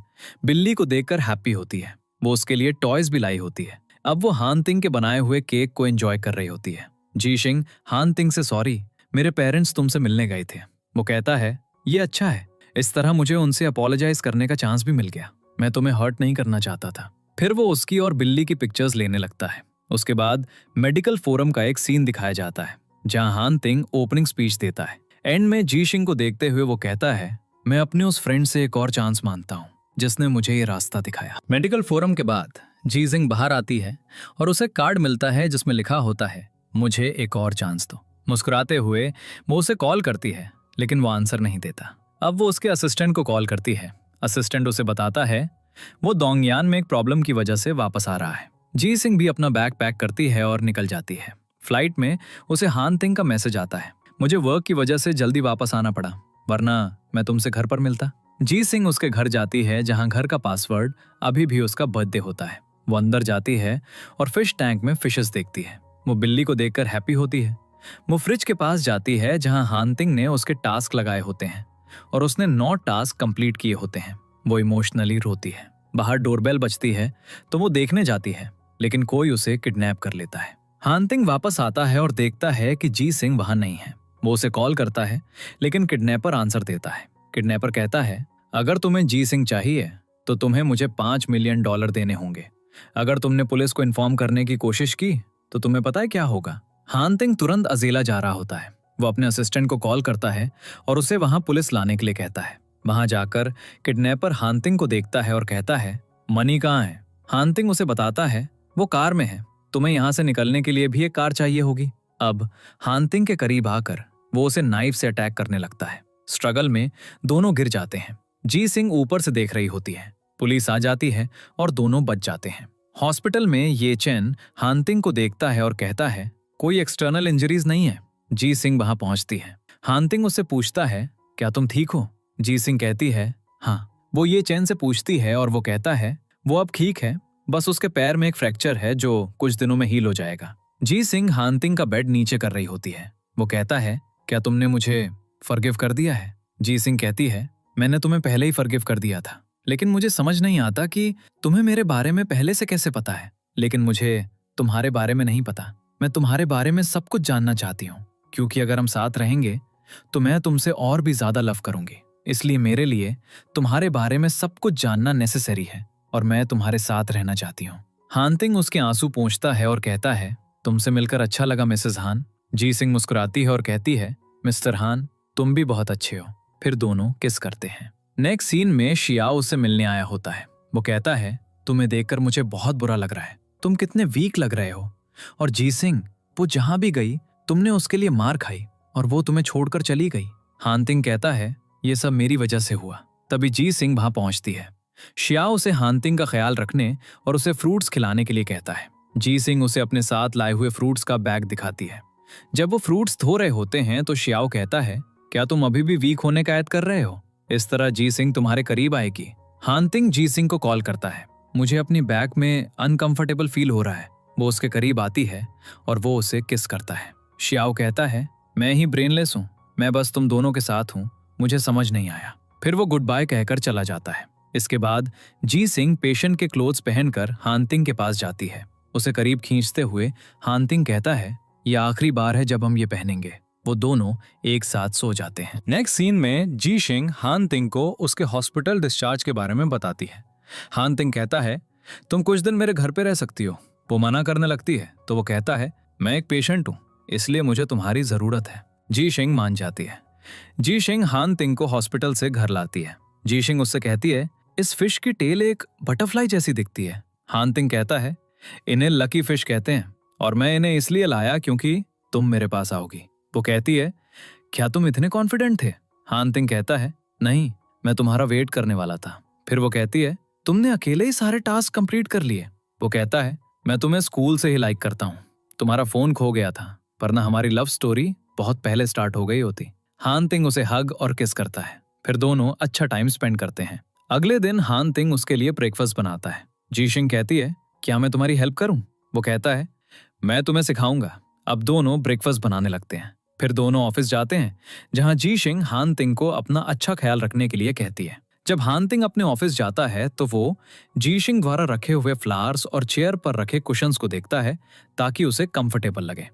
बिल्ली को देखकर हैप्पी होती है। वो उसके लिए टॉयज भी लाई होती है। अब वो हानतिंग के बनाए हुए केक को एंजॉय कर रही होती है। जी शिंग हानतिंग से, सॉरी, मेरे पेरेंट्स तुमसे मिलने गए थे। वो कहता है, ये अच्छा है, इस तरह मुझे उनसे अपोलोजाइज करने का चांस भी मिल गया। मैं तुम्हें हर्ट नहीं करना चाहता था। फिर वो उसकी और बिल्ली की पिक्चर्स लेने लगता है। उसके बाद मेडिकल फोरम का एक सीन दिखाया जाता है, जहां हानतिंग ओपनिंग स्पीच देता है। एंड में जी शिंग को देखते हुए वो कहता है, मैं अपने उस फ्रेंड से एक और चांस मांगता हूँ जिसने मुझे ये रास्ता दिखाया। मेडिकल फोरम के बाद जी शिंग बाहर आती है और उसे कार्ड मिलता है जिसमें लिखा होता है, मुझे एक और चांस दो। मुस्कुराते हुए वो उसे कॉल करती है, लेकिन वो आंसर नहीं देता। अब वो उसके असिस्टेंट को कॉल करती है। असिस्टेंट उसे बताता है वो डोंगयान में एक प्रॉब्लम की वजह से वापस आ रहा है। जी शिंग भी अपना बैग पैक करती है और निकल जाती है। फ्लाइट में उसे हानतिंग का मैसेज आता है, मुझे वर्क की वजह से जल्दी वापस आना पड़ा, वरना मैं तुमसे घर पर मिलता। जी शिंग उसके घर जाती है, जहां घर का पासवर्ड अभी भी उसका बर्थडे होता है। वो अंदर जाती है और फिश टैंक में फिशेस देखती है। वो बिल्ली को देखकर हैप्पी होती है। वो फ्रिज के पास जाती है, जहां हानतिंग ने उसके टास्क लगाए होते हैं और उसने 9 टास्क कंप्लीट किए होते हैं। वो इमोशनली रोती है। बाहर डोरबेल बजती है तो वो देखने जाती है, लेकिन कोई उसे किडनैप कर लेता है। हानतिंग वापस आता है और देखता है कि जी शिंग वहां नहीं है। वो उसे कॉल करता है, लेकिन किडनैपर आंसर देता है। किडनैपर कहता है, अगर तुम्हें जी शिंग चाहिए तो तुम्हें मुझे $5 मिलियन देने होंगे। अगर तुमने पुलिस को इन्फॉर्म करने की कोशिश की तो तुम्हें पता है क्या होगा? हानतिंग तुरंत अजीला जा रहा होता है। वो अपने असिस्टेंट को कॉल करता है और उसे वहां पुलिस लाने के लिए कहता है। वहां जाकर किडनैपर हानतिंग को देखता है और कहता है, मनी कहाँ है? हानतिंग उसे बताता है, वो कार में है, तुम्हें यहाँ से निकलने के लिए भी एक कार चाहिए होगी। अब हानतिंग के करीब आकर वो उसे नाइफ से अटैक करने लगता है। स्ट्रगल में दोनों गिर जाते हैं। जी शिंग ऊपर से देख रही होती है। पुलिस आ जाती है और दोनों बच जाते हैं। हॉस्पिटल में ये चेन हानतिंग को देखता है और कहता है, कोई एक्सटर्नल इंजरीज नहीं है। जी शिंग वहां पहुंचती है। हानतिंग उससे पूछता है, क्या तुम ठीक हो? जी शिंग कहती है, हाँ। वो ये चेन से पूछती है और वो कहता है, वो अब ठीक है, बस उसके पैर में एक फ्रैक्चर है जो कुछ दिनों में हील हो जाएगा। जी शिंग हानतिंग का बेड नीचे कर रही होती है। वो कहता है, क्या तुमने मुझे फॉरगिव कर दिया है? जी शिंग कहती है, मैंने तुम्हें पहले ही फॉरगिव कर दिया था, लेकिन मुझे समझ नहीं आता कि तुम्हें मेरे बारे में पहले से कैसे पता है। लेकिन मुझे तुम्हारे बारे में नहीं पता। मैं तुम्हारे बारे में सब कुछ जानना चाहती हूँ, क्योंकि अगर हम साथ रहेंगे तो मैं तुमसे और भी ज्यादा लव करूंगी। इसलिए मेरे लिए तुम्हारे बारे में सब कुछ जानना नेसेसरी है और मैं तुम्हारे साथ रहना चाहती हूँ। हानतिंग उसके आंसू पोंछता है और कहता है, तुमसे मिलकर अच्छा लगा मिसेस हान। जी शिंग मुस्कुराती है और कहती है, मिस्टर हान, तुम भी बहुत अच्छे हो। फिर दोनों किस करते हैं। नेक्स्ट सीन में शियाओ उससे मिलने आया होता है। वो कहता है, तुम्हें देखकर मुझे बहुत बुरा लग रहा है, तुम कितने वीक लग रहे हो। और जी शिंग, वो जहां भी गई तुमने उसके लिए मार खाई और वो तुम्हें छोड़कर चली गई। हानतिंग कहता है, ये सब मेरी वजह से हुआ। तभी जी शिंग वहां पहुंचती है। शियाओ उसे हानतिंग का ख्याल रखने और उसे फ्रूट्स खिलाने के लिए कहता है। जी शिंग उसे अपने साथ लाए हुए फ्रूट्स का बैग दिखाती है। जब वो फ्रूट्स धो रहे होते हैं तो शियाओ कहता है, क्या तुम अभी भी वीक होने का ऐड कर रहे हो? इस तरह जी शिंग तुम्हारे करीब आएगी हानतिंग जी सिंह को कॉल करता है। मुझे अपनी बैक में अनकंफर्टेबल फील हो रहा है। वो उसके करीब आती है और वो उसे किस करता है। शियाओ कहता है, मैं ही ब्रेनलेस हूँ, मैं बस तुम दोनों के साथ हूँ, मुझे समझ नहीं आया। फिर वो गुड बाय कहकर चला जाता है। इसके बाद जी सिंह पेशेंट के क्लोथ्स पहनकर हानतिंग के पास जाती है। उसे करीब खींचते हुए हानतिंग कहता है, यह आखिरी बार है जब हम ये पहनेंगे। वो दोनों एक साथ सो जाते हैं। नेक्स्ट सीन में जी शिंग हानतिंग को उसके हॉस्पिटल डिस्चार्ज के बारे में बताती है। हानतिंग कहता है, तुम कुछ दिन मेरे घर पे रह सकती हो। वो मना करने लगती है तो वो कहता है, मैं एक पेशेंट हूँ, इसलिए मुझे तुम्हारी जरूरत है। जी शिंग मान जाती है। जी शिंग हानतिंग को हॉस्पिटल से घर लाती है। जी शिंग उससे कहती है, इस फिश की टेल एक बटरफ्लाई जैसी दिखती है। हानतिंग कहता है, इन्हें लकी फिश कहते हैं और मैं इन्हें इसलिए लाया क्योंकि तुम मेरे पास आओगी। वो कहती है, क्या तुम इतने कॉन्फिडेंट थे? हानतिंग कहता है, नहीं, मैं तुम्हारा वेट करने वाला था। फिर वो कहती है, तुमने अकेले ही सारे टास्क कंप्लीट कर लिए? वो कहता है, मैं तुम्हें स्कूल से ही लाइक करता हूँ। तुम्हारा फोन खो गया था, वरना हमारी लव स्टोरी बहुत पहले स्टार्ट हो गई होती। हानतिंग उसे हग और किस करता है। फिर दोनों अच्छा टाइम स्पेंड करते हैं। अगले दिन हानतिंग उसके लिए ब्रेकफास्ट बनाता है। जी शिंग कहती है, क्या मैं तुम्हारी हेल्प करूं? वो कहता है, मैं तुम्हें सिखाऊंगा। अब दोनों ब्रेकफास्ट बनाने लगते हैं। फिर दोनों ऑफिस जाते हैं, जहां जी शिंग हानतिंग को अपना अच्छा ख्याल रखने के लिए कहती है। जब हानतिंग अपने ऑफिस जाता है तो वो जी शिंग द्वारा रखे हुए फ्लावर्स और चेयर पर रखे कुशन्स को देखता है ताकि उसे कंफर्टेबल लगे।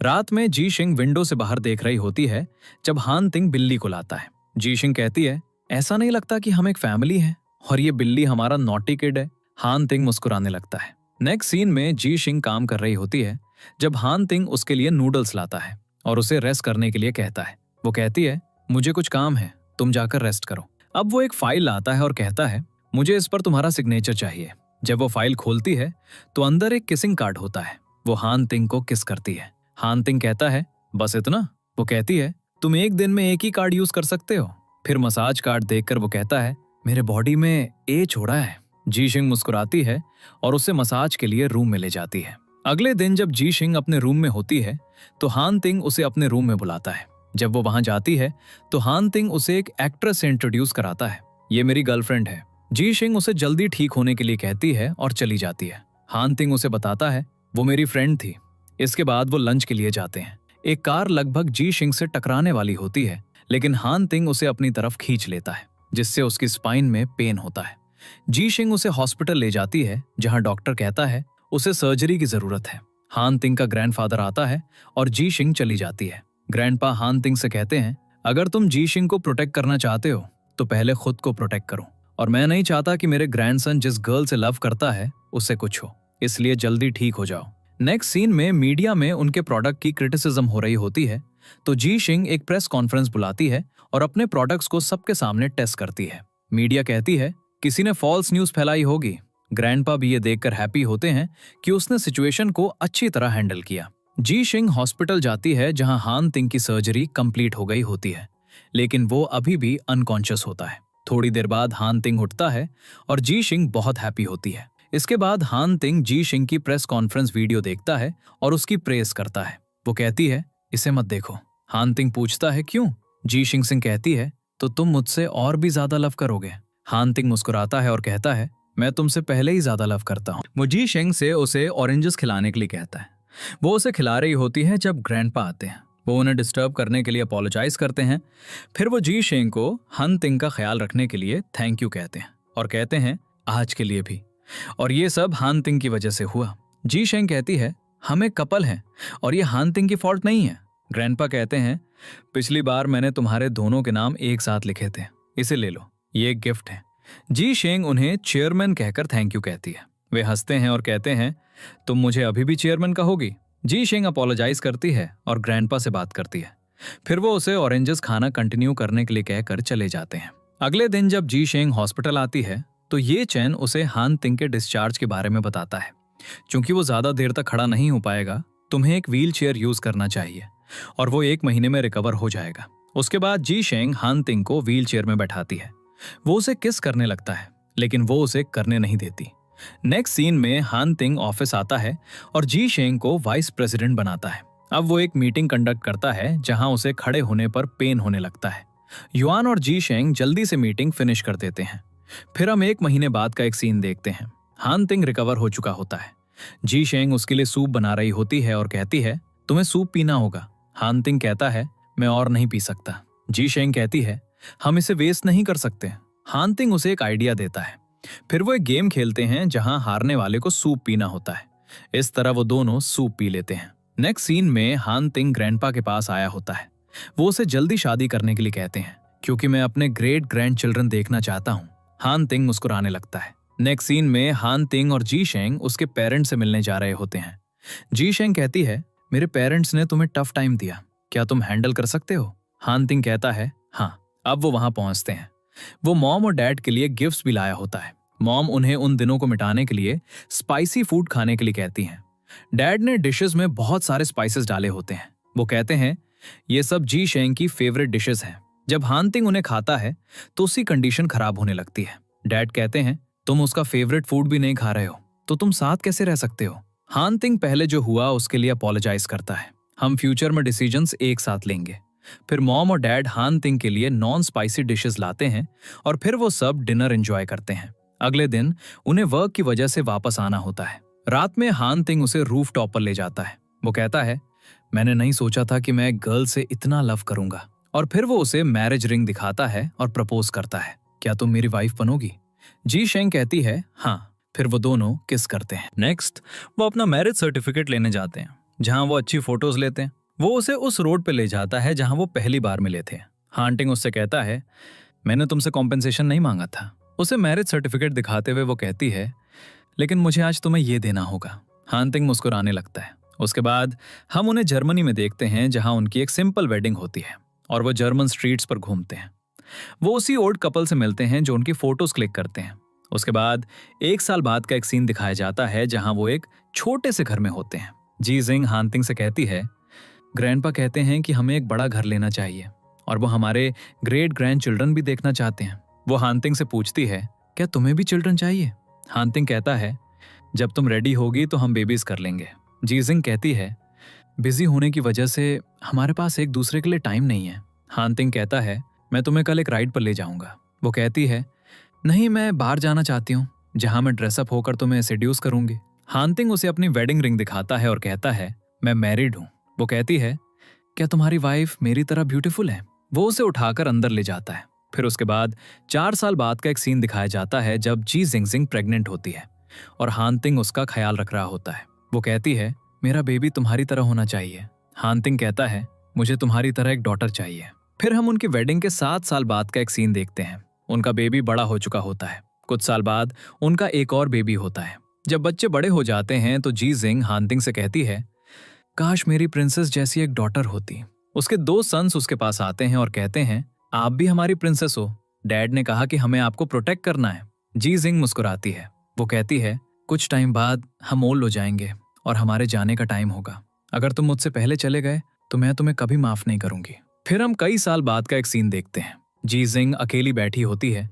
रात में जी शिंग विंडो से बाहर देख रही होती है जब हानतिंग बिल्ली को लाता है। जी शिंग कहती है, ऐसा नहीं लगता कि हम एक फैमिली हैं और ये बिल्ली हमारा नॉटी किड है। हानतिंग मुस्कुराने लगता है। नेक्स्ट सीन में जी शिंग काम कर रही होती है जब हानतिंग उसके लिए नूडल्स लाता है और उसे रेस्ट करने के लिए कहता है। वो कहती है, मुझे कुछ काम है, तुम जाकर रेस्ट करो। अब वो एक फाइल लाता है और कहता है, मुझे इस पर तुम्हारा सिग्नेचर चाहिए। जब वो फाइल खोलती है तो अंदर एक किसिंग कार्ड होता है। वो हानतिंग को किस करती है। हानतिंग कहता है, बस इतना? वो कहती है, तुम एक दिन में एक ही कार्ड यूज कर सकते हो। फिर मसाज कार्ड देखकर वो कहता है, मेरे बॉडी में ए छोड़ा है। जी शिंग मुस्कुराती है और उसे मसाज के लिए रूम में ले जाती है। अगले दिन जब जी शिंग अपने रूम में होती है तो हानतिंग उसे अपने रूम में बुलाता है। जब वो वहां जाती है तो हानतिंग उसे एक एक्ट्रेस से इंट्रोड्यूस कराता है। ये मेरी गर्लफ्रेंड है। जी शिंग उसे जल्दी ठीक होने के लिए कहती है और चली जाती है। हानतिंग उसे बताता है, वो मेरी फ्रेंड थी। इसके बाद वो लंच के लिए जाते हैं। एक कार लगभग जी शिंग से टकराने वाली होती है, लेकिन हानतिंग उसे अपनी तरफ खींच लेता है, जिससे उसकी स्पाइन में पेन होता है। जी शिंग उसे हॉस्पिटल ले जाती है, जहां डॉक्टर कहता है उसे सर्जरी की जरूरत है। हानतिंग का ग्रैंडफादर आता है और जी शिंग चली जाती है। ग्रैंडपा हानतिंग से कहते हैं, अगर तुम जी शिंग को प्रोटेक्ट करना चाहते हो तो पहले खुद को प्रोटेक्ट करो, और मैं नहीं चाहता कि मेरे ग्रैंडसन जिस गर्ल से लव करता है उससे कुछ हो, इसलिए जल्दी ठीक हो जाओ। नेक्स्ट सीन में मीडिया में उनके प्रोडक्ट की क्रिटिसिज्म हो रही होती है तो जी शिंग एक प्रेस कॉन्फ्रेंस बुलाती है और अपने प्रोडक्ट्स को सबके सामने टेस्ट करती है। मीडिया कहती है, किसी ने फॉल्स न्यूज फैलाई होगी। ग्रैंडपा भी ये देखकर हैप्पी होते हैं कि उसने सिचुएशन को अच्छी तरह हैंडल किया। जी शिंग हॉस्पिटल जाती है जहां हानतिंग की सर्जरी कंप्लीट हो गई होती है, लेकिन वो अभी भी अनकॉन्शियस होता है। थोड़ी देर बाद हानतिंग उठता है और जी शिंग बहुत हैप्पी होती है। इसके बाद हानतिंग जी शिंग की प्रेस कॉन्फ्रेंस वीडियो देखता है और उसकी प्रेस करता है। वो कहती है, इसे मत देखो। हानतिंग पूछता है, क्यों? जी शिंग कहती है, तो तुम मुझसे और भी ज्यादा लव करोगे। हानतिंग मुस्कुराता है और कहता है, मैं तुमसे पहले ही ज्यादा लव करता हूँ। वो जी शिंग से उसे ऑरेंजेस खिलाने के लिए कहता है। वो उसे खिला रही होती है जब ग्रैंडपा आते हैं। वो उन्हें डिस्टर्ब करने के लिए अपोलोजाइज करते हैं। फिर वो जी शिंग को हानतिंग का ख्याल रखने के लिए थैंक यू कहते हैं और कहते हैं, आज के लिए भी। और ये सब हानतिंग की वजह से हुआ। जी शिंग कहती है, हम एक कपल हैं और ये हानतिंग की फॉल्ट नहीं है। ग्रैंडपा कहते हैं, पिछली बार मैंने तुम्हारे दोनों के नाम एक साथ लिखे थे, इसे ले लो, ये एक गिफ्ट है। जी शिंग उन्हें चेयरमैन कहकर थैंक यू कहती है। वे हंसते हैं और कहते हैं, तुम मुझे अभी भी चेयरमैन कहोगी? जी शिंग अपोलोजाइज करती है और ग्रैंडपा से बात करती है। फिर वो उसे ऑरेंजेस खाना कंटिन्यू करने के लिए कहकर चले जाते हैं। अगले दिन जब जी शिंग हॉस्पिटल आती है तो ये चैन उसे हानतिंग के डिस्चार्ज के बारे में बताता है। क्योंकि वो ज्यादा देर तक खड़ा नहीं हो पाएगा, तुम्हें एक व्हील चेयर यूज करना चाहिए और वो 1 महीने में रिकवर हो जाएगा। उसके बाद जी शिंग हानतिंग को व्हील चेयर में बैठाती है। वो उसे किस करने लगता है, लेकिन वो उसे करने नहीं देती। नेक्स्ट सीन में हानतिंग ऑफिस आता है और जी शिंग को वाइस प्रेसिडेंट बनाता है। अब वो एक मीटिंग कंडक्ट करता है जहां उसे खड़े होने पर पेन होने लगता है। युआन और जी शिंग जल्दी से मीटिंग फिनिश कर देते हैं। फिर हम 1 महीने बाद का एक सीन देखते हैं। हान तिंग रिकवर हो चुका होता है। जी शेंग उसके लिए सूप बना रही होती है और कहती है, तुम्हें सूप पीना होगा। हान तिंग कहता है, मैं और नहीं पी सकता। जी शेंग कहती है, हम इसे वेस्ट नहीं कर सकते। हान तिंग उसे एक आइडिया देता है। फिर वो एक गेम खेलते हैं जहां हारने वाले को सूप पीना होता है। इस तरह वो दोनों सूप पी लेते हैं। नेक्स्ट सीन में हान तिंग ग्रैंडपा के पास आया होता है। वो उसे जल्दी शादी करने के लिए कहते हैं, क्योंकि मैं अपने ग्रेट ग्रैंड चिल्ड्रन देखना चाहता हूँ। हान तिंग मुस्कुराने लगता है। नेक्स्ट सीन में हान तिंग और जी शेंग उसके पेरेंट्स से मिलने जा रहे होते हैं। जी शेंग कहती है, मेरे पेरेंट्स ने तुम्हें टफ टाइम दिया, क्या तुम हैंडल कर सकते हो? हान तिंग कहता है, हाँ। अब वो वहां पहुंचते हैं। वो मॉम और डैड के लिए गिफ्ट्स भी लाया होता है। मॉम उन्हें उन दिनों को मिटाने के लिए स्पाइसी फूड खाने के लिए कहती हैं। डैड ने डिशेस में बहुत सारे स्पाइसेस डाले होते हैं। वो कहते हैं, ये सब जी शेंग की फेवरेट डिशेस हैं। जब हान तिंग उन्हें खाता है तो उसकी कंडीशन खराब होने लगती है। डैड कहते हैं, तुम उसका फेवरेट फूड भी नहीं खा रहे हो तो तुम साथ कैसे रह सकते हो? हान तिंग पहले जो हुआ उसके लिए अपोलोजाइज करता है। हम फ्यूचर में डिसीजंस एक साथ लेंगे। फिर मॉम और डैड हान तिंग के लिए नॉन स्पाइसी डिशेस लाते हैं और फिर वो सब डिनर एंजॉय करते हैं। अगले दिन उन्हें वर्क की वजह से वापस आना होता है। रात में हान तिंग उसे रूफ टॉप पर ले जाता है। वो कहता है, मैंने नहीं सोचा था कि मैं एक गर्ल से इतना लव करूंगा। और फिर वो उसे मैरिज रिंग दिखाता है और प्रपोज करता है, क्या तुम मेरी वाइफ बनोगी? जी शेंग कहती है, हाँ। फिर वो दोनों किस करते हैं। नेक्स्ट वो अपना मैरिज सर्टिफिकेट लेने जाते हैं, जहां वो अच्छी फोटोज लेते हैं। वो उसे उस रोड पे ले जाता है जहां वो पहली बार मिले थे। हान तिंग उससे कहता है, मैंने तुमसे कॉम्पेंसेशन नहीं मांगा था। उसे मैरिज सर्टिफिकेट दिखाते हुए वो कहती है, लेकिन मुझे आज तुम्हें ये देना होगा। हान तिंग मुस्कुराने लगता है। उसके बाद हम उन्हें जर्मनी में देखते हैं जहां उनकी एक सिंपल वेडिंग होती है और वो जर्मन स्ट्रीट्स पर घूमते हैं। वो उसी ओल्ड कपल से मिलते हैं जो उनकी फोटोज क्लिक करते हैं। उसके बाद 1 साल बाद का एक सीन दिखाया जाता है जहां वो एक छोटे से घर में होते हैं। जी जिंग हान तिंग से कहती है, ग्रैंडपा कहते हैं कि हमें एक बड़ा घर लेना चाहिए और वो हमारे ग्रेट ग्रैंड चिल्ड्रन भी देखना चाहते हैं। वो हान तिंग से पूछती है, क्या तुम्हें भी चिल्ड्रन चाहिए? हान तिंग कहता है, जब तुम रेडी होगी तो हम बेबीज कर लेंगे। जी जिंग कहती है, बिजी होने की वजह से हमारे पास एक दूसरे के लिए टाइम नहीं है। हान तिंग कहता है, मैं तुम्हें कल एक राइड पर ले जाऊंगा। वो कहती है, नहीं, मैं बाहर जाना चाहती हूँ जहां मैं ड्रेसअप होकर तुम्हें सेड्यूस करूंगी। हान तिंग उसे अपनी वेडिंग रिंग दिखाता है और कहता है, मैं मैरिड हूँ। वो कहती है, क्या तुम्हारी वाइफ मेरी तरह ब्यूटीफुल है? वो उसे उठाकर अंदर ले जाता है। फिर उसके बाद 4 साल बाद का एक सीन दिखाया जाता है जब जी जिंगजिंग प्रेग्नेंट होती है और हान तिंग उसका ख्याल रख रहा होता है। वो कहती है, मेरा बेबी तुम्हारी तरह होना चाहिए। हान तिंग कहता है, मुझे तुम्हारी तरह एक डॉटर चाहिए। फिर हम उनकी वेडिंग के 7 साल बाद का एक सीन देखते हैं। उनका बेबी बड़ा हो चुका होता है। कुछ साल बाद उनका एक और बेबी होता है। जब बच्चे बड़े हो जाते हैं तो जी जिंग हान तिंग से कहती है, काश मेरी प्रिंसेस जैसी एक डॉटर होती। उसके 2 सन्स उसके पास आते हैं और कहते हैं, आप भी हमारी प्रिंसेस हो। डैड ने कहा कि हमें आपको प्रोटेक्ट करना है। जी जिंग मुस्कुराती है। वो कहती है, कुछ टाइम बाद हम ओल्ड हो जाएंगे और हमारे जाने का टाइम होगा। अगर तुम मुझसे पहले चले गए तो मैं तुम्हें कभी माफ नहीं करूंगी। फिर हम कई साल बाद का एक सीन देखते हैं। जी जिंग अकेली बैठी होती है।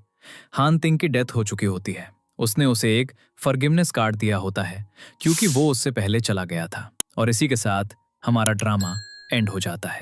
हान तिंग की डेथ हो चुकी होती है। उसने उसे एक फॉरगिवनेस कार्ड दिया होता है क्योंकि वो उससे पहले चला गया था। और इसी के साथ हमारा ड्रामा एंड हो जाता है।